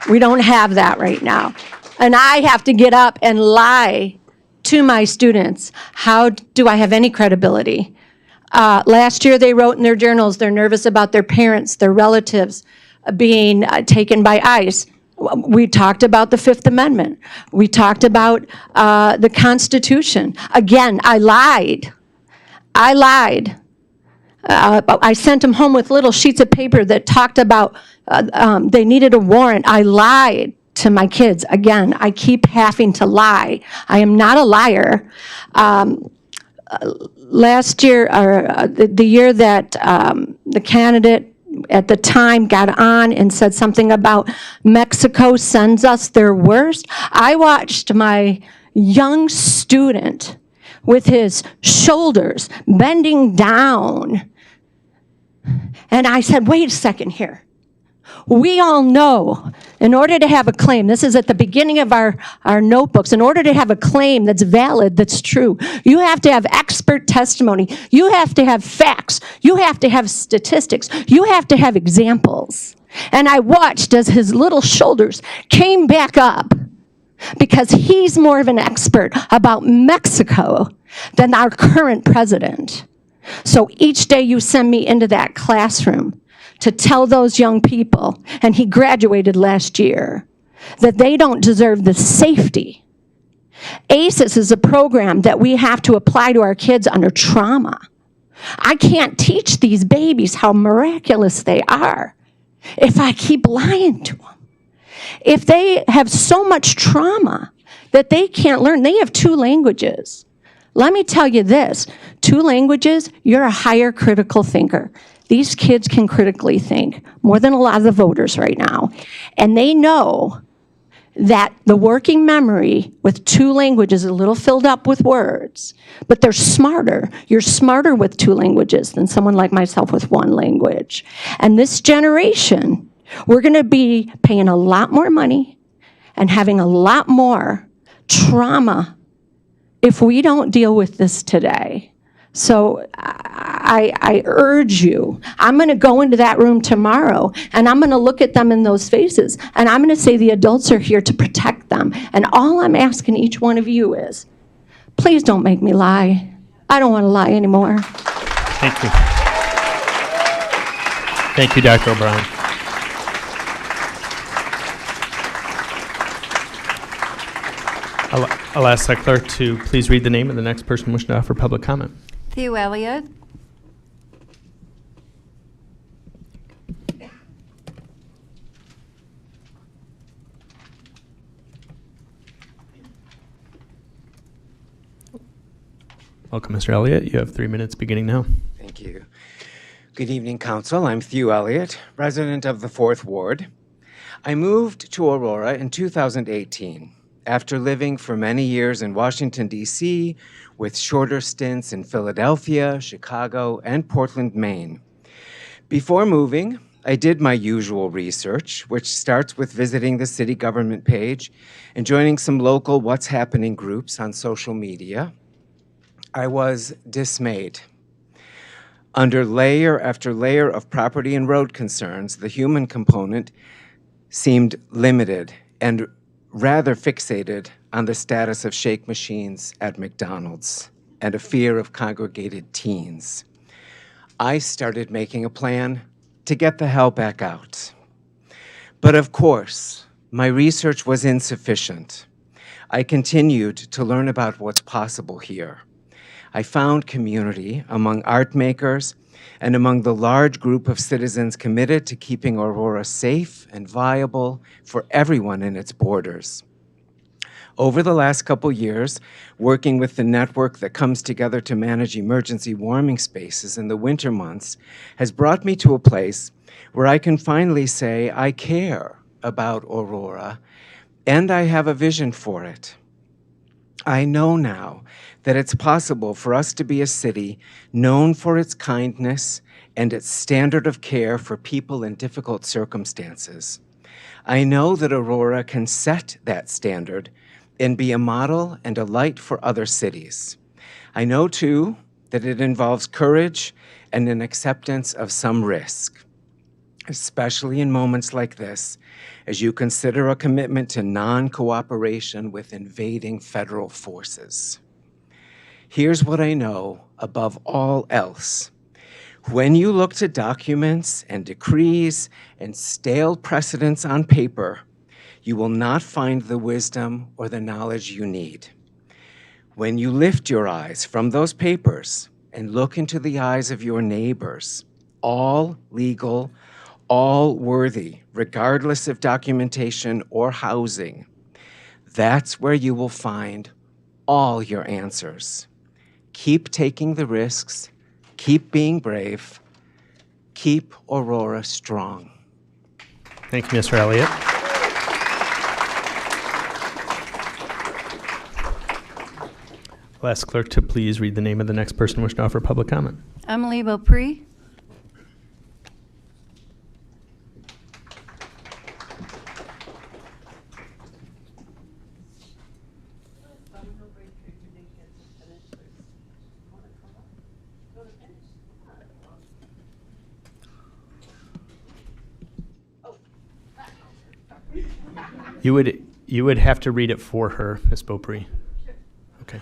We don't have that right now. And I have to get up and lie to my students. How do I have any credibility? Last year they wrote in their journals they're nervous about their parents, their relatives being taken by ICE. We talked about the Fifth Amendment. We talked about the Constitution. Again, I lied. I sent them home with little sheets of paper that talked about they needed a warrant. I lied to my kids. Again, I keep having to lie. I am not a liar. Last year, or the year that the candidate at the time got on and said something about Mexico sends us their worst, I watched my young student with his shoulders bending down. And I said, wait a second here. We all know, in order to have a claim, this is at the beginning of our notebooks, in order to have a claim that's valid, that's true, you have to have expert testimony. You have to have facts. You have to have statistics. You have to have examples. And I watched as his little shoulders came back up because he's more of an expert about Mexico than our current president. So each day you send me into that classroom to tell those young people, and he graduated last year, that they don't deserve the safety. ACES is a program that we have to apply to our kids under trauma. I can't teach these babies how miraculous they are if I keep lying to them. If they have so much trauma that they can't learn, they have 2 languages. Let me tell you this, 2 languages, you're a higher critical thinker. These kids can critically think more than a lot of the voters right now. And they know that the working memory with 2 languages is a little filled up with words, but they're smarter. You're smarter with 2 languages than someone like myself with 1 language. And this generation, we're going to be paying a lot more money and having a lot more trauma if we don't deal with this today. So I urge you, I'm going to go into that room tomorrow and I'm going to look at them in those faces and I'm going to say the adults are here to protect them. And all I'm asking each one of you is, please don't make me lie. I don't want to lie anymore. Thank you. Thank you, Dr. O'Brien. I'll ask the clerk to please read the name of the next person wishing to offer public comment. Theo Elliott. Welcome, Mr. Elliott. You have 3 minutes beginning now. Thank you. Good evening, Council. I'm Theo Elliott, resident of the 4th Ward. I moved to Aurora in 2018 after living for many years in Washington, D.C., with shorter stints in Philadelphia, Chicago, and Portland, Maine. Before moving, I did my usual research, which starts with visiting the city government page and joining some local What's Happening groups on social media. I was dismayed. Under layer after layer of property and road concerns, the human component seemed limited and rather fixated on the status of shake machines at McDonald's and a fear of congregated teens. I started making a plan to get the hell back out. But of course, my research was insufficient. I continued to learn about what's possible here. I found community among art makers and among the large group of citizens committed to keeping Aurora safe and viable for everyone in its borders. Over the last couple years, working with the network that comes together to manage emergency warming spaces in the winter months has brought me to a place where I can finally say I care about Aurora and I have a vision for it. I know now that it's possible for us to be a city known for its kindness and its standard of care for people in difficult circumstances. I know that Aurora can set that standard and be a model and a light for other cities. I know, too, that it involves courage and an acceptance of some risk, especially in moments like this, as you consider a commitment to non-cooperation with invading federal forces. Here's what I know above all else. When you look to documents and decrees and stale precedents on paper, you will not find the wisdom or the knowledge you need. When you lift your eyes from those papers and look into the eyes of your neighbors, all legal, all worthy, regardless of documentation or housing, that's where you will find all your answers. Keep taking the risks, keep being brave, keep Aurora strong. Thank you, Mr. Elliott. I'll ask clerk to please read the name of the next person wishing to offer public comment. Emily Beaupre. You would have to read it for her, Ms. Beaupre. Okay.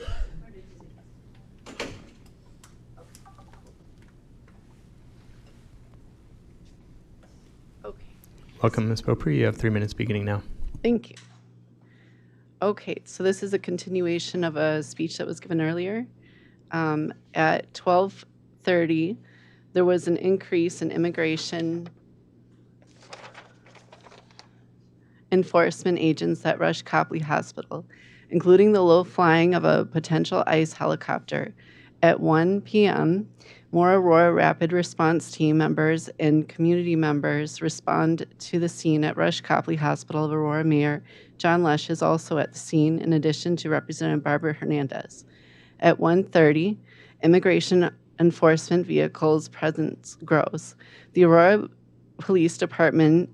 Okay. Welcome, Ms. Beaupre. You have 3 minutes beginning now. Thank you. Okay, so this is a continuation of a speech that was given earlier. At 12:30, there was an increase in immigration enforcement agents at Rush Copley Hospital, including the low flying of a potential ICE helicopter. At 1 p.m., more Aurora Rapid Response Team members and community members respond to the scene at Rush Copley Hospital. Aurora Mayor John Lush is also at the scene, in addition to Representative Barbara Hernandez. At 1:30, immigration enforcement vehicles' presence grows. The Aurora Police Department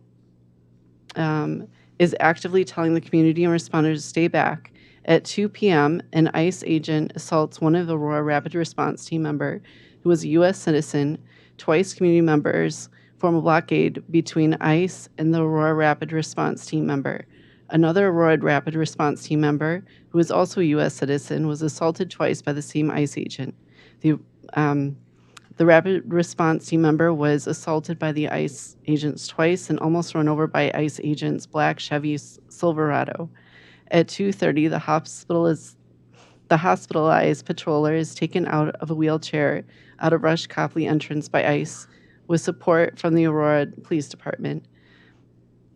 is actively telling the community and responders to stay back. At 2 p.m., an ICE agent assaults one of the Aurora Rapid Response Team member who was a U.S. citizen. Twice community members form a blockade between ICE and the Aurora Rapid Response Team member. Another Aurora Rapid Response Team member, who is also a U.S. citizen, was assaulted twice by the same ICE agent. The Rapid Response Team member was assaulted by the ICE agents twice and almost run over by ICE agents' black Chevy Silverado. At 2:30, the hospitalized patroller is taken out of a wheelchair out of Rush Copley entrance by ICE with support from the Aurora Police Department.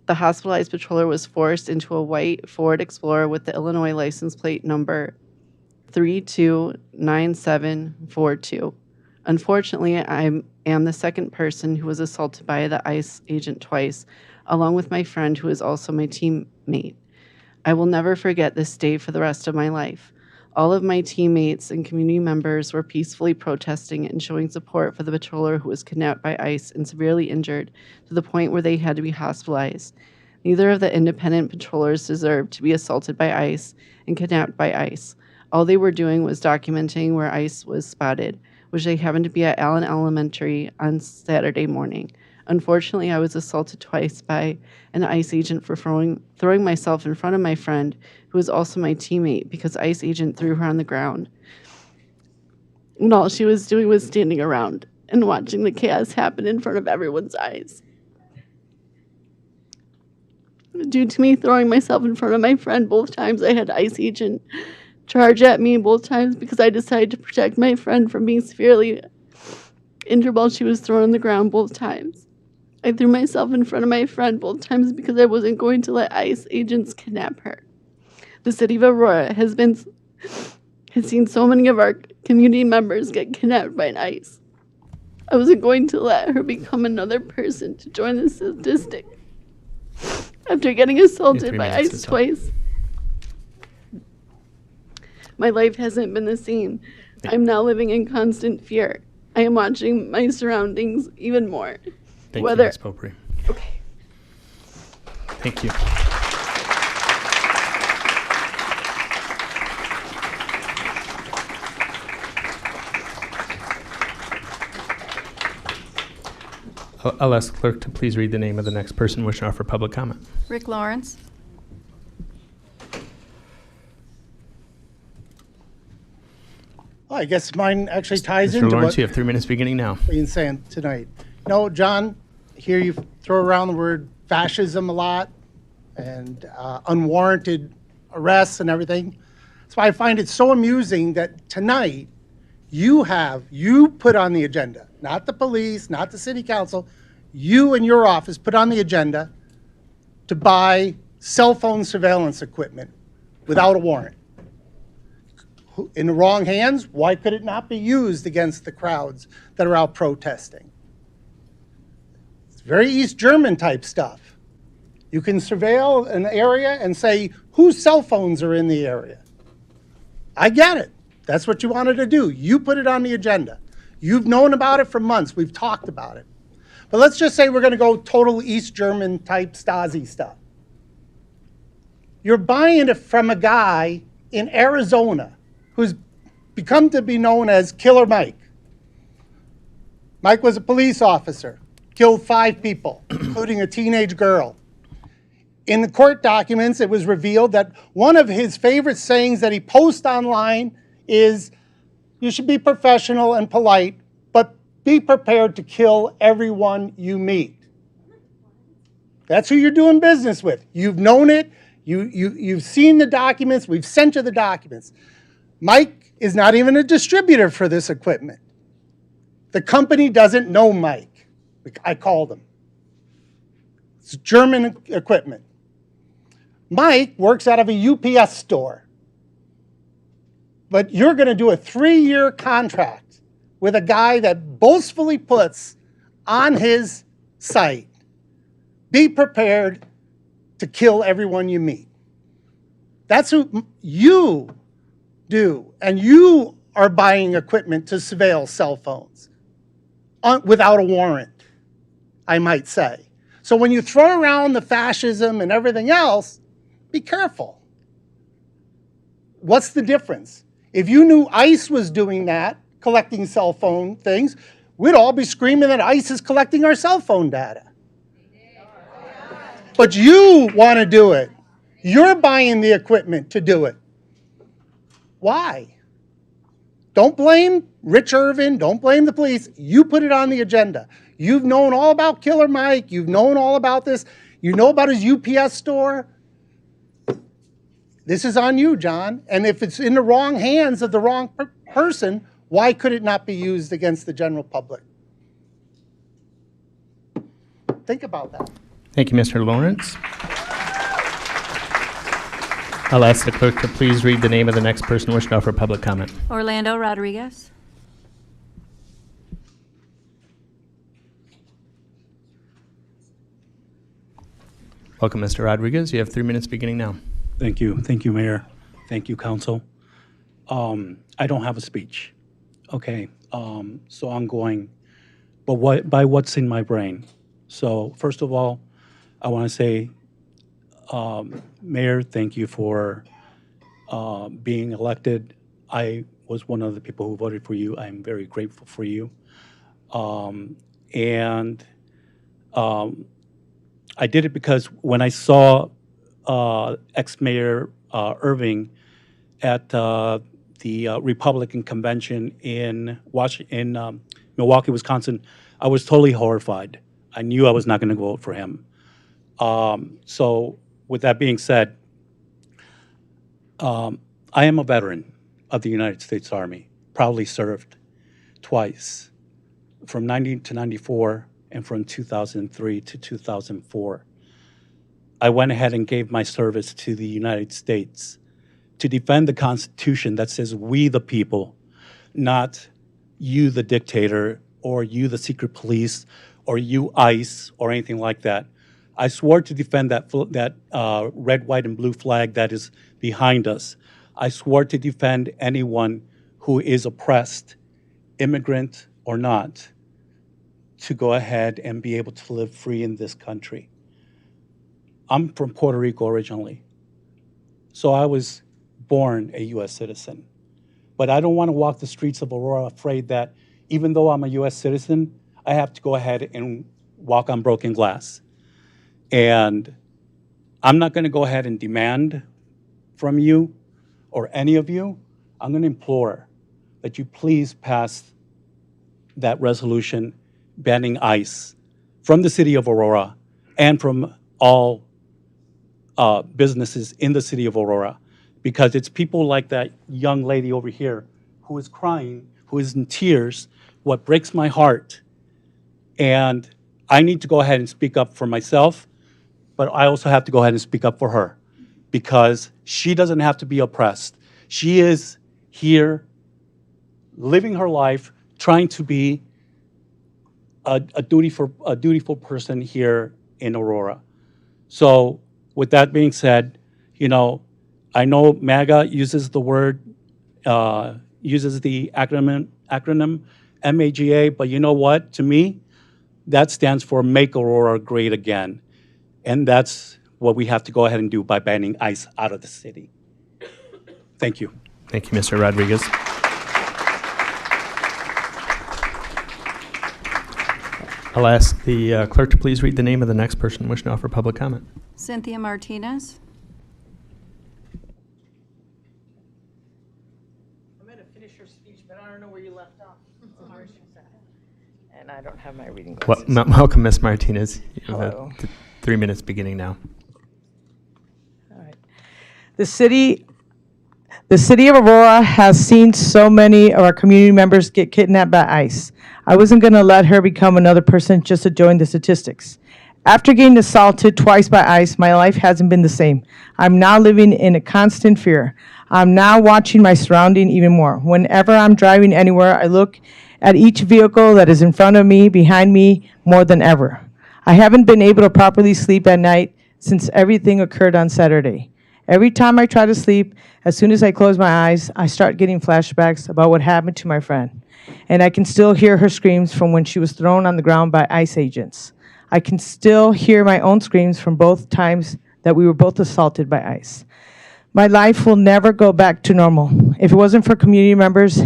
The hospitalized patroller was forced into a white Ford Explorer with the Illinois license plate number 329742. Unfortunately, I am the second person who was assaulted by the ICE agent twice, along with my friend who is also my teammate. I will never forget this day for the rest of my life. All of my teammates and community members were peacefully protesting and showing support for the patroller who was kidnapped by ICE and severely injured to the point where they had to be hospitalized. Neither of the independent patrollers deserved to be assaulted by ICE and kidnapped by ICE. All they were doing was documenting where ICE was spotted, which they happened to be at Allen Elementary on Saturday morning. Unfortunately, I was assaulted twice by an ICE agent for throwing myself in front of my friend, who was also my teammate, because ICE agent threw her on the ground. And all she was doing was standing around and watching the chaos happen in front of everyone's eyes. Due to me throwing myself in front of my friend both times, I had ICE agent charge at me both times because I decided to protect my friend from being severely injured while she was thrown on the ground both times. I threw myself in front of my friend both times because I wasn't going to let ICE agents kidnap her. The city of Aurora has seen so many of our community members get kidnapped by ICE. I wasn't going to let her become another person to join the statistic. After getting assaulted by ICE twice, my life hasn't been the same. I'm now living in constant fear. I am watching my surroundings even more. Thank you, Ms. Popri. Okay. Thank you. I'll ask the clerk to please read the name of the next person wishing to offer public comment. Rick Lawrence. Well, I guess mine actually ties Mr. into Lawrence, what you have 3 minutes beginning now. we've been saying tonight. No, John, here you throw around the word fascism a lot and unwarranted arrests and everything. That's why I find it so amusing that tonight you put on the agenda, not the police, not the city council, you and your office put on the agenda to buy cell phone surveillance equipment without a warrant. In the wrong hands, why could it not be used against the crowds that are out protesting? It's very East German type stuff. You can surveil an area and say whose cell phones are in the area. I get it. That's what you wanted to do. You put it on the agenda. You've known about it for months. We've talked about it. But let's just say we're going to go total East German type Stasi stuff. You're buying it from a guy in Arizona who's become to be known as Killer Mike. Mike was a police officer, killed 5 people, including a teenage girl. In the court documents, it was revealed that one of his favorite sayings that he posts online is, you should be professional and polite, but be prepared to kill everyone you meet. That's who you're doing business with. You've known it. You've seen the documents. We've sent you the documents. Mike is not even a distributor for this equipment. The company doesn't know Mike. I called him. It's German equipment. Mike works out of a UPS store. But you're going to do a 3-year contract with a guy that boastfully puts on his site, be prepared to kill everyone you meet. That's who you do. And you are buying equipment to surveil cell phones without a warrant, I might say. So when you throw around the fascism and everything else, be careful. What's the difference? If you knew ICE was doing that, collecting cell phone things, we'd all be screaming that ICE is collecting our cell phone data. But you want to do it. You're buying the equipment to do it. Why? Don't blame Rich Irvin. Don't blame the police. You put it on the agenda. You've known all about Killer Mike. You've known all about this. You know about his UPS store. this is on you, John. And if it's in the wrong hands of the wrong person, why could it not be used against the general public? Think about that. Thank you, Mr. Lawrence. I'll ask the clerk to please read the name of the next person wishing to offer public comment. Orlando Rodriguez. Welcome, Mr. Rodriguez. You have 3 minutes beginning now. Thank you. Thank you, Mayor. Thank you, Council. I don't have a speech. Okay, so I'm going, but by what's in my brain. So first of all, I want to say, Mayor, thank you for being elected. I was one of the people who voted for you. I'm very grateful for you. I did it because when I saw ex-Mayor Irving at the Republican convention in Milwaukee, Wisconsin, I was totally horrified. I knew I was not going to vote for him. So with that being said, I am a veteran of the United States Army, proudly served twice, from 90 to 94 and from 2003 to 2004. I went ahead and gave my service to the United States to defend the Constitution that says we the people, not you the dictator or you the secret police or you ICE or anything like that. I swore to defend that red, white, and blue flag that is behind us. I swore to defend anyone who is oppressed, immigrant or not, to go ahead and be able to live free in this country. I'm from Puerto Rico originally, so I was born a U.S. citizen. But I don't want to walk the streets of Aurora afraid that even though I'm a U.S. citizen, I have to go ahead and walk on broken glass. And I'm not going to go ahead and demand from you or any of you. I'm going to implore that you please pass that resolution banning ICE from the city of Aurora and from all businesses in the city of Aurora, because it's people like that young lady over here who is crying, who is in tears, what breaks my heart. And I need to go ahead and speak up for myself, but I also have to go ahead and speak up for her because she doesn't have to be oppressed. She is here living her life, trying to be a dutiful person here in Aurora. So with that being said, you know, I know MAGA uses the word, uses the acronym MAGA, but you know what? To me, that stands for Make Aurora Great Again. And that's what we have to go ahead and do by banning ICE out of the city. Thank you. Thank you, Mr. Rodriguez. I'll ask the clerk to please read the name of the next person wishing to offer public comment. Cynthia Martinez. I'm going to finish your speech, but I don't know where you left off. And I don't have my reading glasses. Welcome, Ms. Martinez. You have Hello. 3 minutes beginning now. All right. The city of Aurora has seen so many of our community members get kidnapped by ICE. I wasn't going to let her become another person just to join the statistics. After getting assaulted twice by ICE, my life hasn't been the same. I'm now living in a constant fear. I'm now watching my surrounding even more. Whenever I'm driving anywhere, I look at each vehicle that is in front of me, behind me, more than ever. I haven't been able to properly sleep at night since everything occurred on Saturday. Every time I try to sleep, as soon as I close my eyes, I start getting flashbacks about what happened to my friend. And I can still hear her screams from when she was thrown on the ground by ICE agents. I can still hear my own screams from both times that we were both assaulted by ICE. My life will never go back to normal. If it wasn't for community members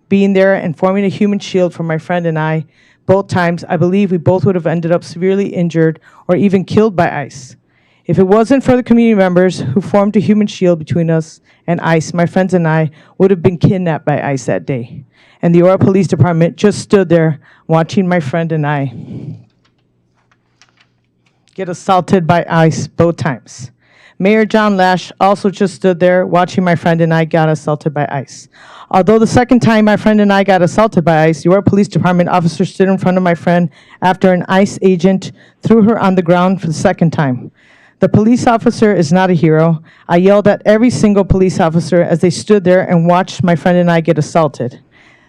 being there and forming a human shield for my friend and I, both times, I believe we both would have ended up severely injured or even killed by ICE. If it wasn't for the community members who formed a human shield between us and ICE, my friends and I would have been kidnapped by ICE that day. And the Aurora Police Department just stood there watching my friend and I get assaulted by ICE both times. Mayor John Lash also just stood there watching my friend and I got assaulted by ICE. Although the second time my friend and I got assaulted by ICE, the Aurora Police Department officer stood in front of my friend after an ICE agent threw her on the ground for the second time. The police officer is not a hero. I yelled at every single police officer as they stood there and watched my friend and I get assaulted.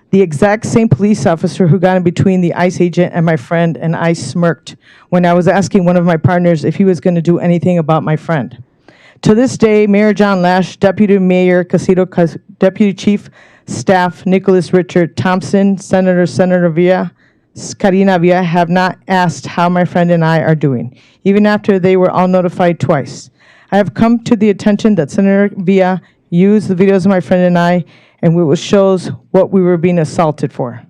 The exact same police officer who got in between the ICE agent and my friend and I smirked when I was asking one of my partners if he was going to do anything about my friend. To this day, Mayor John Lash, Deputy Mayor Casito, Deputy Chief Staff Nicholas Richard Thompson, Senator Villa, Karina Villa have not asked how my friend and I are doing, even after they were all notified twice. I have come to the attention that Senator Villa used the videos of my friend and I, and it shows what we were being assaulted for.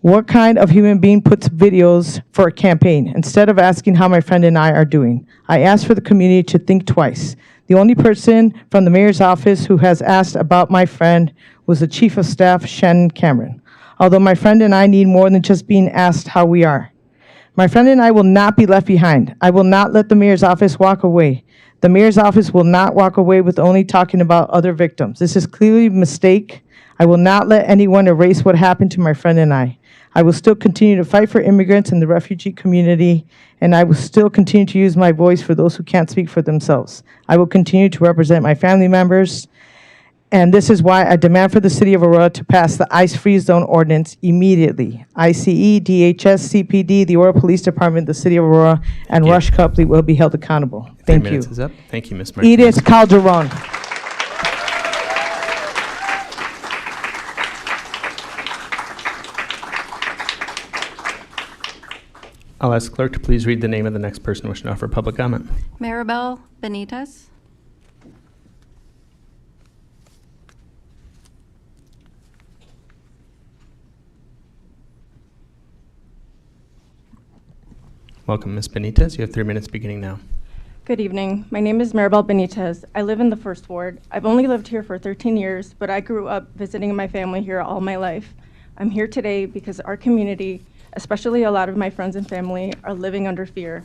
What kind of human being puts videos for a campaign instead of asking how my friend and I are doing? I asked for the community to think twice. The only person from the mayor's office who has asked about my friend was the Chief of Staff, Shannon Cameron. Although my friend and I need more than just being asked how we are. My friend and I will not be left behind. I will not let the mayor's office walk away. The mayor's office will not walk away with only talking about other victims. This is clearly a mistake. I will not let anyone erase what happened to my friend and I. I will still continue to fight for immigrants in the refugee community, and I will still continue to use my voice for those who can't speak for themselves. I will continue to represent my family members, and this is why I demand for the City of Aurora to pass the ICE-free zone ordinance immediately. ICE, DHS, CPD, the Aurora Police Department, the City of Aurora, and Rush Copley will be held accountable. Thank you. 3 minutes is up. Thank you, Ms. Martinez. Edith Calderon. I'll ask clerk to please read the name of the next person wishing to offer public comment. Maribel Benitez. Welcome, Ms. Benitez. You have 3 minutes beginning now. Good evening. My name is Maribel Benitez. I live in the First Ward. I've only lived here for 13 years, but I grew up visiting my family here all my life. I'm here today because our community, especially a lot of my friends and family, are living under fear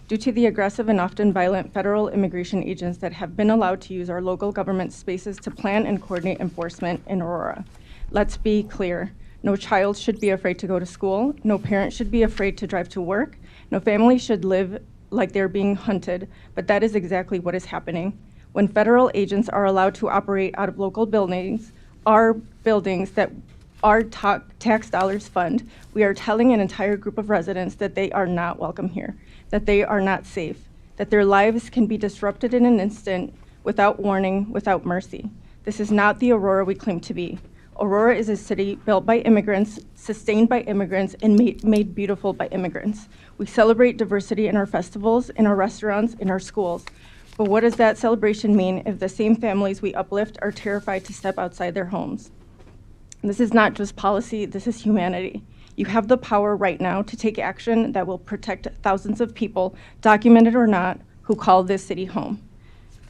due to the aggressive and often violent federal immigration agents that have been allowed to use our local government spaces to plan and coordinate enforcement in Aurora. Let's be clear. No child should be afraid to go to school. No parent should be afraid to drive to work. No family should live like they're being hunted, but that is exactly what is happening. When federal agents are allowed to operate out of local buildings, our buildings that our tax dollars fund, we are telling an entire group of residents that they are not welcome here, that they are not safe, that their lives can be disrupted in an instant without warning, without mercy. This is not the Aurora we claim to be. Aurora is a city built by immigrants, sustained by immigrants, and made beautiful by immigrants. We celebrate diversity in our festivals, in our restaurants, in our schools. But what does that celebration mean if the same families we uplift are terrified to step outside their homes? This is not just policy, this is humanity. You have the power right now to take action that will protect thousands of people, documented or not, who call this city home.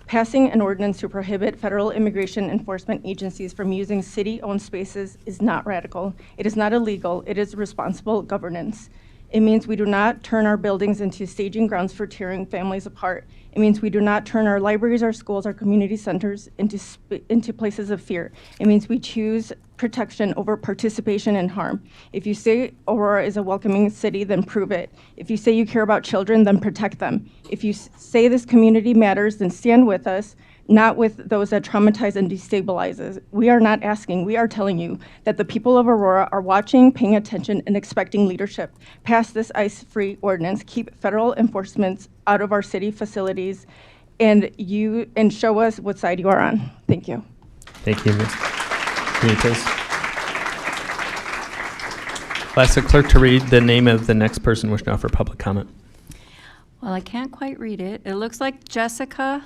Passing an ordinance to prohibit federal immigration enforcement agencies from using city-owned spaces is not radical. It is not illegal. It is responsible governance. It means we do not turn our buildings into staging grounds for tearing families apart. It means we do not turn our libraries, our schools, our community centers into places of fear. It means we choose protection over participation in harm. If you say Aurora is a welcoming city, then prove it. If you say you care about children, then protect them. If you say this community matters, then stand with us, not with those that traumatize and destabilize. We are not asking, we are telling you that the people of Aurora are watching, paying attention, and expecting leadership. Pass this ICE-free ordinance, keep federal enforcement out of our city facilities, and show us what side you are on. Thank you. Thank you, Ms. Benitez. I'll ask the clerk to read the name of the next person wishing to offer public comment. Well, I can't quite read it. It looks like Jessica.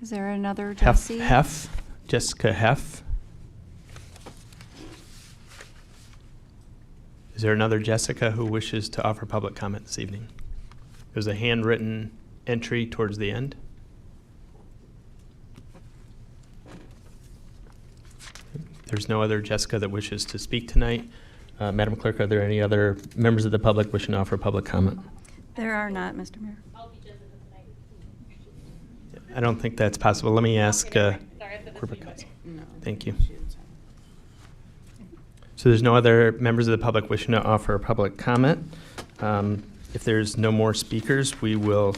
Is there another Jessie? Jessica Heff. Is there another Jessica who wishes to offer public comment this evening? There's a handwritten entry towards the end. There's no other Jessica that wishes to speak tonight. Madam Clerk, are there any other members of the public wishing to offer public comment? There are not, Mr. Mayor. I don't think that's possible. Let me ask corporate counsel. Thank you. So there's no other members of the public wishing to offer a public comment. If there's no more speakers, we will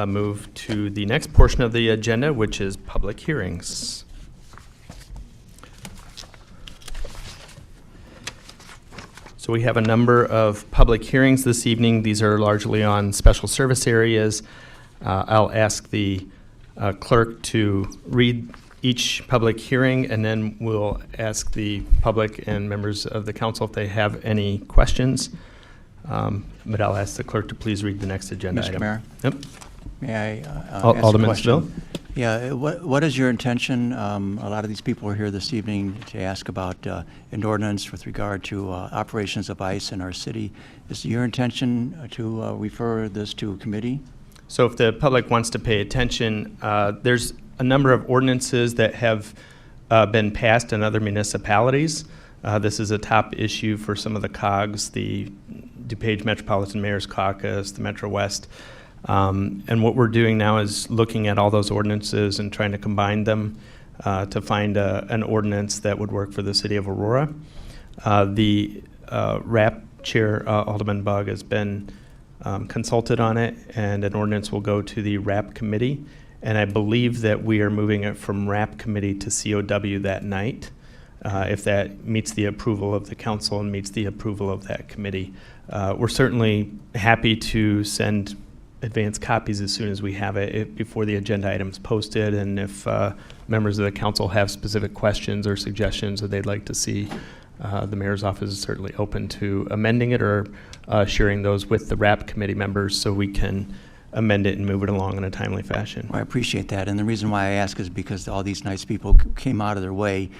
move to the next portion of the agenda, which is public hearings. So we have a number of public hearings this evening. These are largely on special service areas. I'll ask the clerk to read each public hearing, and then we'll ask the public and members of the council if they have any questions. But I'll ask the clerk to please read the next agenda item. Mr. Mayor? Yep. May I ask Alderman a question? Seville? Yeah, what is your intention? A lot of these people are here this evening to ask about an ordinance with regard to operations of ICE in our city. Is your intention to refer this to committee? So if the public wants to pay attention, there's a number of ordinances that have been passed in other municipalities. This is a top issue for some of the COGs, the DuPage Metropolitan Mayor's Caucus, the Metro West. And what we're doing now is looking at all those ordinances and trying to combine them to find an ordinance that would work for the city of Aurora. The RAP chair, Alderman Bugg, has been consulted on it, and an ordinance will go to the RAP committee. And I believe that we are moving it from RAP committee to COW that night, if that meets the approval of the council and meets the approval of that committee. We're certainly happy to send advance copies as soon as we have it before the agenda item's posted, and if members of the council have specific questions or suggestions that they'd like to see, the mayor's office is certainly open to amending it or sharing those with the RAP committee members so we can amend it and move it along in a timely fashion. Well, I appreciate that, and the reason why I ask is because all these nice people came out of their way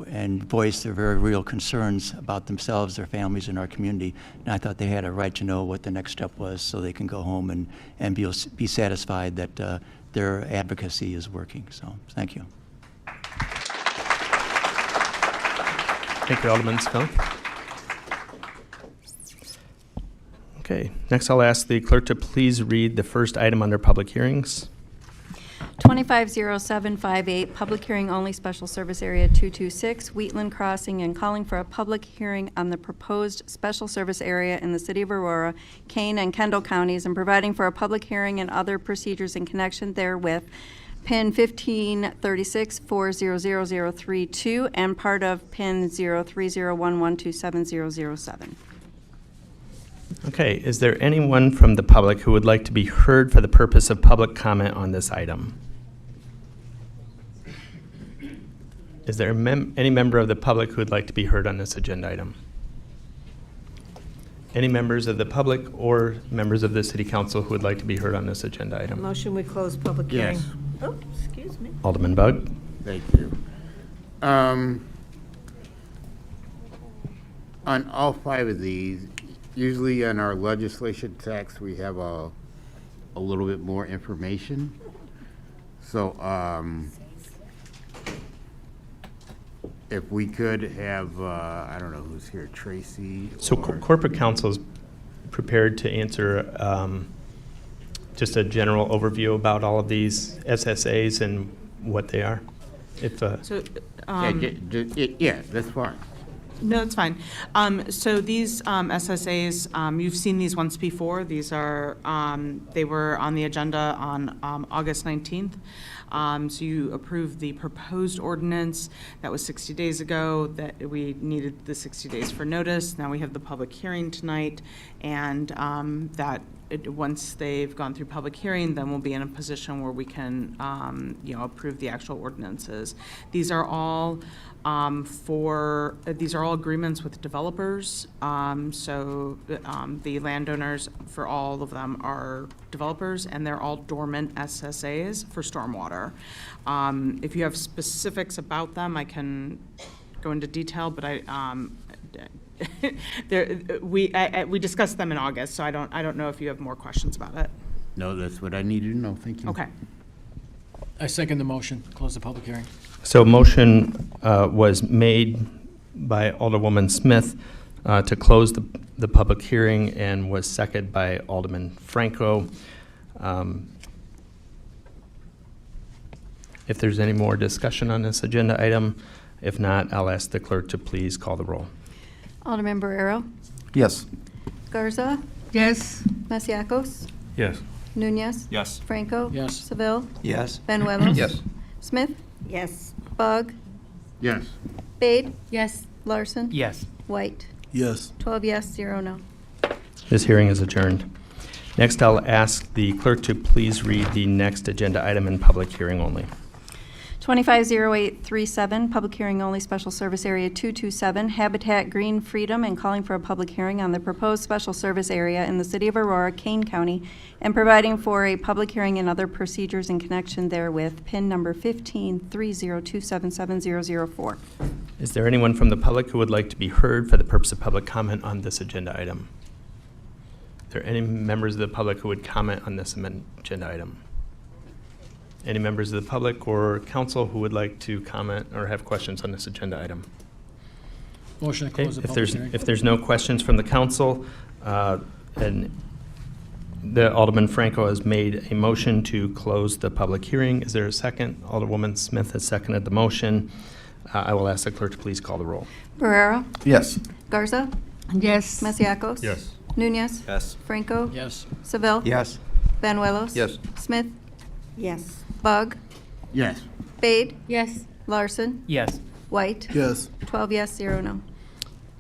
and voiced their very real concerns about themselves, their families, and our community. And I thought they had a right to know what the next step was so they can go home and be satisfied that their advocacy is working. So thank you. Thank you, Alderman Scott. Okay, next I'll ask the clerk to please read the first item under public hearings. 250758, public hearing only, Special Service Area 226, Wheatland Crossing, and calling for a public hearing on the proposed Special Service Area in the City of Aurora, Kane, and Kendall counties, and providing for a public hearing and other procedures in connection therewith, PIN 1536-40032, and part of PIN 0301127007. Okay, is there anyone from the public who would like to be heard for the purpose of public comment on this item? Is there any member of the public who would like to be heard on this agenda item? Any members of the public or members of the city council who would like to be heard on this agenda item? Motion we close public hearing. Yes. Oh, excuse me. Alderman Bugg? Thank you. On all five of these, usually on our legislation text, we have a little bit more information. So if we could have, I don't know who's here, Tracy? So corporate counsel is prepared to answer just a general overview about all of these SSAs and what they are. If Yeah, that's fine. No, it's fine. So these SSAs, you've seen these once before. These are, they were on the agenda on August 19th. So you approved the proposed ordinance. That was 60 days ago, that we needed the 60 days for notice. Now we have the public hearing tonight, and once they've gone through public hearing, then we'll be in a position where we can, approve the actual ordinances. These are all these are all agreements with developers. The landowners for all of them are developers, and they're all dormant SSAs for stormwater. If you have specifics about them, I can go into detail, but we discussed them in August, so I don't know if you have more questions about it. No, that's what I needed to know. Thank you. Okay. I second the motion. Close the public hearing. So motion was made by Alderwoman Smith to close the public hearing and was seconded by Alderman Franco. If there's any more discussion on this agenda item, if not, I'll ask the clerk to please call the roll. Alderman Barrero? Yes. Garza? Yes. Masiacos? Yes. Nunez? Yes. Franco? Yes. Seville? Yes. Benuelos? Yes. Smith? Yes. Bug? Yes. Bade? Yes. Larson? Yes. White? Yes. 12 yes, 0 no. This hearing is adjourned. Next, I'll ask the clerk to please read the next agenda item in public hearing only. 250837, public hearing only, Special Service Area 227, Habitat Green Freedom, and calling for a public hearing on the proposed Special Service Area in the City of Aurora, Kane County, and providing for a public hearing and other procedures in connection therewith, PIN number 1530277004. Is there anyone from the public who would like to be heard for the purpose of public comment on this agenda item? Are there any members of the public who would comment on this agenda item? Any members of the public or council who would like to comment or have questions on this agenda item? Motion to Okay, close the if public there's, hearing. if there's no questions from the council, and the Alderman Franco has made a motion to close the public hearing. Is there a second? Alderwoman Smith has seconded the motion. I will ask the clerk to please call the roll. Barrero? Yes. Garza? Yes. Masiacos? Yes. Nunez? Yes. Franco? Yes. Seville? Yes. Benuelos? Yes. Smith? Yes. Bug? Yes. Bade? Yes. Larson? Yes. White? Yes. 12 yes, 0 no.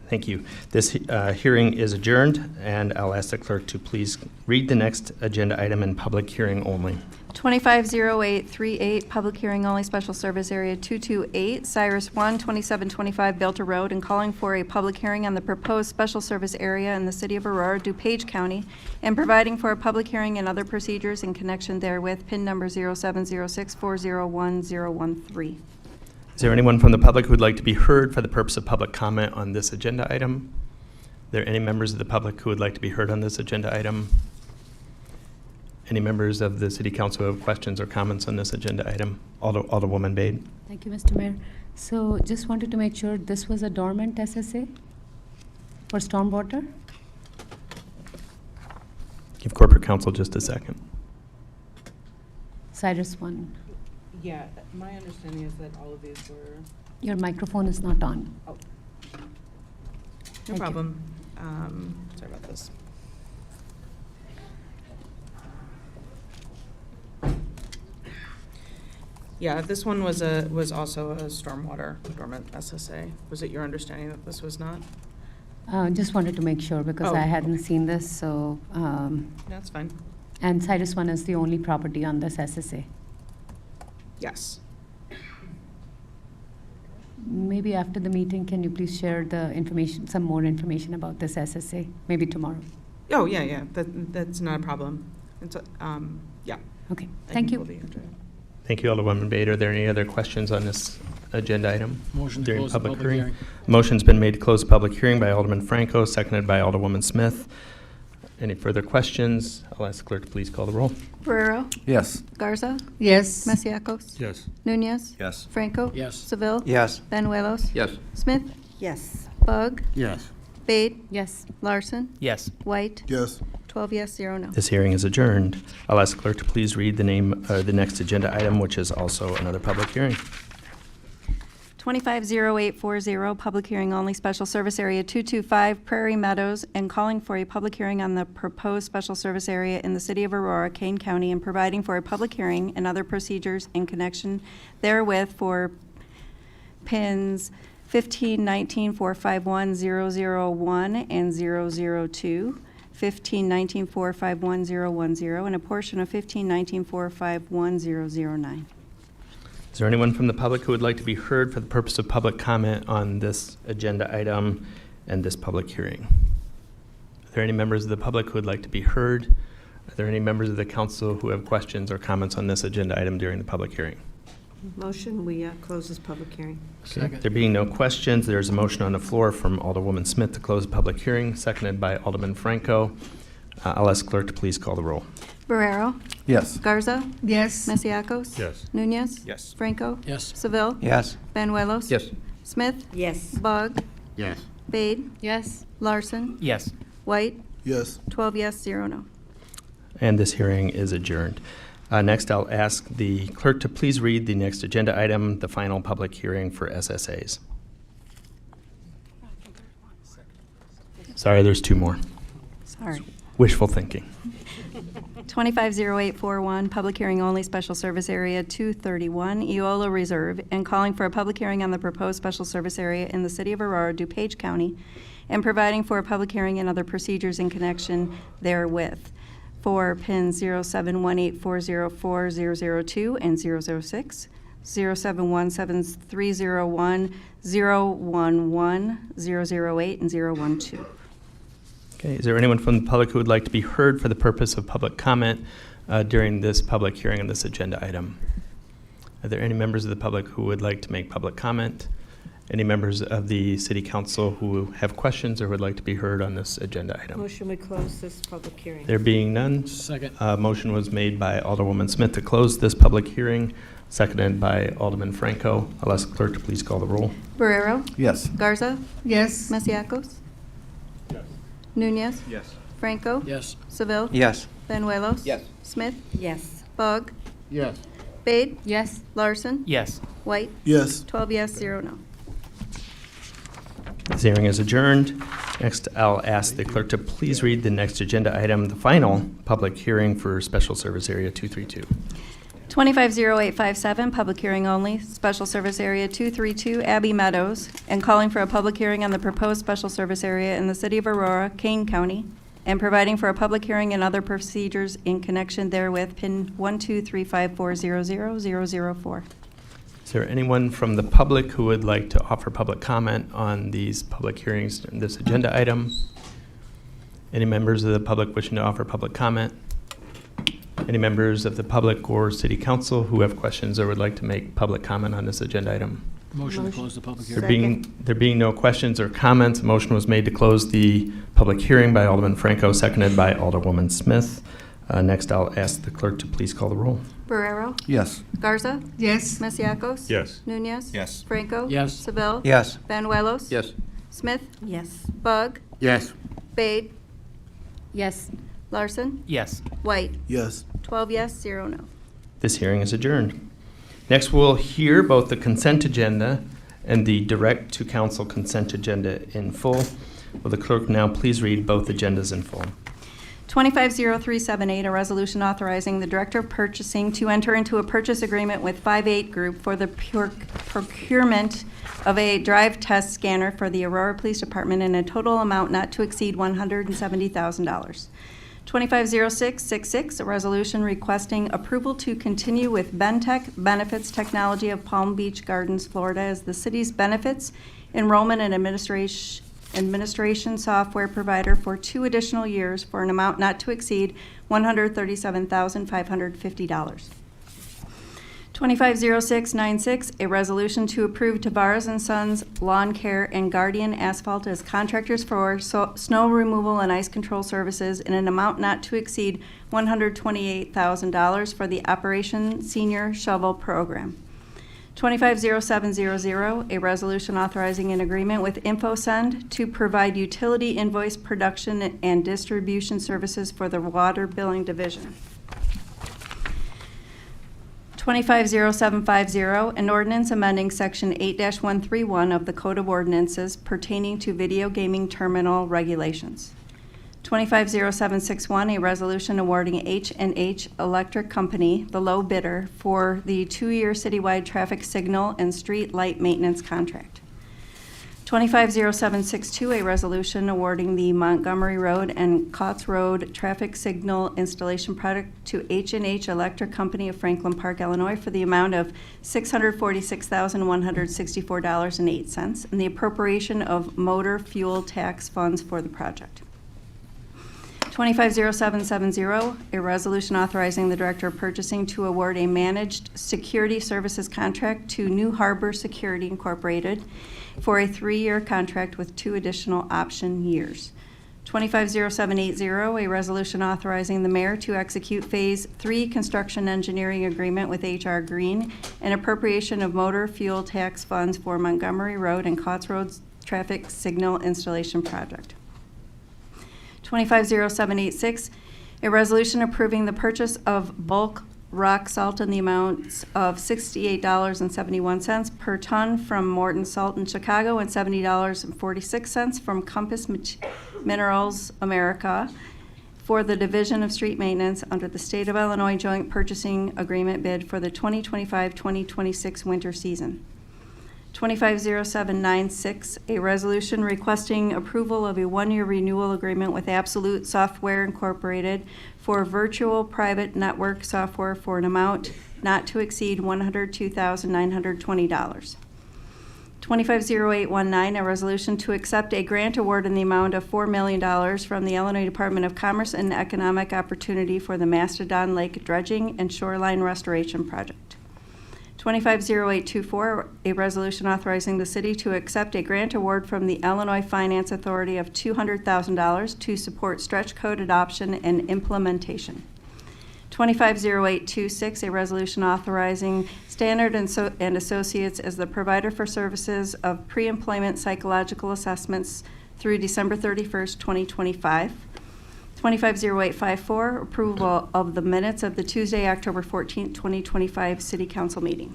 Thank you. This hearing is adjourned, and I'll ask the clerk to please read the next agenda item in public hearing only. 250838, public hearing only, Special Service Area 228, Cyrus 1, 2725 Belter Road, and calling for a public hearing on the proposed Special Service Area in the City of Aurora, DuPage County, and providing for a public hearing and other procedures in connection therewith, PIN number 0706401013. Is there anyone from the public who would like to be heard for the purpose of public comment on this agenda item? Are there any members of the public who would like to be heard on this agenda item? Any members of the City Council who have questions or comments on this agenda item? Alderwoman Bade. Thank you, Mr. Mayor. So just wanted to make sure this was a dormant SSA for stormwater? Give Corporate Counsel just a second. Cyrus 1. Yeah, my understanding is that all of these were. Your microphone is not on. Oh. Thank No you. problem. Sorry about this. Yeah, this one was also a stormwater dormant SSA. Was it your understanding that this was not? Just wanted to make sure because Oh, I hadn't seen this, so. That's fine. And Cyrus 1 is the only property on this SSA. Yes. Maybe after the meeting, can you please share the information, some more information about this SSA? Maybe tomorrow. Oh, yeah. That's not a problem. It's, yeah. Okay, I thank think you. we'll be into it. Thank you, Alderwoman Bade. Are there any other questions on this agenda item? Motion to during close the public hearing. Motion's been made to close the public hearing by Alderman Franco, seconded by Alderwoman Smith. Any further questions? I'll ask the clerk to please call the roll. Barrero? Yes. Garza? Yes. Masiacos? Yes. Nunez? Yes. Franco? Yes. Seville? Yes. Benuelos? Yes. Smith? Yes. Bug? Yes. Bade? Yes. Larson? Yes. White? Yes. 12 yes, 0 no. This hearing is adjourned. I'll ask the clerk to please read the next agenda item, which is also another public hearing. 250840, public hearing only, Special Service Area 225 Prairie Meadows, and calling for a public hearing on the proposed Special Service Area in the City of Aurora, Kane County, and providing for a public hearing and other procedures in connection therewith for pins 1519451001 and 002, 1519451010, and a portion of 1519451009. Is there anyone from the public who would like to be heard for the purpose of public comment on this agenda item and this public hearing? Are there any members of the public who would like to be heard? Are there any members of the council who have questions or comments on this agenda item during the public hearing? Motion, we close this public hearing. Second. There being no questions, there's a motion on the floor from Alderwoman Smith to close the public hearing, seconded by Alderman Franco. I'll ask clerk to please call the roll. Barrero? Yes. Garza? Yes. Masiacos? Yes. Nunez? Yes. Franco? Yes. Seville? Yes. Benuelos? Yes. Smith? Yes. Bug? Yes. Bade? Yes. Larson? Yes. White? Yes. 12 yes, 0 no. And this hearing is adjourned. Next, I'll ask the clerk to please read the next agenda item, the final public hearing for SSAs. Sorry, there's two more. Sorry. Wishful thinking. 250841, public hearing only, Special Service Area 231, Eola Reserve, and calling for a public hearing on the proposed Special Service Area in the city of Aurora, DuPage County, and providing for a public hearing and other procedures in connection therewith. For pins 0718404002 and 006, 0717301, 011, 008, and 012. Okay, is there anyone from the public who would like to be heard for the purpose of public comment during this public hearing on this agenda item? Are there any members of the public who would like to make public comment? Any members of the City Council who have questions or would like to be heard on this agenda item? Motion we close this public hearing. There being none. Second. Motion was made by Alderwoman Smith to close this public hearing, seconded by Alderman Franco. I'll ask the clerk to please call the roll. Barrero? Yes. Garza? Yes. Masiacos? Nunez? Yes. Franco? Yes. Seville? Yes. Benuelos? Yes. Smith? Yes. Bug? Yes. Bade? Yes. Larson? Yes. White? Yes. 12 yes, 0 no. This hearing is adjourned. Next, I'll ask the clerk to please read the next agenda item, the final public hearing for Special Service Area 232. 250857, public hearing only, Special Service Area 232, Abbey Meadows, and calling for a public hearing on the proposed Special Service Area in the city of Aurora, Kane County, and providing for a public hearing and other procedures in connection therewith, pin 12354000004. Is there anyone from the public who would like to offer public comment on these public hearings in this agenda item? Any members of the public wishing to offer public comment? Any members of the public or City Council who have questions or would like to make public comment on this agenda item? Motion to close the public There hearing. being no questions or comments, a motion was made to close the public hearing by Alderman Franco, seconded by Alderwoman Smith. Next, I'll ask the clerk to please call the roll. Barrero? Yes. Garza? Yes. Masiacos? Yes. Nunez? Yes. Franco? Yes. Seville? Yes. Benuelos? Yes. Smith? Yes. Bug? Yes. Bade? Yes. Larson? Yes. White? Yes. 12 yes, 0 no. This hearing is adjourned. Next, we'll hear both the consent agenda and the direct to council consent agenda in full. Will the clerk now please read both agendas in full? 250378, a resolution authorizing the Director of Purchasing to enter into a purchase agreement with 58 Group for the procurement of a drive test scanner for the Aurora Police Department in a total amount not to exceed $170,000. 250666, a resolution requesting approval to continue with Bentech Benefits Technology of Palm Beach Gardens, Florida as the city's benefits, enrollment, and administration software provider for 2 additional years for an amount not to exceed $137,550. 250696, a resolution to approve Tavares and Sons Lawn Care and Guardian Asphalt as contractors for snow removal and ice control services in an amount not to exceed $128,000 for the Operation Senior Shovel Program. 250700, a resolution authorizing an agreement with InfoSend to provide utility invoice production and distribution services for the Water Billing Division. 250750, an ordinance amending Section 8-131 of the Code of Ordinances pertaining to video gaming terminal regulations. 250761, a resolution awarding H&H Electric Company, the low bidder, for the 2-year citywide traffic signal and street light maintenance contract. 250762, a resolution awarding the Montgomery Road and Cotts Road traffic signal installation project to H&H Electric Company of Franklin Park, Illinois, for the amount of $646,164.08, and the appropriation of motor fuel tax funds for the project. 250770, a resolution authorizing the Director of Purchasing to award a managed security services contract to New Harbor Security Incorporated for a 3-year contract with 2 additional option years. 250780, a resolution authorizing the mayor to execute Phase 3 construction engineering agreement with H.R. Green and appropriation of motor fuel tax funds for Montgomery Road and Cotts Road traffic signal installation project. 250786, a resolution approving the purchase of bulk rock salt in the amounts of $68.71 per ton from Morton Salt in Chicago and $70.46 from Compass Minerals America for the Division of Street Maintenance under the State of Illinois Joint Purchasing Agreement bid for the 2025-2026 winter season. 250796, a resolution requesting approval of a one-year renewal agreement with Absolute Software Incorporated for virtual private network software for an amount not to exceed $102,920. 250819, a resolution to accept a grant award in the amount of $4 million from the Illinois Department of Commerce and Economic Opportunity for the Mastodon Lake Dredging and Shoreline Restoration Project. 250824, a resolution authorizing the city to accept a grant award from the Illinois Finance Authority of $200,000 to support stretch code adoption and implementation. 250826, a resolution authorizing Standard and Associates as the provider for services of pre-employment psychological assessments through December 31st, 2025. 250854, approval of the minutes of the Tuesday, October 14th, 2025 City Council meeting.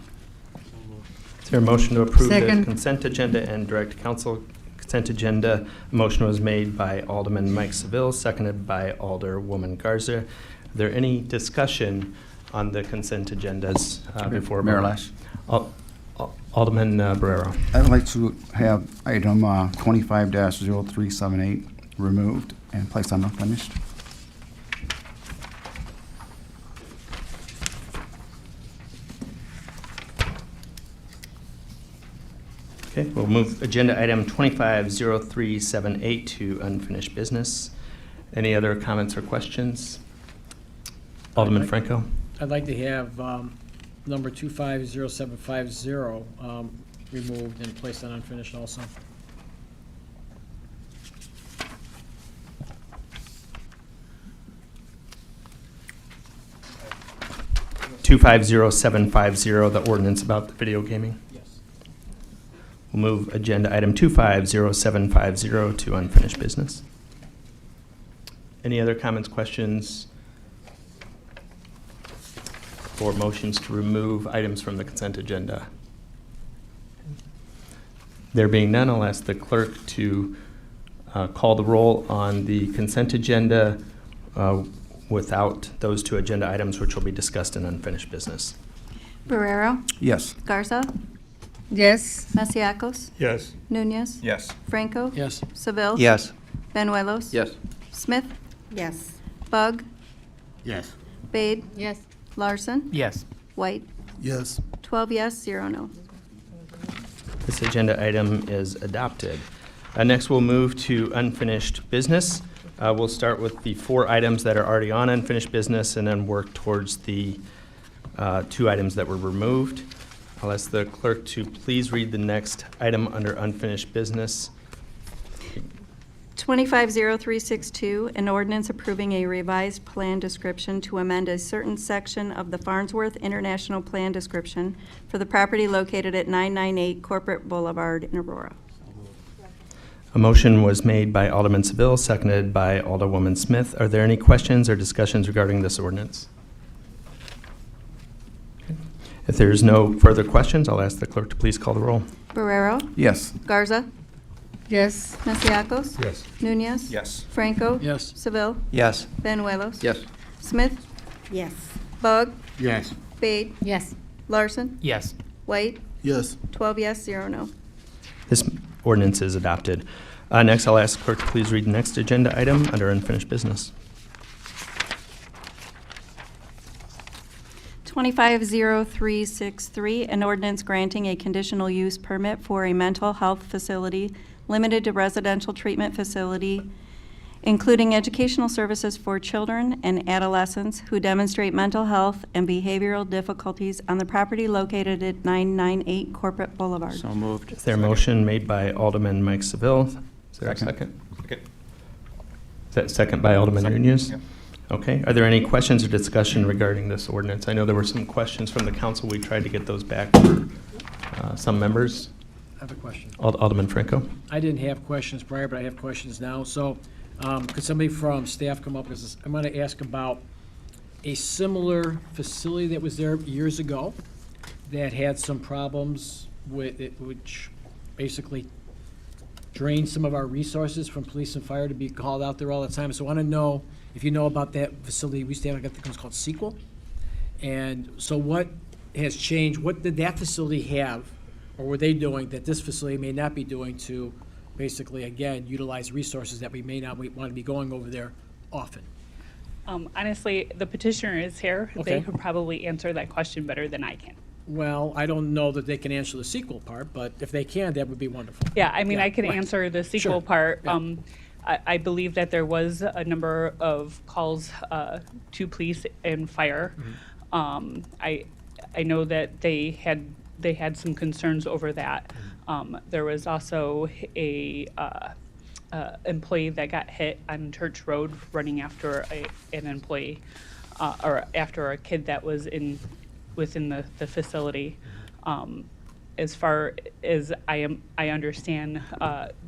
Is there a motion to approve the Second. consent agenda and direct council consent agenda? A motion was made by Alderman Mike Seville, seconded by Alderwoman Garza. Are there any discussion on the consent agendas before? Mayor Lash. Alderman Barrero. I'd like to have item 25-0378 removed and placed on unfinished. Okay, we'll move agenda item 250378 to unfinished business. Any other comments or questions? Alderman Franco. I'd like to have number 250750 removed and placed on unfinished also. 250750, the ordinance about the video gaming. Yes. We'll move agenda item 250750 to unfinished business. Any other comments, questions, or motions to remove items from the consent agenda? There being none, I'll ask the clerk to call the roll on the consent agenda without those two agenda items, which will be discussed in unfinished business. Barrero? Yes. Garza? Yes. Masiacos? Yes. Nunez? Yes. Franco? Yes. Seville? Yes. Benuelos? Yes. Smith? Yes. Bug? Yes. Bade? Yes. Larson? Yes. White? Yes. 12 yes, 0 no. This agenda item is adopted. Next, we'll move to unfinished business. We'll start with the 4 items that are already on unfinished business and then work towards the 2 items that were removed. I'll ask the clerk to please read the next item under unfinished business. 250362, an ordinance approving a revised plan description to amend a certain section of the Farnsworth International Plan Description for the property located at 998 Corporate Boulevard in Aurora. A motion was made by Alderman Seville, seconded by Alderwoman Smith. Are there any questions or discussions regarding this ordinance? Okay. If there's no further questions, I'll ask the clerk to please call the roll. Barrero? Yes. Garza? Yes. Masiacos? Yes. Nunez? Yes. Franco? Yes. Seville? Yes. Benuelos? Yes. Smith? Yes. Bug? Yes. Bade? Yes. Larson? Yes. White? Yes. 12 yes, 0 no. This ordinance is adopted. Next, I'll ask the clerk to please read the next agenda item under unfinished business. 250363, an ordinance granting a conditional use permit for a mental health facility limited to residential treatment facility, including educational services for children and adolescents who demonstrate mental health and behavioral difficulties on the property located at 998 Corporate Boulevard. So moved. Is there a motion made by Alderman Mike Seville? Is there a second? Second. Is that second by Alderman Nunez? Yep. Okay. Are there any questions or discussion regarding this ordinance? I know there were some questions from the council. We tried to get those back for some members. I have a question. Alderman Franco. I didn't have questions prior, but I have questions now. So could somebody from staff come up? Because I'm going to ask about a similar facility that was there years ago that had some problems with it, which basically drained some of our resources from police and fire to be called out there all the time. So I want to know if you know about that facility. We used to have, I think it was called Sequel. And so what has changed? What did that facility have, or were they doing that this facility may not be doing to basically, again, utilize resources that we may not want to be going over there often? Honestly, the petitioner is here. Okay. They could probably answer that question better than I can. Well, I don't know that they can answer the sequel part, but if they can, that would be wonderful. Yeah, I mean, Yeah, I can right. answer the sequel Sure. part. Yeah. I believe that there was a number of calls to police and fire. Mm-hmm. I know that they had some concerns over that. There was also a employee that got hit on Church Road running after an employee or after a kid that was within the facility. As far as I understand,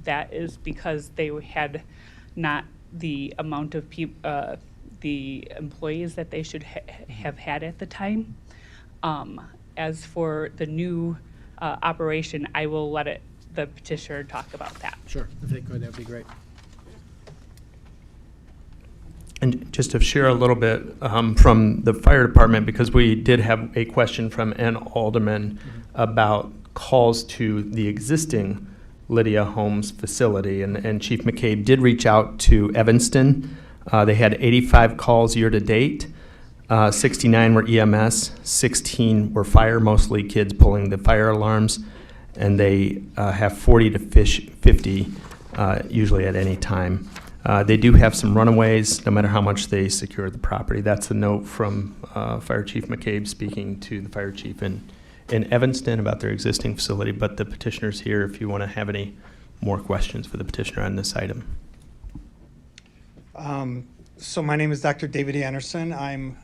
that is because they had not the amount of the employees that they should have had at the time. As for the new operation, I will let the petitioner talk about that. Sure, if they could, that'd be great. And just to share a little bit from the fire department, because we did have a question from an alderman about calls to the existing Lydia Homes facility, and Chief McCabe did reach out to Evanston. They had 85 calls year to date. 69 were EMS, 16 were fire, mostly kids pulling the fire alarms, and they have 40 to 50 usually at any time. They do have some runaways, no matter how much they secure the property. That's a note from Fire Chief McCabe speaking to the fire chief in Evanston about their existing facility, but the petitioner's here if you want to have any more questions for the petitioner on this item. So my name is Dr. David Anderson. I'm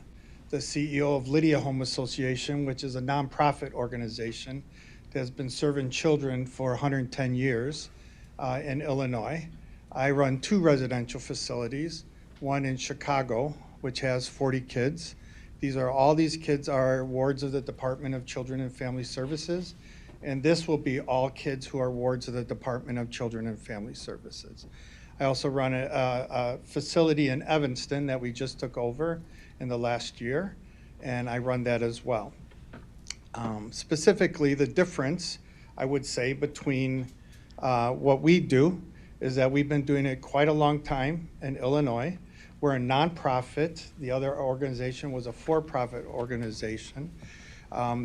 the CEO of Lydia Home Association, which is a nonprofit organization that has been serving children for 110 years in Illinois. I run 2 residential facilities, one in Chicago, which has 40 kids. All these kids are wards of the Department of Children and Family Services, and this will be all kids who are wards of the Department of Children and Family Services. I also run a facility in Evanston that we just took over in the last year, and I run that as well. Specifically, the difference, I would say, between what we do is that we've been doing it quite a long time in Illinois. We're a nonprofit. The other organization was a for-profit organization.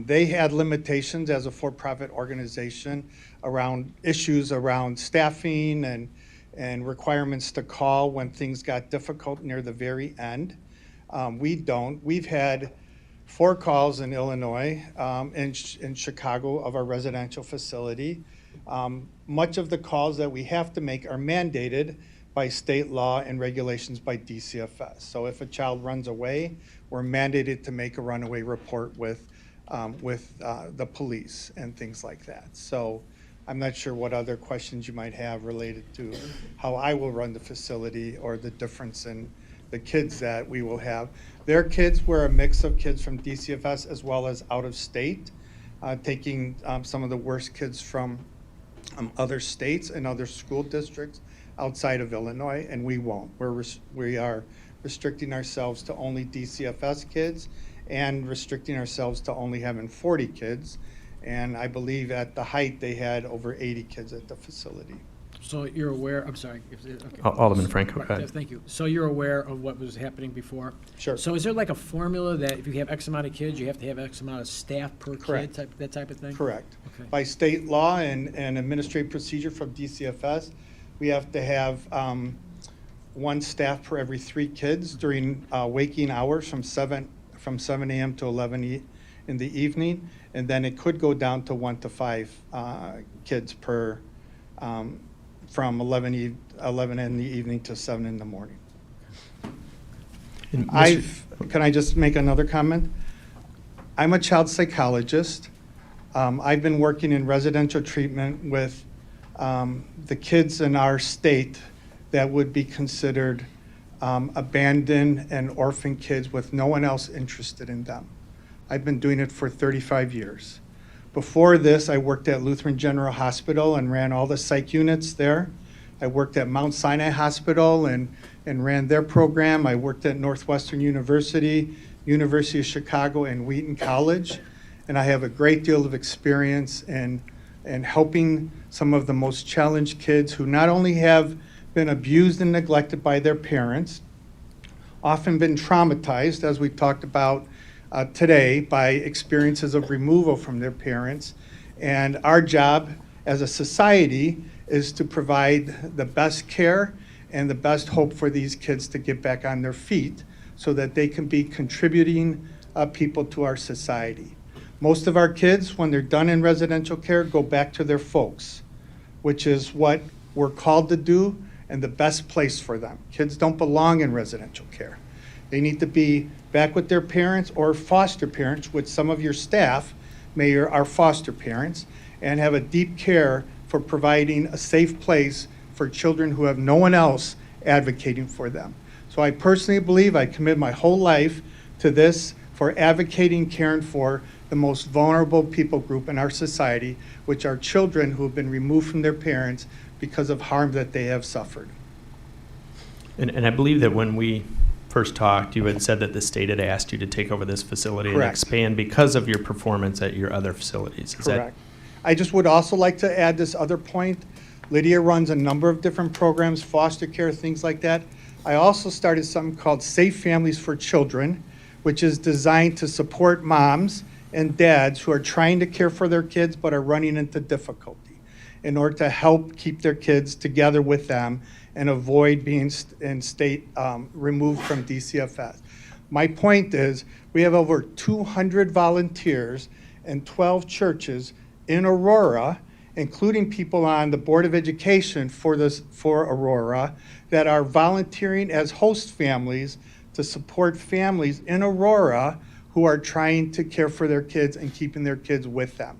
They had limitations as a for-profit organization around issues around staffing and requirements to call when things got difficult near the very end. We don't. We've had 4 calls in Illinois, in Chicago of our residential facility. Much of the calls that we have to make are mandated by state law and regulations by DCFS. So if a child runs away, we're mandated to make a runaway report with the police and things like that. So I'm not sure what other questions you might have related to how I will run the facility or the difference in the kids that we will have. Their kids were a mix of kids from DCFS as well as out of state, taking some of the worst kids from other states and other school districts outside of Illinois, and we won't. We are restricting ourselves to only DCFS kids and restricting ourselves to only having 40 kids. And I believe at the height, they had over 80 kids at the facility. So you're aware, I'm sorry. Okay. Alderman Franco, go ahead. Thank you. So you're aware of what was happening before? Sure. So is there like a formula that if you have X amount of kids, you have to have X amount of staff per Correct. kid, that type of thing? Correct. Okay. By state law and administrative procedure from DCFS, we have to have 1 staff per every 3 kids during waking hours from 7 a.m. to 11 in the evening, and then it could go down to 1 to 5 kids per from 11 in the evening to 7 in the morning. Can I just make another comment? I'm a child psychologist. I've been working in residential treatment with the kids in our state that would be considered abandoned and orphaned kids with no one else interested in them. I've been doing it for 35 years. Before this, I worked at Lutheran General Hospital and ran all the psych units there. I worked at Mount Sinai Hospital and ran their program. I worked at Northwestern University, University of Chicago, and Wheaton College. And I have a great deal of experience in helping some of the most challenged kids who not only have been abused and neglected by their parents, often been traumatized, as we talked about today, by experiences of removal from their parents. And our job as a society is to provide the best care and the best hope for these kids to get back on their feet so that they can be contributing people to our society. Most of our kids, when they're done in residential care, go back to their folks, which is what we're called to do and the best place for them. Kids don't belong in residential care. They need to be back with their parents or foster parents, which some of your staff are foster parents, and have a deep care for providing a safe place for children who have no one else advocating for them. So I personally believe I commit my whole life to this for advocating, caring for the most vulnerable people group in our society, which are children who have been removed from their parents because of harm that they have suffered. And I believe that when we first talked, you had said that the state had asked you to take over this facility and Correct. expand because of your performance at your other facilities. Is Correct. I just would also like to add this other point. Lydia runs a number of different programs, foster care, things like that. I also started something called Safe Families for Children, which is designed to support moms and dads who are trying to care for their kids but are running into difficulty in order to help keep their kids together with them and avoid being removed from DCFS. My point is, we have over 200 volunteers and 12 churches in Aurora, including people on the Board of Education for Aurora, that are volunteering as host families to support families in Aurora who are trying to care for their kids and keeping their kids with them.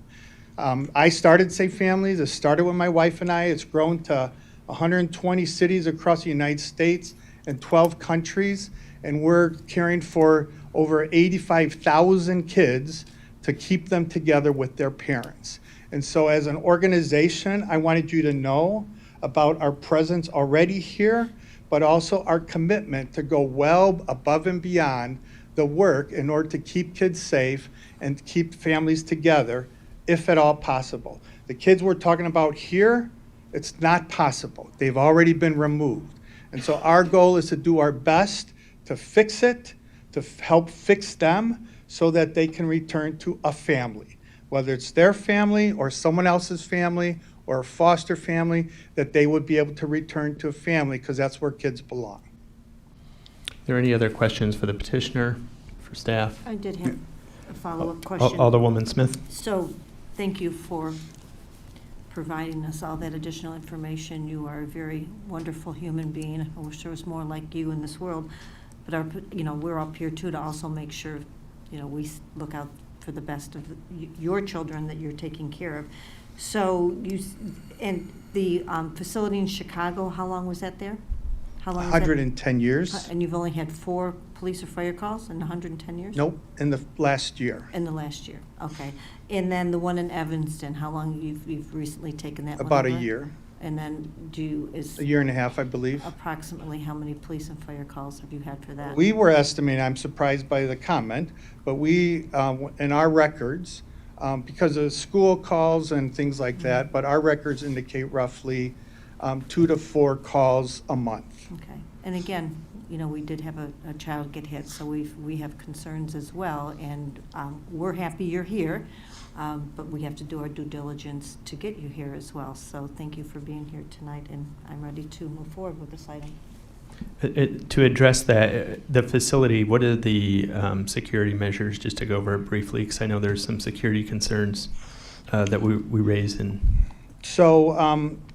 I started Safe Families. It started with my wife and I. It's grown to 120 cities across the United States and 12 countries, and we're caring for over 85,000 kids to keep them together with their parents. And so as an organization, I wanted you to know about our presence already here, but also our commitment to go well above and beyond the work in order to keep kids safe and keep families together, if at all possible. The kids we're talking about here, it's not possible. They've already been removed. And so our goal is to do our best to fix it, to help fix them so that they can return to a family, whether it's their family or someone else's family or a foster family, that they would be able to return to a family because that's where kids belong. Are there any other questions for the petitioner, for staff? I did have a follow-up question. Alderwoman Smith? So, thank you for providing us all that additional information. You are a very wonderful human being. I wish there was more like you in this world. But we're up here too to also make sure, we look out for the best of your children that you're taking care of. So and the facility in Chicago, how long was that there? How long? 110 years. And you've only had 4 police or fire calls in 110 years? Nope, in the last year. In the last year, okay. And then the one in Evanston, how long you've recently taken that one About a over? year. And then is A year and a half, I believe. approximately how many police and fire calls have you had for that? We were estimating, I'm surprised by the comment, but we, in our records, because of school calls and things like that, but our records indicate roughly 2 to 4 calls a month. Okay, and again, we did have a child get hit, so we have concerns as well, and we're happy you're here, but we have to do our due diligence to get you here as well. So thank you for being here tonight, and I'm ready to move forward with this item. To address that, the facility, what are the security measures, just to go over it briefly, because I know there's some security concerns that we raise in. So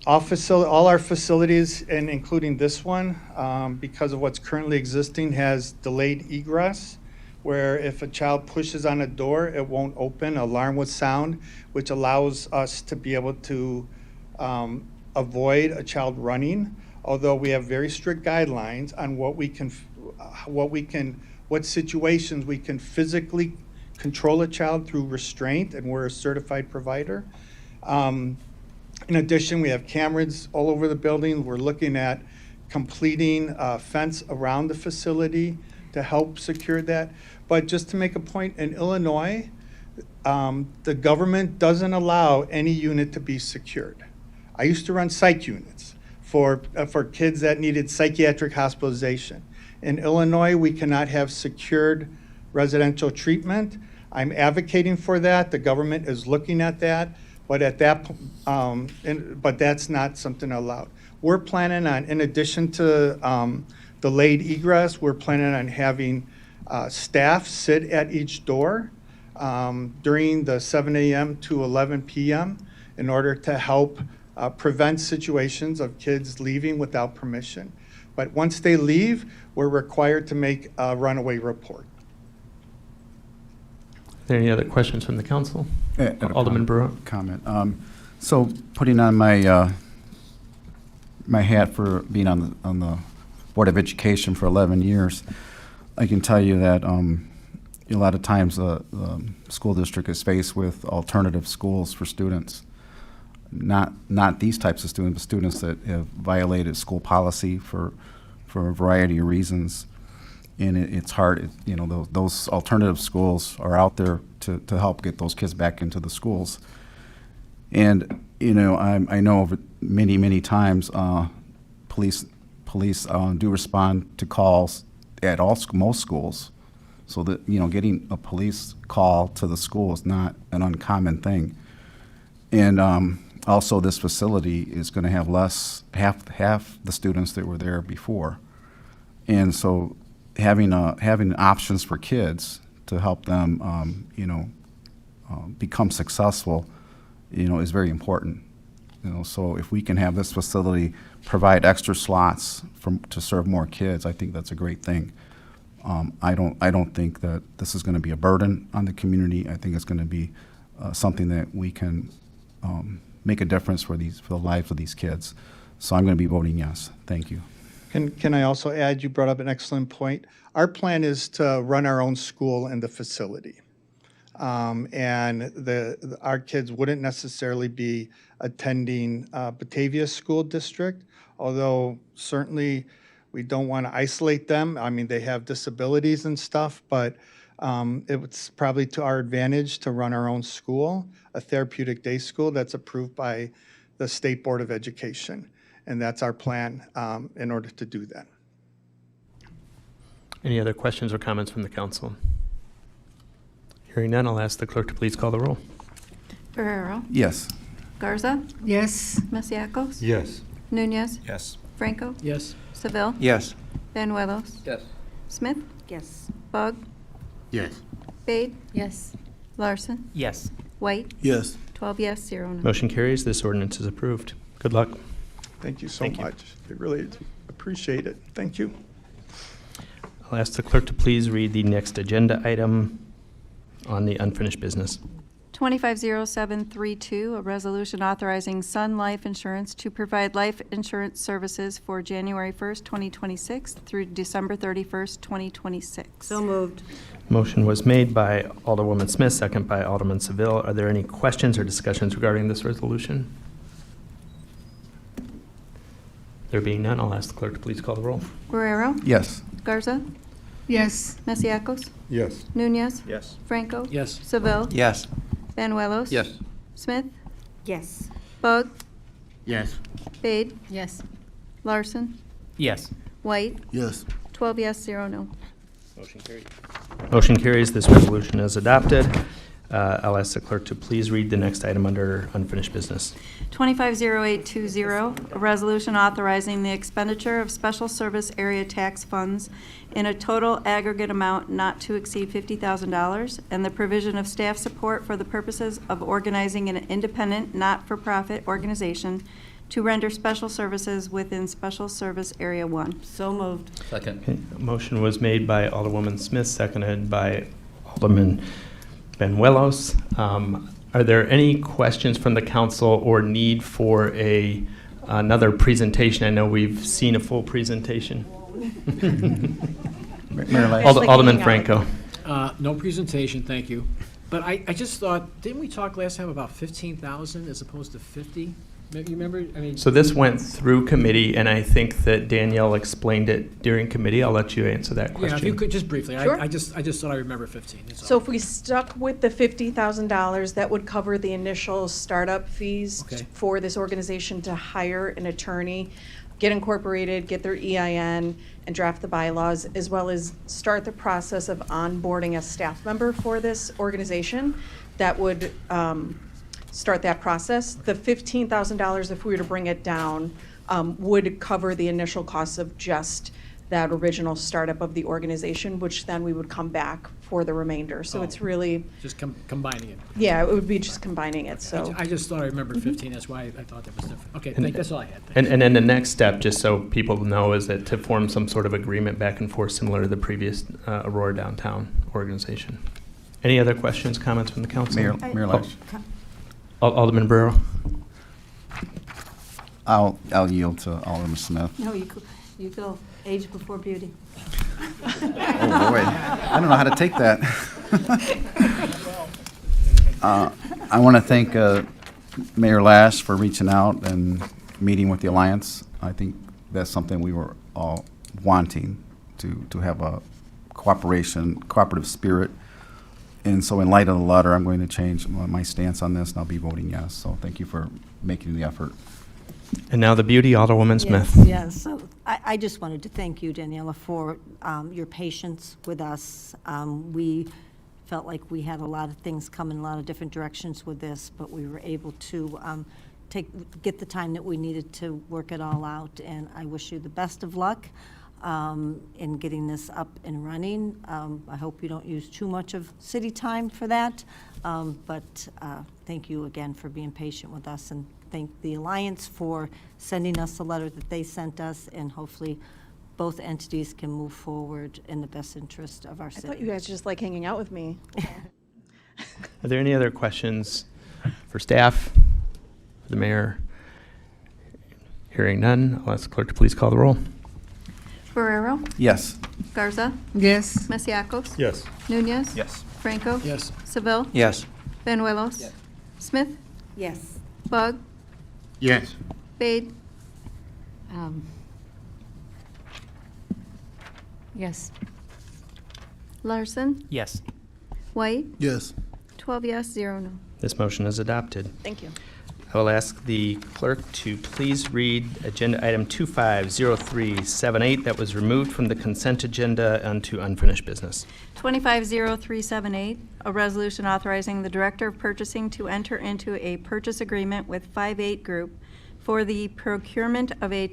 all our facilities, and including this one, because of what's currently existing, has delayed egress, where if a child pushes on a door, it won't open, alarm would sound, which allows us to be able to avoid a child running. although we have very strict guidelines on what situations we can physically control a child through restraint, and we're a certified provider. In addition, we have cameras all over the building. We're looking at completing a fence around the facility to help secure that. But just to make a point, in Illinois, the government doesn't allow any unit to be secured. I used to run psych units for kids that needed psychiatric hospitalization. In Illinois, we cannot have secured residential treatment. I'm advocating for that. The government is looking at that, but but that's not something allowed. We're planning on, in addition to delayed egress, we're planning on having staff sit at each door during the 7 a.m. to 11 p.m. in order to help prevent situations of kids leaving without permission. But once they leave, we're required to make a runaway report. Are there any other questions from the council? Alderman Brewer. Comment. So putting on my my hat for being on the Board of Education for 11 years, I can tell you that a lot of times the school district is faced with alternative schools for students. Not these types of students, but students that have violated school policy for a variety of reasons. And it's hard, those alternative schools are out there to help get those kids back into the schools. And, I know over many times police do respond to calls at most schools. So that, getting a police call to the school is not an uncommon thing. And also this facility is going to have half the students that were there before. And so having options for kids to help them, become successful, is very important. So if we can have this facility provide extra slots to serve more kids, I think that's a great thing. I don't think that this is going to be a burden on the community. I think it's going to be something that we can make a difference for the lives of these kids. So I'm going to be voting yes. Thank you. Can I also add, you brought up an excellent point. Our plan is to run our own school in the facility. And our kids wouldn't necessarily be attending Batavia School District, although certainly we don't want to isolate them. I mean, they have disabilities and stuff, but it's probably to our advantage to run our own school, a therapeutic day school that's approved by the State Board of Education. And that's our plan in order to do that. Any other questions or comments from the council? Hearing none, I'll ask the clerk to please call the roll. Guerrero. Yes. Garza. Yes. Masiacos. Yes. Nunez. Yes. Franco. Yes. Seville. Yes. Banuelos. Yes. Smith. Yes. Bug. Yes. Spade. Yes. Larson. Yes. White. Yes. 12 yes, 0 no. Motion carries. This ordinance is approved. Good luck. Thank you so Thank you. much. I really appreciate it. Thank you. I'll ask the clerk to please read the next agenda item on the unfinished business. 250732, a resolution authorizing Sun Life Insurance to provide life insurance services for January 1st, 2026 through December 31st, 2026. So moved. Motion was made by Alderwoman Smith, second by Alderman Seville. Are there any questions or discussions regarding this resolution? There being none, I'll ask the clerk to please call the roll. Guerrero. Yes. Garza. Yes. Masiacos. Yes. Nunez. Yes. Franco. Yes. Seville. Yes. Banuelos. Yes. Smith. Yes. Bug. Yes. Spade. Yes. Larson. Yes. White. Yes. 12 yes, 0 no. Motion carries. Motion carries. This resolution is adopted. I'll ask the clerk to please read the next item under unfinished business. 250820, a resolution authorizing the expenditure of special service area tax funds in a total aggregate amount not to exceed $50,000 and the provision of staff support for the purposes of organizing an independent, not-for-profit organization to render special services within Special Service Area 1. So moved. Second. Okay. A motion was made by Alderwoman Smith, seconded by Alderman Banuelos. Are there any questions from the council or need for a another presentation. I know we've seen a full presentation. Mayor Lash. Alderman Franco. No presentation, thank you. But I just thought, didn't we talk last time about 15,000 as opposed to 50? You remember? I mean. So this went through committee, and I think that Danielle explained it during committee. I'll let you answer that question. Yeah, if you could, just briefly. Sure. I just thought I remember 15. That's all. So if we stuck with the $50,000, that would cover the initial startup fees Okay. for this organization to hire an attorney, get incorporated, get their EIN, and draft the bylaws, as well as start the process of onboarding a staff member for this organization that would start that process. The $15,000, if we were to bring it down, would cover the initial costs of just that original startup of the organization, which then we would come back for the remainder. So it's really, Just combining it. yeah, it would be just combining it, so. I just thought I remembered 15, that's why I thought that was different. Okay, that's all I had. And then the next step, just so people know, is that to form some sort of agreement back and forth similar to the previous Aurora Downtown organization. Any other questions, comments from the council? Mayor Lash. Alderman Barrero. I'll yield to Alderman Smith. No, you go. Age before beauty. Oh, boy. I don't know how to take that. I want to thank Mayor Lash for reaching out and meeting with the Alliance. I think that's something we were all wanting, to have a cooperative spirit. And so in light of the letter, I'm going to change my stance on this, and I'll be voting yes. So thank you for making the effort. And now the beauty, Alderwoman Smith. Yes. So I just wanted to thank you, Daniela, for your patience with us. We felt like we had a lot of things come in a lot of different directions with this, but we were able to get the time that we needed to work it all out. And I wish you the best of luck in getting this up and running. I hope you don't use too much of city time for that, but thank you again for being patient with us, and thank the Alliance for sending us the letter that they sent us, and hopefully both entities can move forward in the best interest of our I city. thought you guys just like hanging out with me. Are there any other questions for staff, for the mayor? Hearing none, I'll ask the clerk to please call the roll. Barrero? Yes. Garza? Yes. Masiacos? Yes. Nunez? Yes. Franco? Yes. Seville? Yes. Benuelos? Yes. Smith? Yes. Bug? Yes. Bade? Yes. Larson? Yes. White? Yes. 12 yes, 0 no. This motion is adopted. Thank you. I will ask the clerk to please read agenda item 250378 that was removed from the consent agenda onto unfinished business. 250378, a resolution authorizing the Director of Purchasing to enter into a purchase agreement with 58 Group for the procurement of a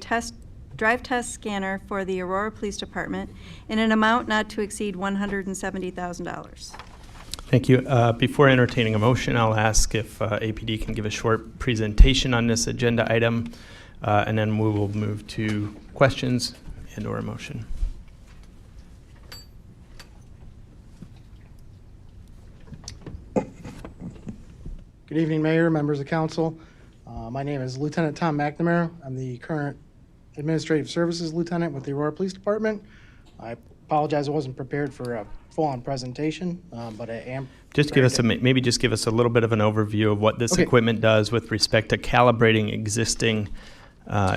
drive test scanner for the Aurora Police Department in an amount not to exceed $170,000. Thank you. Before entertaining a motion, I'll ask if APD can give a short presentation on this agenda item, and then we will move to questions and/or a motion. Good evening, Mayor, members of council. My name is Lieutenant Tom McNamara. I'm the current Administrative Services Lieutenant with the Aurora Police Department. I apologize I wasn't prepared for a full-on presentation, but I am. Just give us maybe just give us a little bit of an overview of what this equipment does with respect to calibrating existing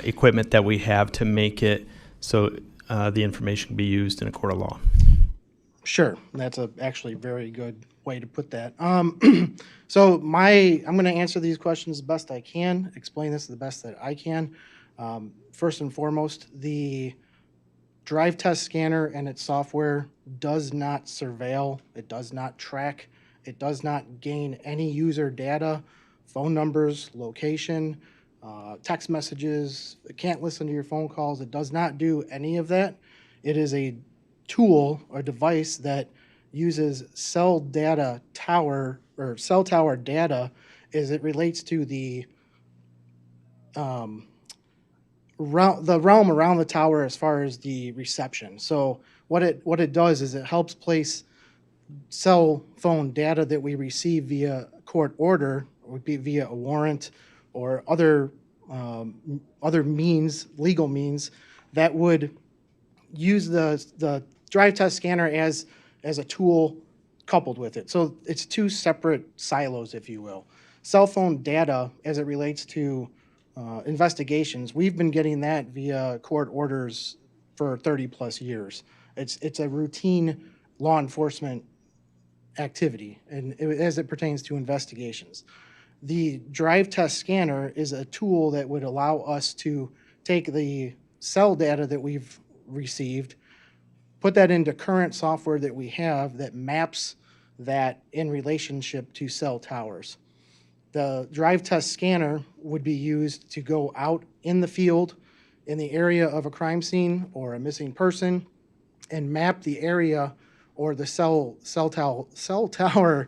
equipment that we have to make it so the information can be used in a court of law. Sure, that's actually very good way to put that. So I'm going to answer these questions the best I can, explain this the best that I can. First and foremost, the drive test scanner and its software does not surveil, it does not track, it does not gain any user data, phone numbers, location, text messages. It can't listen to your phone calls. It does not do any of that. It is a tool or device that uses cell tower data as it relates to the realm around the tower as far as the reception. So what it does is it helps place cell phone data that we receive via court order, or via a warrant or other other means, legal means, that would use the drive test scanner as a tool coupled with it. So it's two separate silos, if you will. Cell phone data, as it relates to investigations, we've been getting that via court orders for 30 plus years. It's a routine law enforcement activity, and as it pertains to investigations. The drive test scanner is a tool that would allow us to take the cell data that we've received, put that into current software that we have that maps that in relationship to cell towers. The drive test scanner would be used to go out in the field in the area of a crime scene or a missing person and map the area or the cell tower,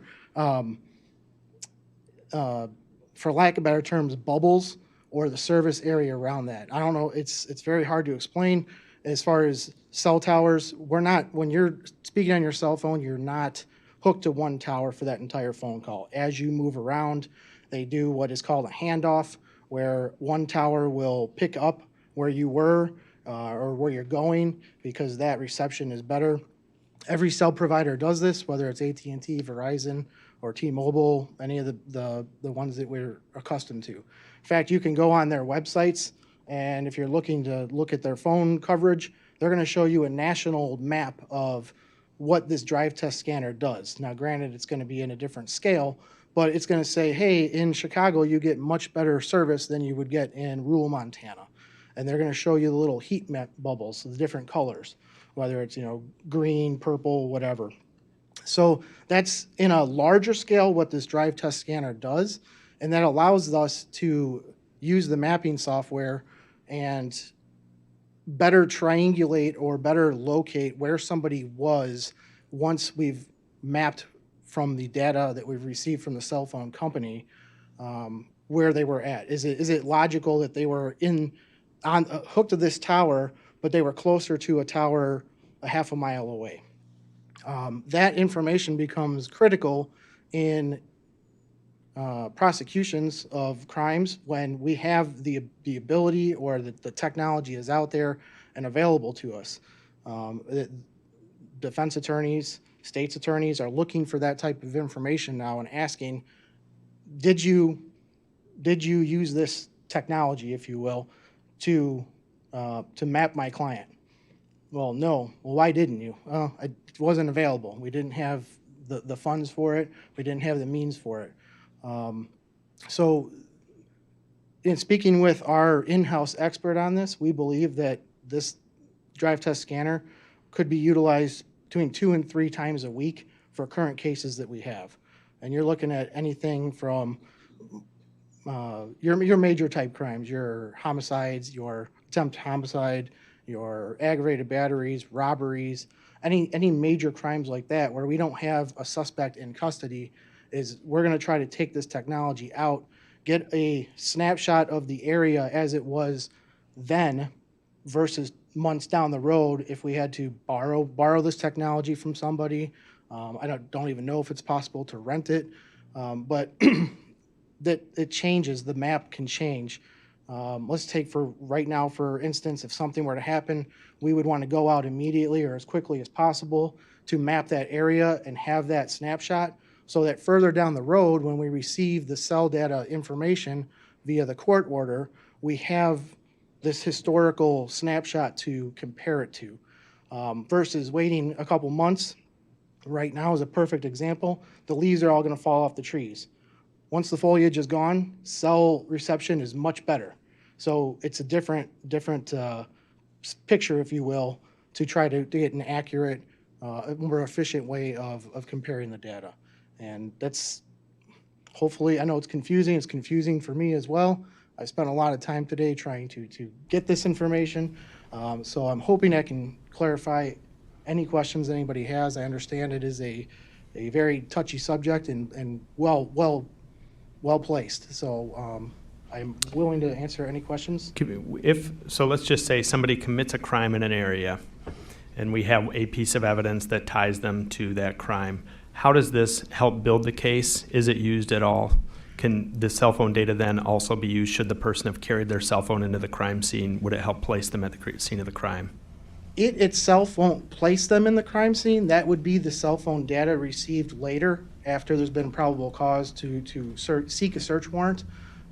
for lack of better terms, bubbles, or the service area around that. I don't know, it's very hard to explain. As far as cell towers, when you're speaking on your cell phone, you're not hooked to one tower for that entire phone call. As you move around, they do what is called a handoff, where one tower will pick up where you were or where you're going, because that reception is better. Every cell provider does this, whether it's AT&T, Verizon, or T-Mobile, any of the ones that we're accustomed to. In fact, you can go on their websites, and if you're looking to look at their phone coverage, they're going to show you a national map of what this drive test scanner does. Now, granted, it's going to be in a different scale, but it's going to say, hey, in Chicago, you get much better service than you would get in rural Montana. And they're going to show you the little heat map bubbles, the different colors, whether it's, green, purple, whatever. So that's in a larger scale what this drive test scanner does, and that allows us to use the mapping software and better triangulate or better locate where somebody was once we've mapped from the data that we've received from the cell phone company, where they were at. Is it logical that they were hooked to this tower, but they were closer to a tower a half a mile away? That information becomes critical in prosecutions of crimes when we have the ability or the technology is out there and available to us. Defense attorneys, state's attorneys are looking for that type of information now and asking, did you use this technology, if you will, to map my client? Well, no. Well, why didn't you? It wasn't available. We didn't have the funds for it. We didn't have the means for it. So in speaking with our in-house expert on this, we believe that this drive test scanner could be utilized between 2 and 3 times a week for current cases that we have. And you're looking at anything from your major type crimes, your homicides, your attempt homicide, your aggravated batteries, robberies, any major crimes like that where we don't have a suspect in custody. We're going to try to take this technology out, get a snapshot of the area as it was then versus months down the road if we had to borrow this technology from somebody. I don't even know if it's possible to rent it, but that it changes. The map can change. Let's take right now, for instance, if something were to happen, we would want to go out immediately or as quickly as possible to map that area and have that snapshot, so that further down the road, when we receive the cell data information via the court order, we have this historical snapshot to compare it to, versus waiting a couple months. Right now is a perfect example. The leaves are all going to fall off the trees. Once the foliage is gone, cell reception is much better. So it's a different picture, if you will, to try to get an accurate, more efficient way of comparing the data. And that's hopefully, I know it's confusing. It's confusing for me as well. I spent a lot of time today trying to get this information. So I'm hoping I can clarify any questions anybody has. I understand it is a very touchy subject and well placed. So I'm willing to answer any questions. So let's just say somebody commits a crime in an area and we have a piece of evidence that ties them to that crime. How does this help build the case? Is it used at all? can the cell phone data then also be used should the person have carried their cell phone into the crime scene? Would it help place them at the scene of the crime? It itself won't place them in the crime scene. That would be the cell phone data received later after there's been probable cause to seek a search warrant.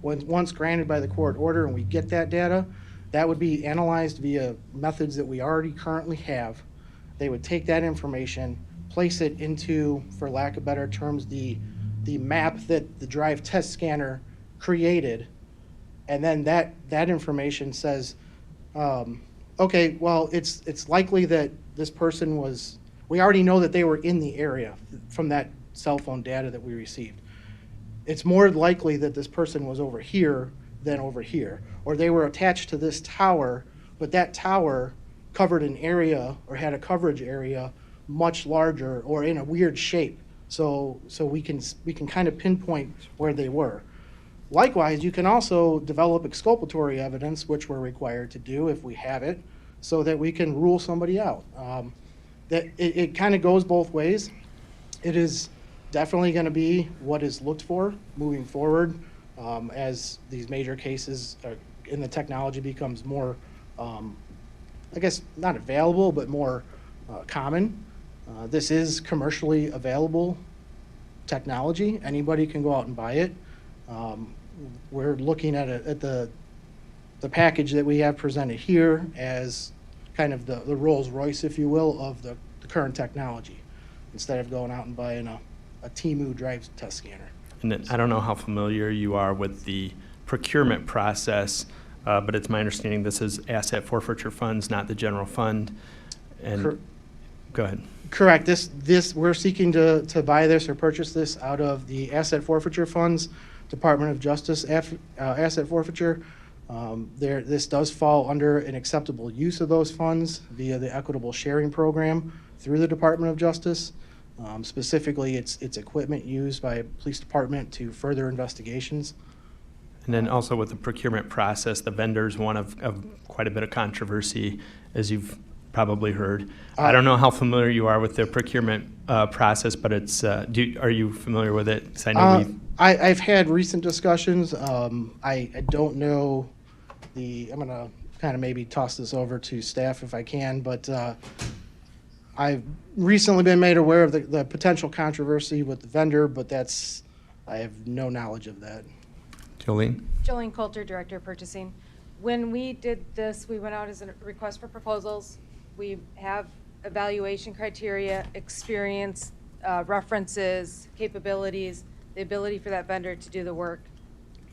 Once granted by the court order and we get that data, that would be analyzed via methods that we already currently have. They would take that information, place it into, for lack of better terms, the map that the drive test scanner created, and then that information says, okay, well, it's likely that this person was, we already know that they were in the area from that cell phone data that we received. It's more likely that this person was over here than over here, or they were attached to this tower, but that tower covered an area or had a coverage area much larger or in a weird shape. So we can kind of pinpoint where they were. Likewise, you can also develop exculpatory evidence, which we're required to do if we have it, so that we can rule somebody out. That it kind of goes both ways. It is definitely going to be what is looked for moving forward as these major cases in the technology becomes more, I guess, not available, but more common. This is commercially available technology. Anybody can go out and buy it. We're looking at the package that we have presented here as kind of the Rolls Royce, if you will, of the current technology, instead of going out and buying a Temu drive test scanner. And then, I don't know how familiar you are with the procurement process, but it's my understanding this is asset forfeiture funds, not the general fund. And go ahead. Correct. This we're seeking to buy this or purchase this out of the asset forfeiture funds, Department of Justice asset forfeiture. This does fall under an acceptable use of those funds via the equitable sharing program through the Department of Justice. Specifically, it's equipment used by a police department to further investigations. And then also with the procurement process, the vendor's one of quite a bit of controversy, as you've probably heard. I don't know how familiar you are with the procurement process, but it's are you familiar with it? 'Cause I know I've had recent discussions. I don't know I'm going to kind of maybe toss this over to staff if I can, but I've recently been made aware of the potential controversy with the vendor, but I have no knowledge of that. Jolene? Jolene Coulter, Director of Purchasing. When we did this, we went out as a request for proposals. We have evaluation criteria, experience, references, capabilities, the ability for that vendor to do the work.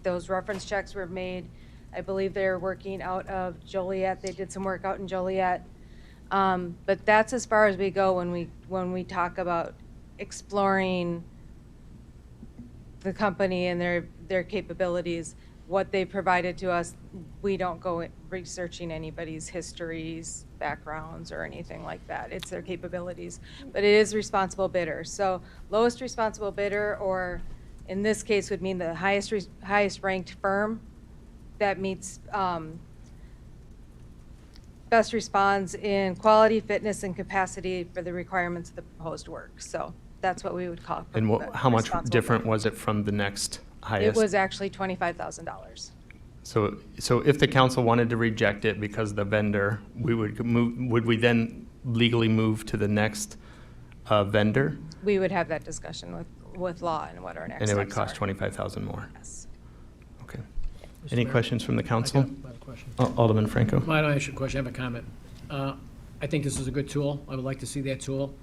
Those reference checks were made. I believe they're working out of Joliet. They did some work out in Joliet. But that's as far as we go when we talk about exploring the company and their capabilities. What they provided to us, we don't go researching anybody's histories, backgrounds, or anything like that. It's their capabilities. But it is responsible bidder. So lowest responsible bidder, or in this case would mean the highest ranked firm that meets best responds in quality, fitness, and capacity for the requirements of the proposed work. So that's what we would call. And how much different was it from the next highest? It was actually $25,000. So if the council wanted to reject it because of the vendor, would we then legally move to the next vendor? We would have that discussion with law and what our next steps are. And it would cost $25,000 more? Yes. Okay. Any questions from the council? I have a question. Alderman Franco. Well, I don't ask you a question, I have a comment. I think this is a good tool. I would like to see that tool.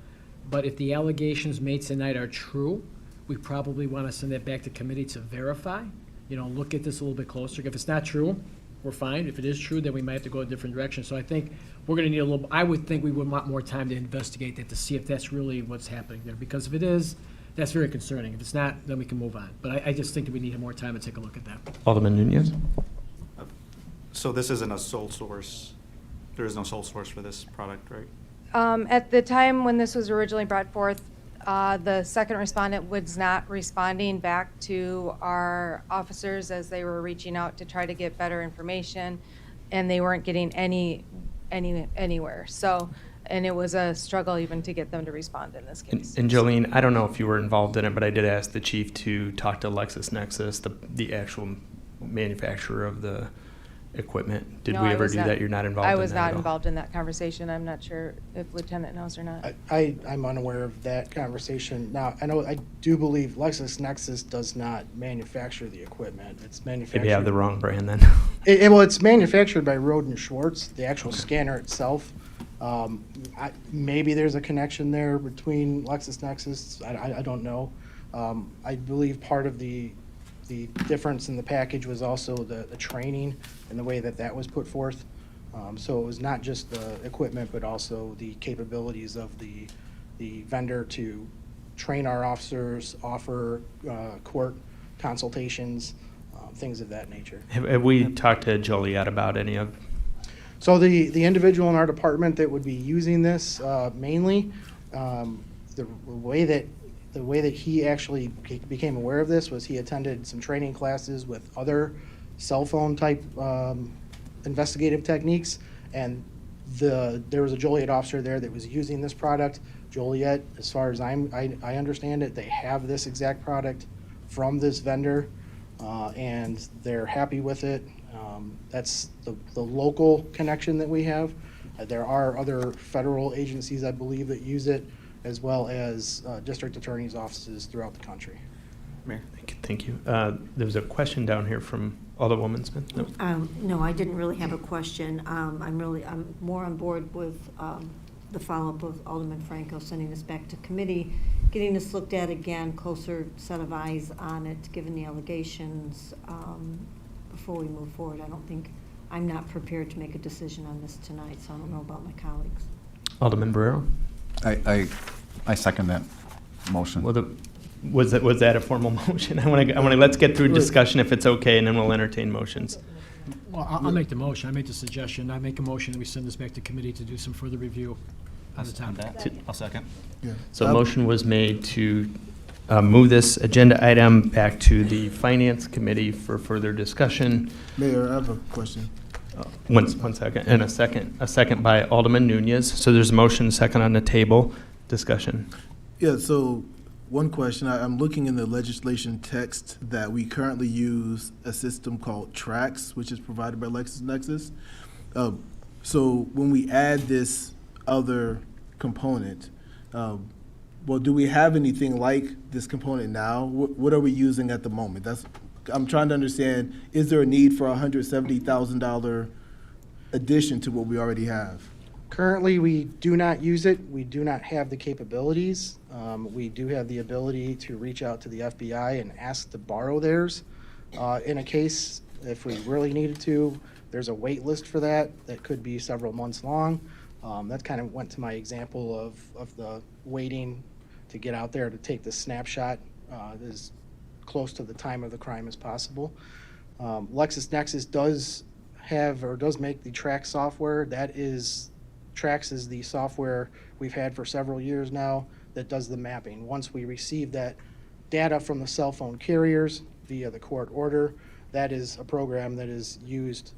But if the allegations made tonight are true, we probably want to send that back to committee to verify, look at this a little bit closer. If it's not true, we're fine. If it is true, then we might have to go a different direction. So I think we're going to need I would think we would want more time to investigate that to see if that's really what's happening there. Because if it is, that's very concerning. If it's not, then we can move on. But I just think that we need more time to take a look at that. Alderman Nunez. So this isn't a sole source. There is no sole source for this product, right? At the time when this was originally brought forth, the second respondent was not responding back to our officers as they were reaching out to try to get better information, and they weren't getting anywhere. So And it was a struggle even to get them to respond in this case. And Jolene, I don't know if you were involved in it, but I did ask the chief to talk to LexisNexis, the actual manufacturer of the equipment. Did No, we I ever was do not- that? You're not involved in I that was at not all? involved in that conversation. I'm not sure if Lieutenant knows or not. I'm unaware of that conversation. Now, I do believe LexisNexis does not manufacture the equipment. It's manufactured. Maybe I have the wrong brand then. Well, it's manufactured by Roden Schwartz, the actual scanner itself. Maybe there's a connection there between LexisNexis. I don't know. I believe part of the difference in the package was also the training and the way that was put forth. So it was not just the equipment, but also the capabilities of the vendor to train our officers, offer court consultations, things of that nature. Have we talked to Joliet about any of? So the individual in our department that would be using this mainly, the way that he actually became aware of this was he attended some training classes with other cell phone type investigative techniques, and there was a Joliet officer there that was using this product. Joliet, as far as I understand it, they have this exact product from this vendor, and they're happy with it. That's the local connection that we have. There are other federal agencies, I believe, that use it, as well as district attorneys' offices throughout the country. Mayor. Thank you. There was a question down here from Alderwoman Smith. No? No, I didn't really have a question. I'm more on board with the follow-up with Alderman Franco, sending this back to committee, getting this looked at again, closer set of eyes on it, given the allegations, before we move forward. I'm not prepared to make a decision on this tonight, so I don't know about my colleagues. Alderman Barrero? I second that motion. Well, was that a formal motion? I want to let's get through discussion if it's okay, and then we'll entertain motions. Well, I'll make the motion. I make the suggestion. I make a motion that we send this back to committee to do some further review on the topic. I'll second. So a motion was made to move this agenda item back to the Finance Committee for further discussion. Mayor, I have a question. One second, and a second by Alderman Nunez. So there's a motion, second on the table. Discussion. Yeah, so one question. I'm looking in the legislation text that we currently use a system called TRAX, which is provided by LexisNexis. So when we add this other component, well, do we have anything like this component now? What are we using at the moment? I'm trying to understand, is there a need for a $170,000 addition to what we already have? Currently, we do not use it. We do not have the capabilities. We do have the ability to reach out to the FBI and ask to borrow theirs. In a case, if we really needed to, there's a wait list for that. That could be several months long. That kind of went to my example of the waiting to get out there to take the snapshot as close to the time of the crime as possible. LexisNexis does make the TRAX software. TRAX is the software we've had for several years now that does the mapping. Once we receive that data from the cell phone carriers via the court order, that is a program that is used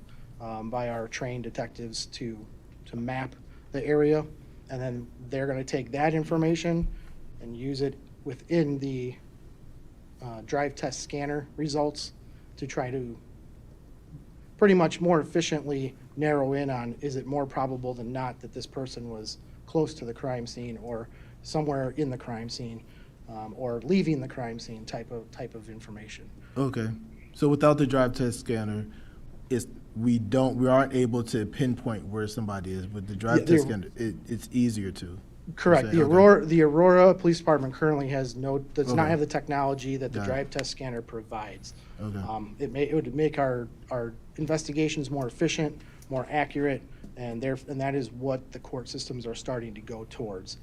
by our trained detectives to map the area, and then they're going to take that information and use it within the drive test scanner results to try to pretty much more efficiently narrow in on, is it more probable than not that this person was close to the crime scene or somewhere in the crime scene or leaving the crime scene type of information. Okay, so without the drive test scanner, we aren't able to pinpoint where somebody is. With the drive test scanner, it's easier to. Correct. The Aurora Police Department currently does not have the technology that the drive test scanner provides. Okay. It would make our investigations more efficient, more accurate, and that is what the court systems are starting to go towards.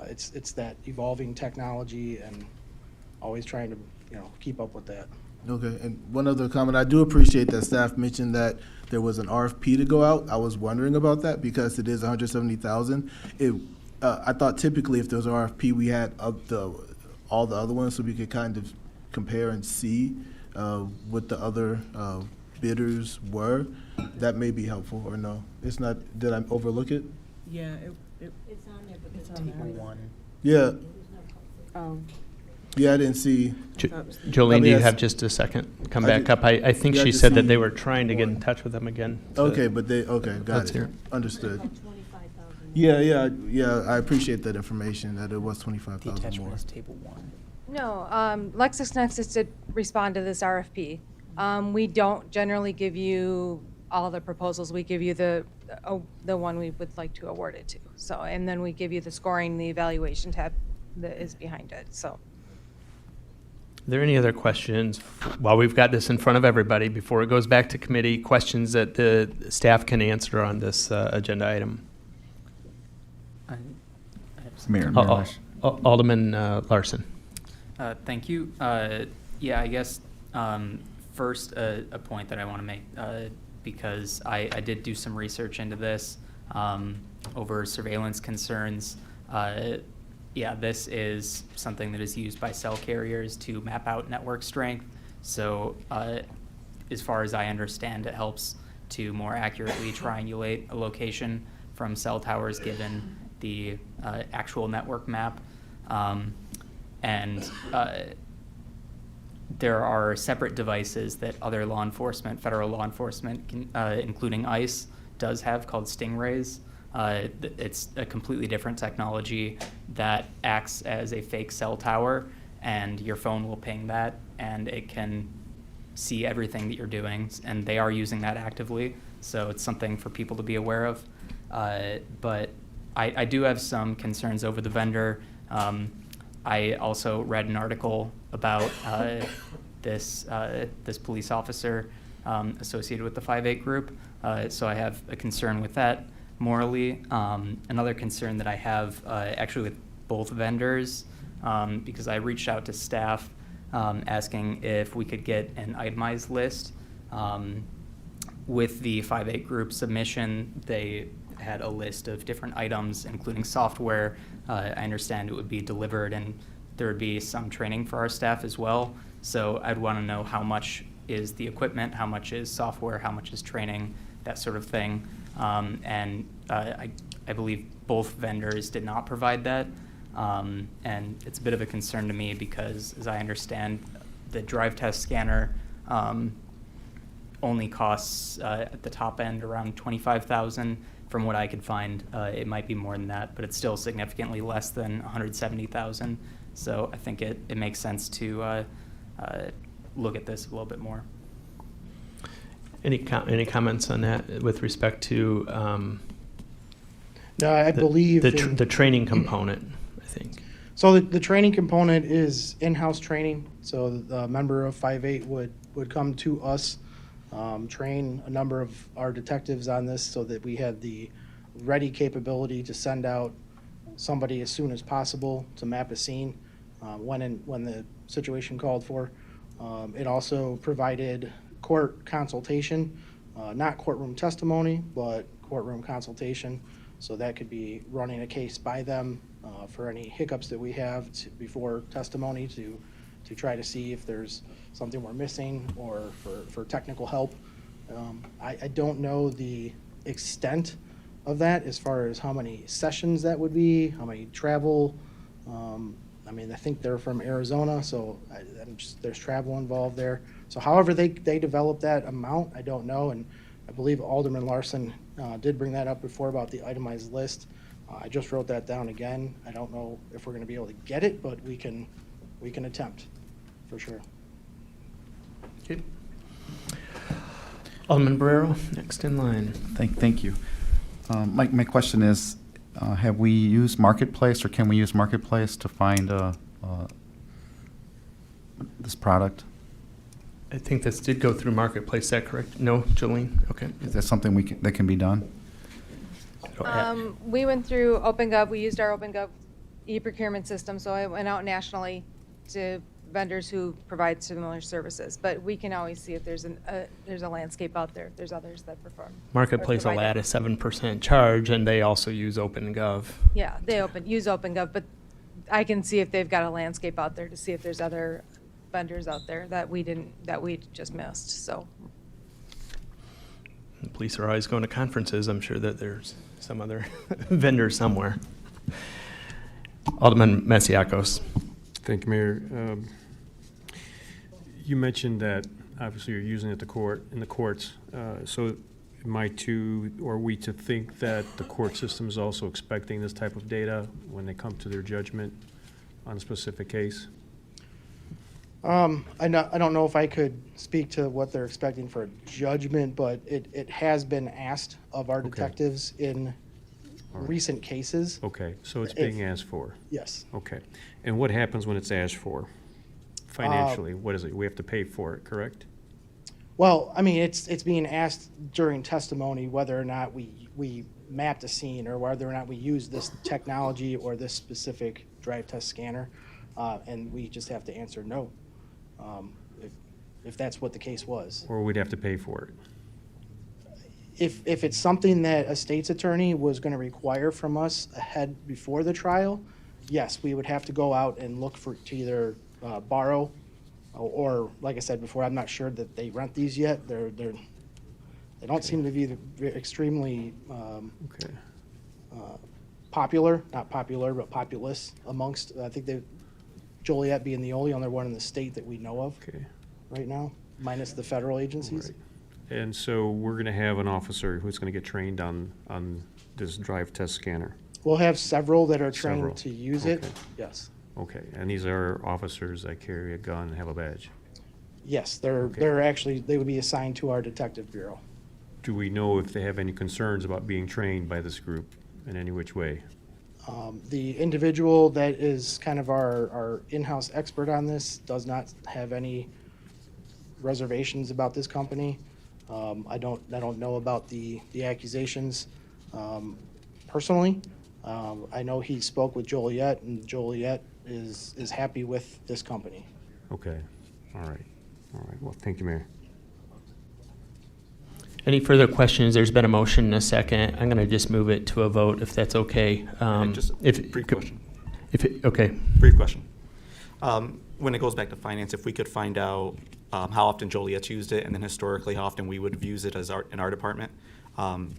It's that evolving technology and always trying to keep up with that. Okay, and one other comment. I do appreciate that staff mentioned that there was an RFP to go out. I was wondering about that because it is $170,000. I thought typically if there was an RFP, we had all the other ones so we could kind of compare and see what the other bidders were. That may be helpful, or no? It's not. Did I overlook it? Yeah, It's on there, but It's on there. Yeah, Oh. yeah, I didn't see. Jolene, do you yes. have just a second? Come I back did- up. I think yeah, I she just said that see they were trying to get in touch with them again. to- Okay, but okay, got Let's it. hear it. Understood. Yeah, I appreciate that information, that it was 25,000 more. table 1. No, LexisNexis did respond to this RFP. We don't generally give you all the proposals. We give you the one we would like to award it to. So, and then we give you the scoring, the evaluation tab that is behind it, so. Are there any other questions while we've got this in front of everybody before it goes back to committee? Questions that the staff can answer on this agenda item? Mayor Alderman Larson. Thank you. Yeah, I guess first a point that I want to make, because I did do some research into this over surveillance concerns. Yeah, this is something that is used by cell carriers to map out network strength. So as far as I understand, it helps to more accurately triangulate a location from cell towers given the actual network map. And there are separate devices that other law enforcement, federal law enforcement, including ICE, does have called Stingrays. It's a completely different technology that acts as a fake cell tower, and your phone will ping that, and it can see everything that you're doing, and they are using that actively, so it's something for people to be aware of. But I do have some concerns over the vendor. I also read an article about this police officer associated with the 5/8 group, so I have a concern with that morally. Another concern that I have actually with both vendors, because I reached out to staff asking if we could get an itemized list. With the 5/8 group submission, they had a list of different items, including software. I understand it would be delivered, and there would be some training for our staff as well. So I'd want to know how much is the equipment, how much is software, how much is training, that sort of thing. And I believe both vendors did not provide that. And it's a bit of a concern to me because, as I understand, the drive test scanner only costs at the top end around $25,000. From what I could find, it might be more than that, but it's still significantly less than $170,000. So I think it makes sense to look at this a little bit more. Any comments on that with respect to No, I believe the training component, I think. So the training component is in-house training. So the member of 5/8 would come to us, train a number of our detectives on this so that we had the ready capability to send out somebody as soon as possible to map a scene when the situation called for. It also provided court consultation, not courtroom testimony, but courtroom consultation. So that could be running a case by them for any hiccups that we have before testimony to try to see if there's something we're missing or for technical help. I don't know the extent of that as far as how many sessions that would be, how many travel. I mean, I think they're from Arizona, so there's travel involved there. So however they develop that amount, I don't know. And I believe Alderman Larson did bring that up before about the itemized list. I just wrote that down again. I don't know if we're going to be able to get it, but we can attempt for sure. Okay. Alderman Barrero, next in line. Thank you. My question is, have we used Marketplace, or can we use Marketplace to find this product? I think this did go through Marketplace, is that correct? No, Jolene? Okay. Is that something that can be done? We went through OpenGov. We used our OpenGov e-procurement system, so I went out nationally to vendors who provide similar services. But we can always see if there's a landscape out there. If there's others that perform. Marketplace will add a 7% charge, and they also use OpenGov. Yeah, they use OpenGov, but I can see if they've got a landscape out there to see if there's other vendors out there that we just missed. So The police are always going to conferences. I'm sure that they're some other vendor somewhere. Alderman Masiacos. Thank you, Mayor. You mentioned that obviously you're using it in the courts. So am I to, or are we to think that the court system is also expecting this type of data when they come to their judgment on a specific case? I don't know if I could speak to what they're expecting for a judgment, but it has been asked of our detectives in recent cases. Okay, so it's being asked for? Yes. Okay. And what happens when it's asked for? Financially, what is it? We have to pay for it, correct? Well, I mean, it's being asked during testimony whether or not we mapped a scene or whether or not we use this technology or this specific drive test scanner, and we just have to answer no, if that's what the case was. Or we'd have to pay for it? If it's something that a state's attorney was going to require from us ahead before the trial, yes, we would have to go out and look to either borrow or, like I said before, I'm not sure that they rent these yet. They don't seem to be extremely popular, not popular, but populous amongst. I think Joliet being the only other one in the state that we know of right now, minus the federal agencies. Right. And so we're going to have an officer who's going to get trained on this drive test scanner? We'll have several that are trained Several. to use it. Yes. Okay, and these are officers that carry a gun and have a badge? Yes, they're actually, they would be assigned to our detective bureau. Do we know if they have any concerns about being trained by this group in any which way? The individual that is kind of our in-house expert on this does not have any reservations about this company. I don't know about the accusations personally. I know he spoke with Joliet, and Joliet is happy with this company. Okay, all right. Well, thank you, Mayor. Any further questions? There's been a motion and a second. I'm going to just move it to a vote if that's okay. Just a brief question. Okay. Brief question. When it goes back to finance, if we could find out how often Joliet's used it, and then historically how often we would have used it as in our department,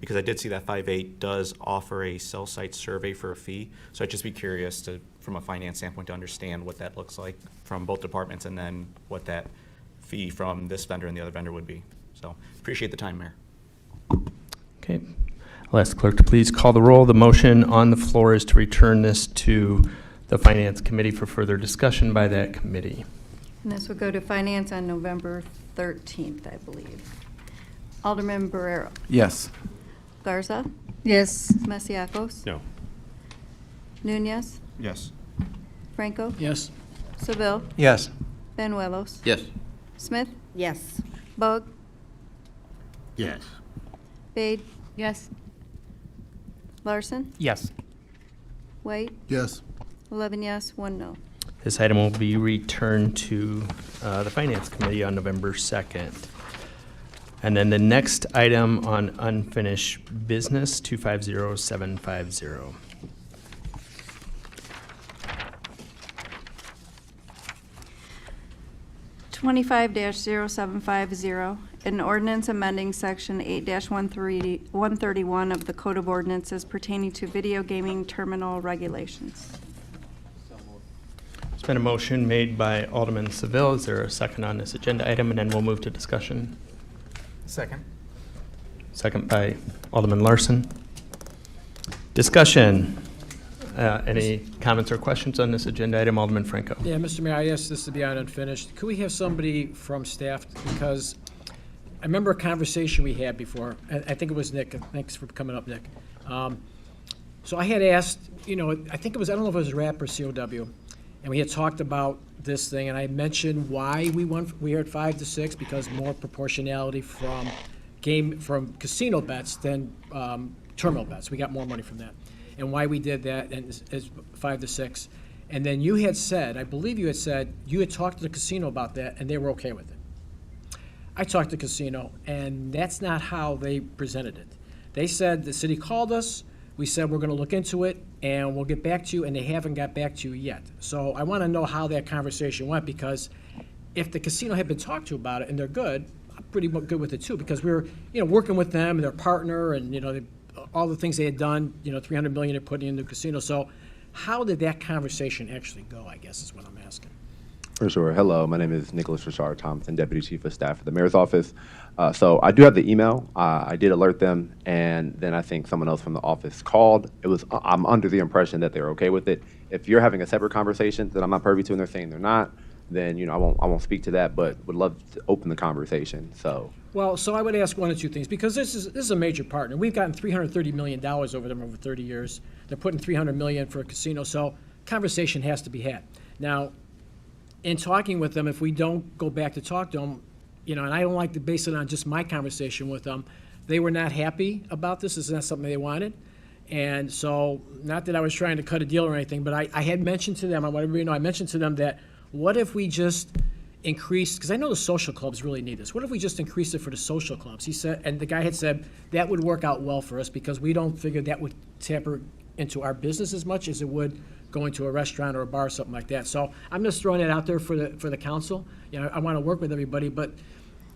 because I did see that 5.8 does offer a cell site survey for a fee. So I'd just be curious to, from a finance standpoint, to understand what that looks like from both departments, and then what that fee from this vendor and the other vendor would be. So appreciate the time, Mayor. Okay. I'll ask the clerk to please call the roll. The motion on the floor is to return this to the Finance Committee for further discussion by that committee. And this would go to Finance on November 13th, I believe. Alderman Barrero. Yes. Garza. Yes. Masiacos. No. Nunez. Yes. Franco. Yes. Seville. Yes. Benuelos. Yes. Smith. Yes. Bug. Yes. Bade. Yes. Larson. Yes. White. Yes. 11 yes, 1 no. This item will be returned to the Finance Committee on November 2nd. And then the next item on unfinished business, 250750. (25-0750), an ordinance amending section 8-131 of the Code of Ordinances pertaining to video gaming terminal regulations. There's been a motion made by Alderman Seville. Is there a second on this agenda item? And then we'll move to discussion. Second. Second by Alderman Larson. Discussion. Any comments or questions on this agenda item? Alderman Franco. Yeah, Mr. Mayor, I asked this to be on unfinished. Could we have somebody from staff, because I remember a conversation we had before, I think it was Nick, thanks for coming up, Nick. So I had asked, I think it was, I don't know if it was RAP or COW, and we had talked about this thing, and I mentioned why we are at 5 to 6, because more proportionality from casino bets than terminal bets. We got more money from that. And why we did that, and it's 5 to 6. And then you had said, I believe you had said, you had talked to the casino about that, and they were okay with it. I talked to the casino, and that's not how they presented it. They said the city called us, we said we're gonna look into it, and we'll get back to you, and they haven't got back to you yet. So I wanna know how that conversation went, because if the casino had been talked to about it, and they're good, I'm pretty good with it too, because we're, working with them, and their partner, and, they all the things they had done, you know, 300 million they're putting into the casino. So how did that conversation actually go, I guess is what I'm asking. For sure. Hello, my name is Nicholas Richard Thompson, Deputy Chief of Staff for the Mayor's Office. So I do have the email. I did alert them, and then I think someone else from the office called. I'm under the impression that they're okay with it. If you're having a separate conversation that I'm not privy to and they're saying they're not, then I won't speak to that, but would love to open the conversation. So. Well, so I would ask one or two things, because this is a major partner. We've gotten $330 million over them over 30 years. They're putting $300 million for a casino, so conversation has to be had. Now, in talking with them, if we don't go back to talk to them, and I don't like to base it on just my conversation with them, they were not happy about this. This is not something they wanted. And so, not that I was trying to cut a deal or anything, but I had mentioned to them, I want everybody to know, I mentioned to them that what if we just increase, because I know the social clubs really need this, what if we just increase it for the social clubs? He said, and the guy had said, that would work out well for us because we don't figure that would tamper into our business as much as it would go into a restaurant or a bar or something like that. So I'm just throwing it out there for the council. I want to work with everybody, but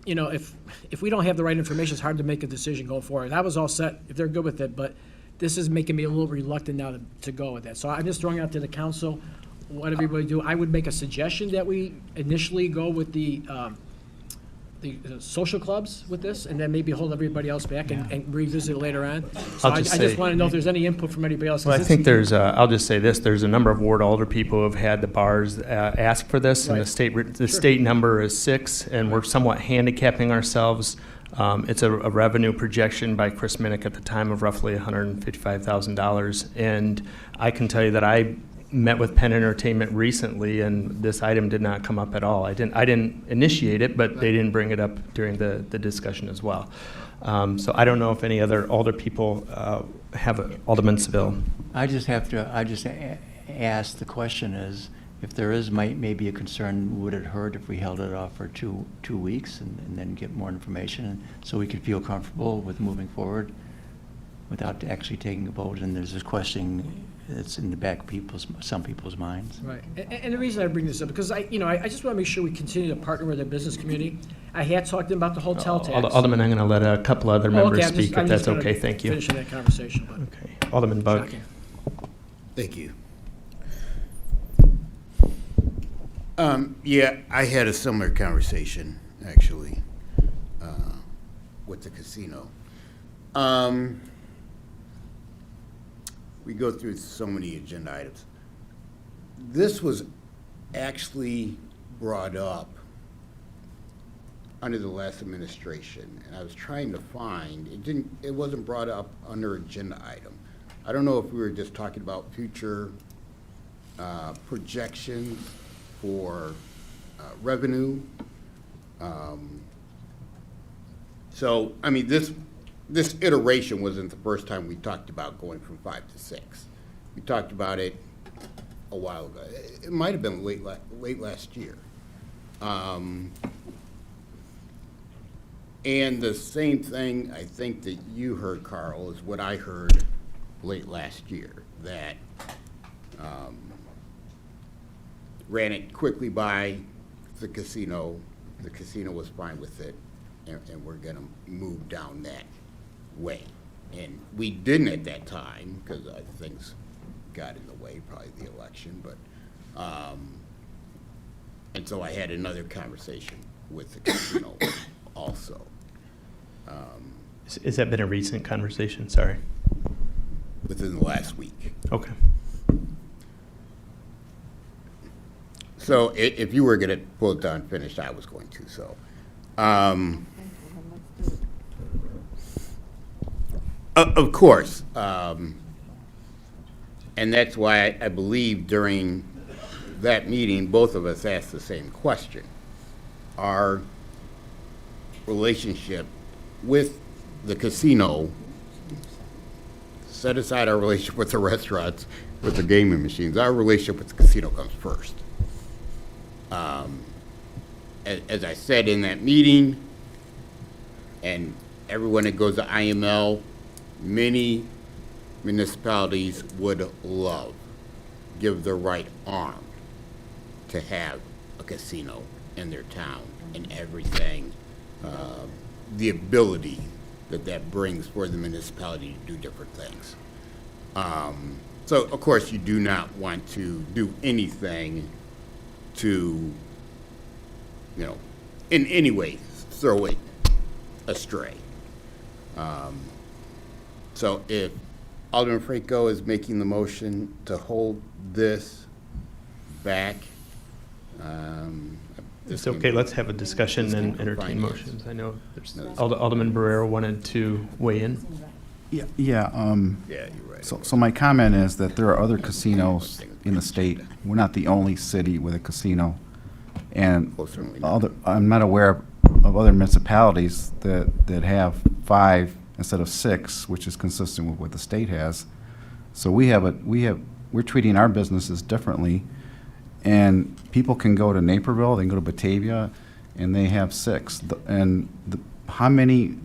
if we don't have the right information, it's hard to make a decision going forward. I was all set if they're good with it, but this is making me a little reluctant now to go with that. So I'm just throwing it out to the council, what everybody do. I would make a suggestion that we initially go with the social clubs with this, and then maybe hold everybody else back and revisit it later on. So I just want to know if there's any input from anybody else. Well, I think there's, I'll just say this, there's a number of ward alder people who have had the bars ask for this, and the state number is 6, and we're somewhat handicapping ourselves. It's a revenue projection by Chris Minnick at the time of roughly $155,000, and I can tell you that I met with Penn Entertainment recently, and this item did not come up at all. I didn't initiate it, but they didn't bring it up during the discussion as well. So I don't know if any other alder people have Alderman Seville. I just ask the question is, if there is maybe a concern, would it hurt if we held it off for two weeks and then get more information so we could feel comfortable with moving forward without actually taking a vote? And there's this question that's in the back of some people's minds. Right, and the reason I bring this up, because I just want to make sure we continue to partner with our business community. I had talked to them about the hotel tax. Alderman, I'm going to let a couple other members speak, if that's okay. Gonna Thank you. Finishing that conversation. But Okay, Alderman Bug. shocking. Thank you. Yeah, I had a similar conversation, actually, with the casino. We go through so many agenda items. This was actually brought up under the last administration, and I was trying to find, it wasn't brought up under agenda item. I don't know if we were just talking about future projections for revenue. So, I mean, this iteration wasn't the first time we talked about going from 5 to 6. We talked about it a while ago. It might have been late last year. And the same thing I think that you heard, Carl, is what I heard late last year, that ran it quickly by the casino. The casino was fine with it, and we're going to move down that way. And we didn't at that time because things got in the way, probably the election. But and so I had another conversation with the casino also. Has that been a recent conversation? Sorry. Within the last week. Okay. So if you were going to pull it down finished, I was going to. So, of course, and that's why I believe during that meeting, both of us asked the same question. Our relationship with the casino, set aside our relationship with the restaurants, with the gaming machines, our relationship with the casino comes first. As I said in that meeting, and everyone that goes to IML, many municipalities would love, give their right arm to have a casino in their town and everything, the ability that brings for the municipality to do different things. So, of course, you do not want to do anything to, you know, in any way throw it astray. So if Alderman Franco is making the motion to hold this back, It's okay, let's have a discussion and entertain motions. I know there's, Alderman Barrero wanted to weigh in. Yeah, Yeah, you're right. So my comment is that there are other casinos in the state. We're not the only city with a casino. And certainly not. I'm not aware of other municipalities that have 5 instead of 6, which is consistent with what the state has. So we're treating our businesses differently. And people can go to Naperville, they can go to Batavia, and they have 6. How many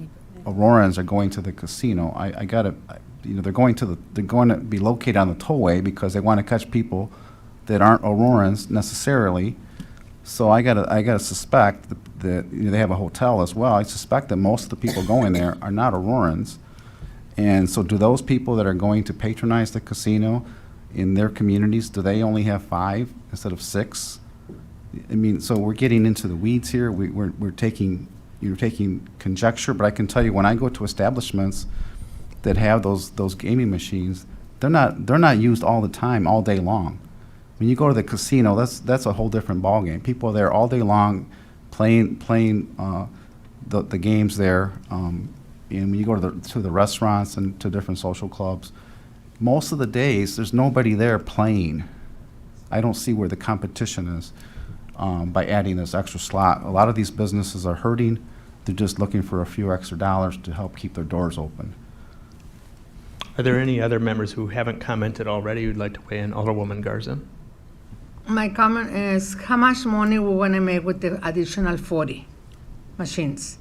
Aurorans are going to the casino? They're going to be located on the tollway because they want to catch people that aren't Aurorans necessarily. So I gotta suspect that they have a hotel as well. I suspect that most of the people going there are not Aurorans. And so do those people that are going to patronize the casino in their communities, do they only have 5 instead of 6? I mean, so we're getting into the weeds here. You're taking conjecture, but I can tell you when I go to establishments that have those gaming machines, they're not used all the time, all day long. When you go to the casino, that's a whole different ballgame. People are there all day long playing the games there. And when you go to the restaurants and to different social clubs, most of the days, there's nobody there playing. I don't see where the competition is by adding this extra slot. A lot of these businesses are hurting. They're just looking for a few extra dollars to help keep their doors open. Are there any other members who haven't commented already who'd like to weigh in? Alderwoman Garza? My comment is, how much money we want to make with the additional 40 machines?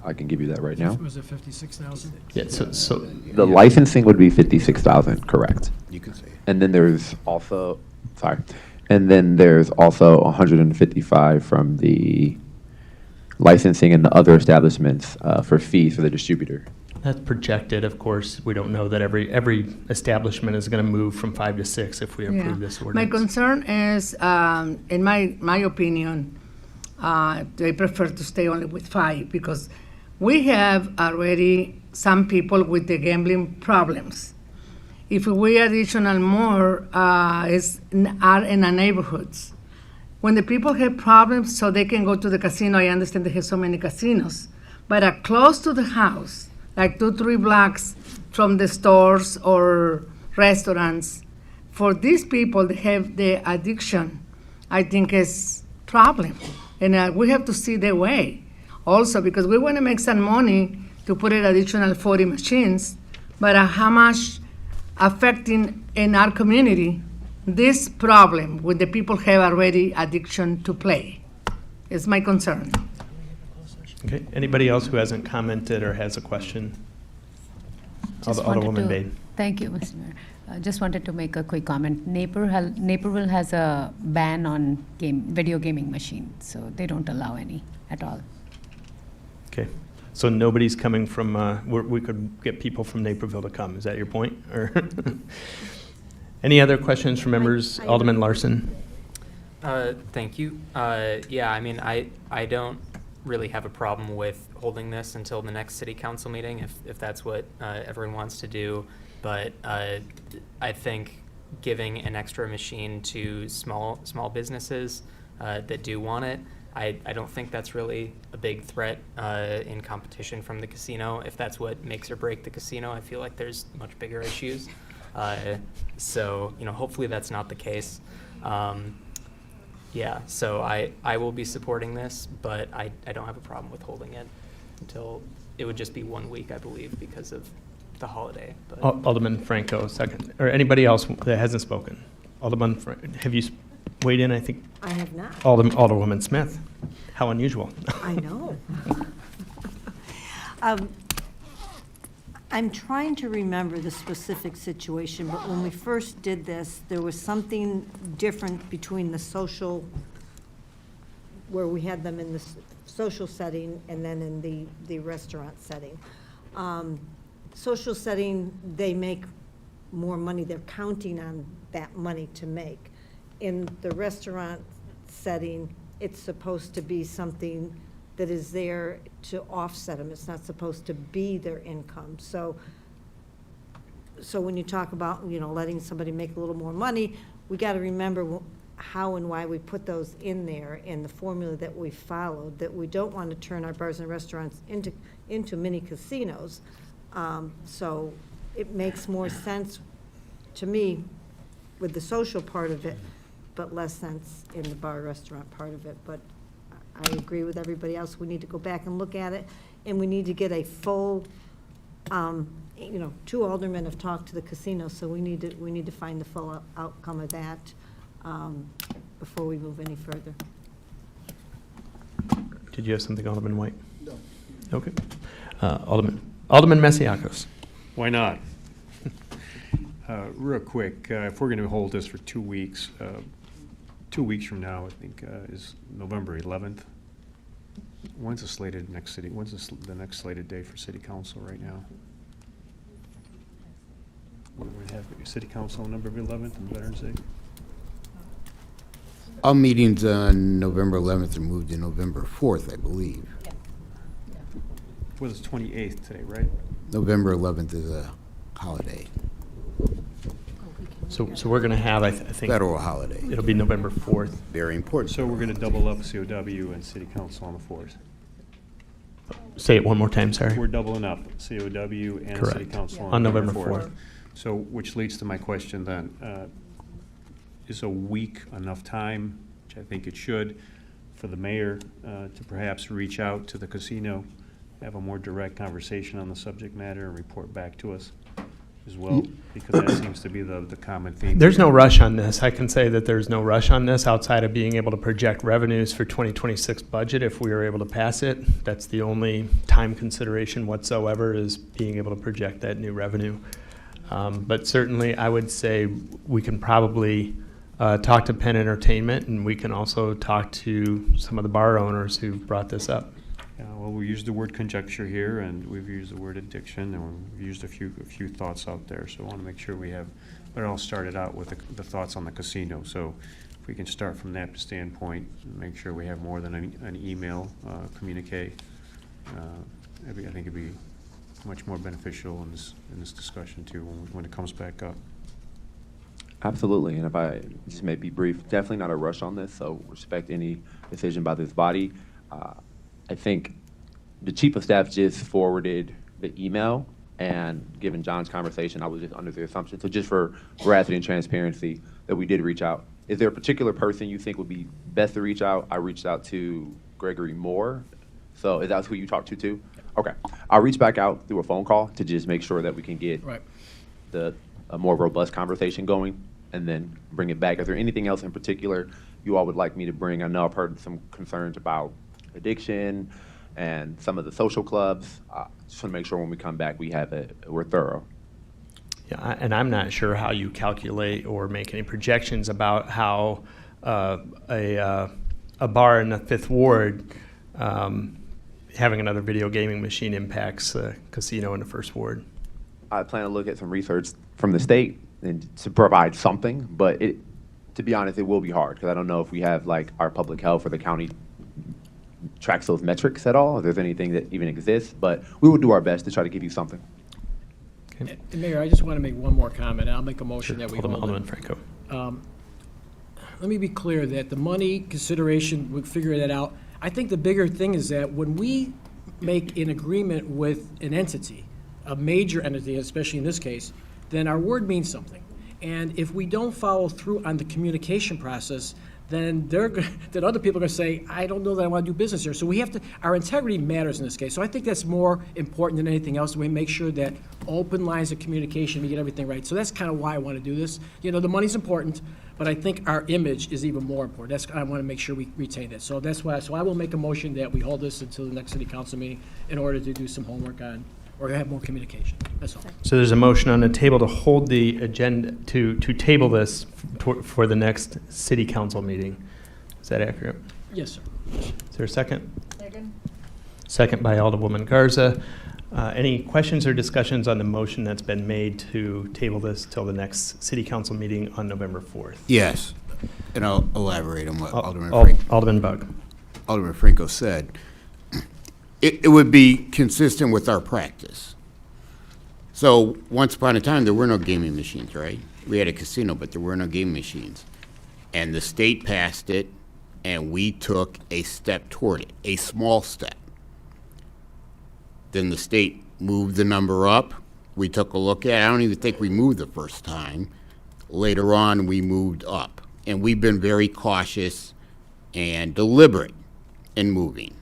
I can give you that right now. Was it 56,000? Yeah, so The licensing would be 56,000, correct. You can say it. And then there's also, and then there's also 155 from the licensing and the other establishments for fees for the distributor. that's projected, of course. We don't know that every establishment is going to move from 5 to 6 if we approve this ordinance. My concern is, in my opinion, they prefer to stay only with 5 because we have already some people with the gambling problems. If we additional more are in the neighborhoods, when the people have problems so they can go to the casino, I understand they have so many casinos, but are close to the house, like 2-3 blocks from the stores or restaurants, for these people that have the addiction, I think is problem. And we have to see the way also because we want to make some money to put in additional 40 machines, but how much affecting in our community this problem with the people have already addiction to play is my concern. Okay, anybody else who hasn't commented or has a question? Just wanted Alderwoman to- Bade. Thank you, Mr. Mayor. Just wanted to make a quick comment. Naperville has a ban on video gaming machines, so they don't allow any at all. Okay, so nobody's coming from, we could get people from Naperville to come, is that your point? Or any other questions from members? Alderman Larson? Thank you. Yeah, I mean, I don't really have a problem with holding this until the next city council meeting if that's what everyone wants to do. But I think giving an extra machine to small businesses that do want it, I don't think that's really a big threat in competition from the casino. If that's what makes or break the casino, I feel like there's much bigger issues. So, hopefully that's not the case. Yeah, so I will be supporting this, but I don't have a problem with holding it until, it would just be 1 week, I believe, because of the holiday. But Alderman Franco, second. Or anybody else that hasn't spoken? Alderman, have you weighed in, I think? I have not. Alderwoman Smith. How unusual. I know. I'm trying to remember the specific situation, but when we first did this, there was something different between the social, where we had them in this social setting and then in the restaurant setting. Social setting, they make more money. They're counting on that money to make. In the restaurant setting, it's supposed to be something that is there to offset them. It's not supposed to be their income. So when you talk about, letting somebody make a little more money, we got to remember how and why we put those in there and the formula that we followed, that we don't want to turn our bars and restaurants into mini casinos. So it makes more sense to me with the social part of it, but less sense in the bar restaurant part of it. But I agree with everybody else. We need to go back and look at it, and we need to get a full, 2 aldermen have talked to the casino, so we need to find the full outcome of that before we move any further. Did you have something, Alderman White? No. Okay. Alderman Masiacos. Why not? Real quick, if we're going to hold this for 2 weeks, 2 weeks from now, I think, is November 11th. When's the slated next city? When's the next slated day for city council right now? We're going to have city council on November 11th and Veterans Day. All meetings on November 11th are moved to November 4th, I believe. Well, it's 28th today, right? November 11th is a holiday, So we're going to have, I think. federal holiday. It'll be November 4th. Very important. So we're going to double up COW and city council on the 4th. Say it one more time, sorry. We're doubling up COW and Correct. city council On November 4th. So, which leads to my question then, is a week enough time, which I think it should, for the mayor to perhaps reach out to the casino, have a more direct conversation on the subject matter and report back to us as well? Because that seems to be the common theme. There's no rush on this. I can say that there's no rush on this outside of being able to project revenues for 2026 budget if we are able to pass it. That's the only time consideration whatsoever, is being able to project that new revenue. But certainly, I would say we can probably talk to Penn Entertainment, and we can also talk to some of the bar owners who brought this up. Yeah, well, we used the word conjecture here, and we've used the word addiction, and we've used a few thoughts out there. So I want to make sure we have, but it all started out with the thoughts on the casino. So if we can start from that standpoint, make sure we have more than an email communique, I think it'd be much more beneficial in this discussion too when it comes back up. Absolutely, and if I just may be brief, definitely not a rush on this, so respect any decision by this body. I think the chief of staff just forwarded the email, and given John's conversation, I was just under the assumption, so just for veracity and transparency, that we did reach out. Is there a particular person you think would be best to reach out? I reached out to Gregory Moore, so is that who you talked to too? Okay, I'll reach back out through a phone call to just make sure that we can get a more robust conversation going, and then bring it back. Is there anything else in particular you all would like me to bring? I know I've heard some concerns about addiction and some of the social clubs. Just want to make sure when we come back we're thorough. Yeah, and I'm not sure how you calculate or make any projections about how a bar in the 5th Ward having another video gaming machine impacts a casino in the 1st Ward. I plan to look at some research from the state and to provide something, but to be honest, it will be hard because I don't know if we have like our public health or the county tracks those metrics at all, if there's anything that even exists, but we will do our best to try to give you something. Okay. And Mayor, I just want to make one more comment, and I'll make a motion that we hold Alderman it. Franco. Let me be clear that the money consideration, we'll figure that out. I think the bigger thing is that when we make an agreement with an entity, a major entity, especially in this case, then our word means something. And if we don't follow through on the communication process, then other people are going to say, I don't know that I want to do business here. So we have to, our integrity matters in this case. So I think that's more important than anything else. We make sure that open lines of communication, we get everything right. So that's kind of why I want to do this. The money's important, but I think our image is even more important. I want to make sure we retain it. So that's why, I will make a motion that we hold this until the next city council meeting in order to do some homework on, or have more communication. That's all. So there's a motion on the table to hold the agenda, to table this for the next city council meeting. Is that accurate? Yes, sir. Is there a second? Second. second by Alderwoman Garza. Any questions or discussions on the motion that's been made to table this till the next city council meeting on November 4th? Yes, and I'll elaborate on what Alderman Bug. Alderman Franco said. It would be consistent with our practice. So once upon a time, there were no gaming machines, right? We had a casino, but there were no gaming machines. And the state passed it, and we took a step toward it, a small step. Then the state moved the number up. We took a look at it. I don't even think we moved the first time. Later on, we moved up. And we've been very cautious and deliberate in moving.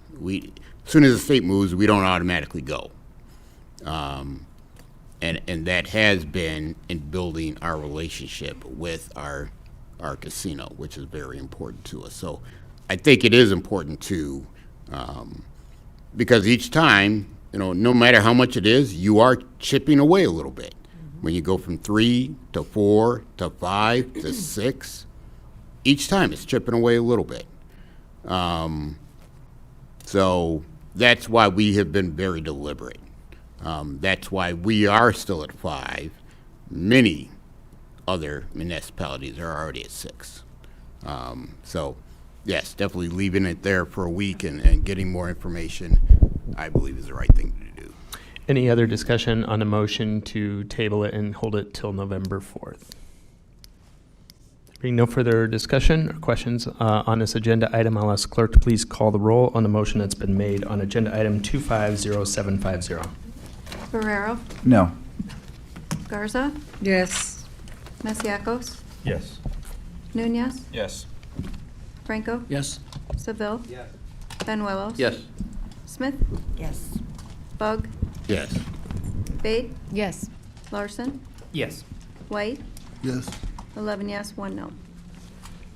As soon as the state moves, we don't automatically go. And that has been in building our relationship with our casino, which is very important to us. So I think it is important to, because each time, no matter how much it is, you are chipping away a little bit. When you go from 3 to 4 to 5 to 6, each time it's chipping away a little bit. So that's why we have been very deliberate. That's why we are still at 5. Many other municipalities are already at 6. So, yes, definitely leaving it there for a week and getting more information, I believe, is the right thing to do. Any other discussion on the motion to table it and hold it till November 4th? Being no further discussion or questions on this agenda item, I'll ask clerk to please call the roll on the motion that's been made on agenda item 250750. Barrero, No. Garza, Yes. Masiacos, Yes. Nunez, Yes. Franco, Yes. Seville, Benuelos, Yes. Smith, Yes. Bug, Yes. Bate, Yes. Larson, Yes. White, Yes. 11 yes, 1 no.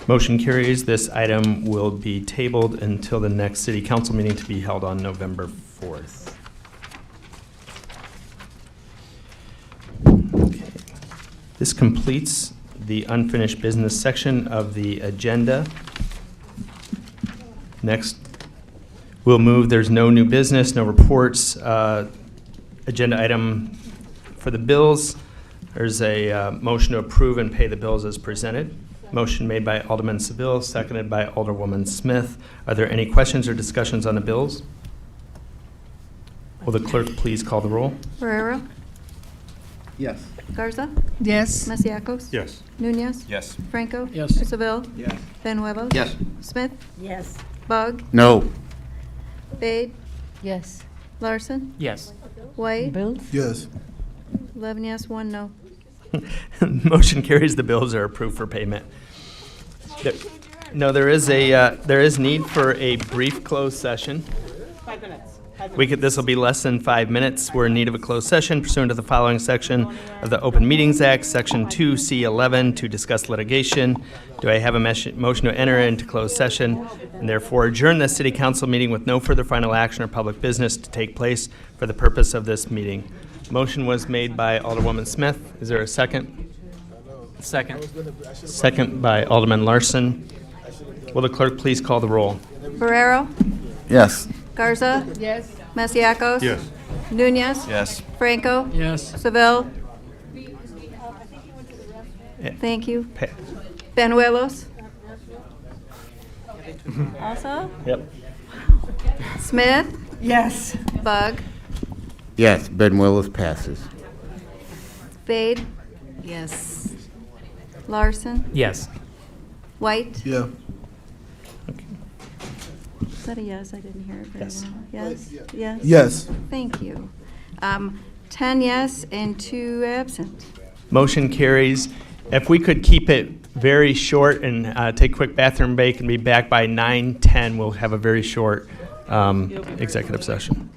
Motion carries. This item will be tabled until the next city council meeting to be held on November 4th. Okay. This completes the unfinished business section of the agenda. Next, we'll move, there's no new business, no reports. Agenda item for the bills. There's a motion to approve and pay the bills as presented. Motion made by Alderman Seville, seconded by Alderwoman Smith. Are there any questions or discussions on the bills? Will the clerk please call the roll? Barrero, Yes. Garza, Yes. Masiacos, Yes. Nunez, Yes. Franco, Yes. Seville, Yes. Benuelos, Yes. Smith, Yes. Bug, No. Bate, Yes. Larson, Yes. White, Bills? Yes. 11 yes, 1 no. Motion carries. The bills are approved for payment. No, there is need for a brief closed session. 5 minutes. This will be less than 5 minutes. We're in need of a closed session pursuant to the following section of the Open Meetings Act, Section 2C11, to discuss litigation. Do I have a motion to enter into closed session and therefore adjourn the city council meeting with no further final action or public business to take place for the purpose of this meeting? Motion was made by Alderwoman Smith. Is there a second? Second. Second by Alderman Larson. Will the clerk please call the roll? Barrero, Yes. Garza, Yes. Masiacos, Yes. Nunez, Yes. Franco, Yes. Seville. Eh. Thank you. Pa- Benuelos. Also, Yep. Smith, Yes. Bug, Yes, Ben Willis passes. Bade, Yes. Larson, Yes. White. Yeah. Is that a yes? I didn't hear it very Yes. well. Yes? Yes? Yes. Thank you. 10 yes and 2 absent. Motion carries. If we could keep it very short and take a quick bathroom break and be back by 9:10, we'll have a very short executive session.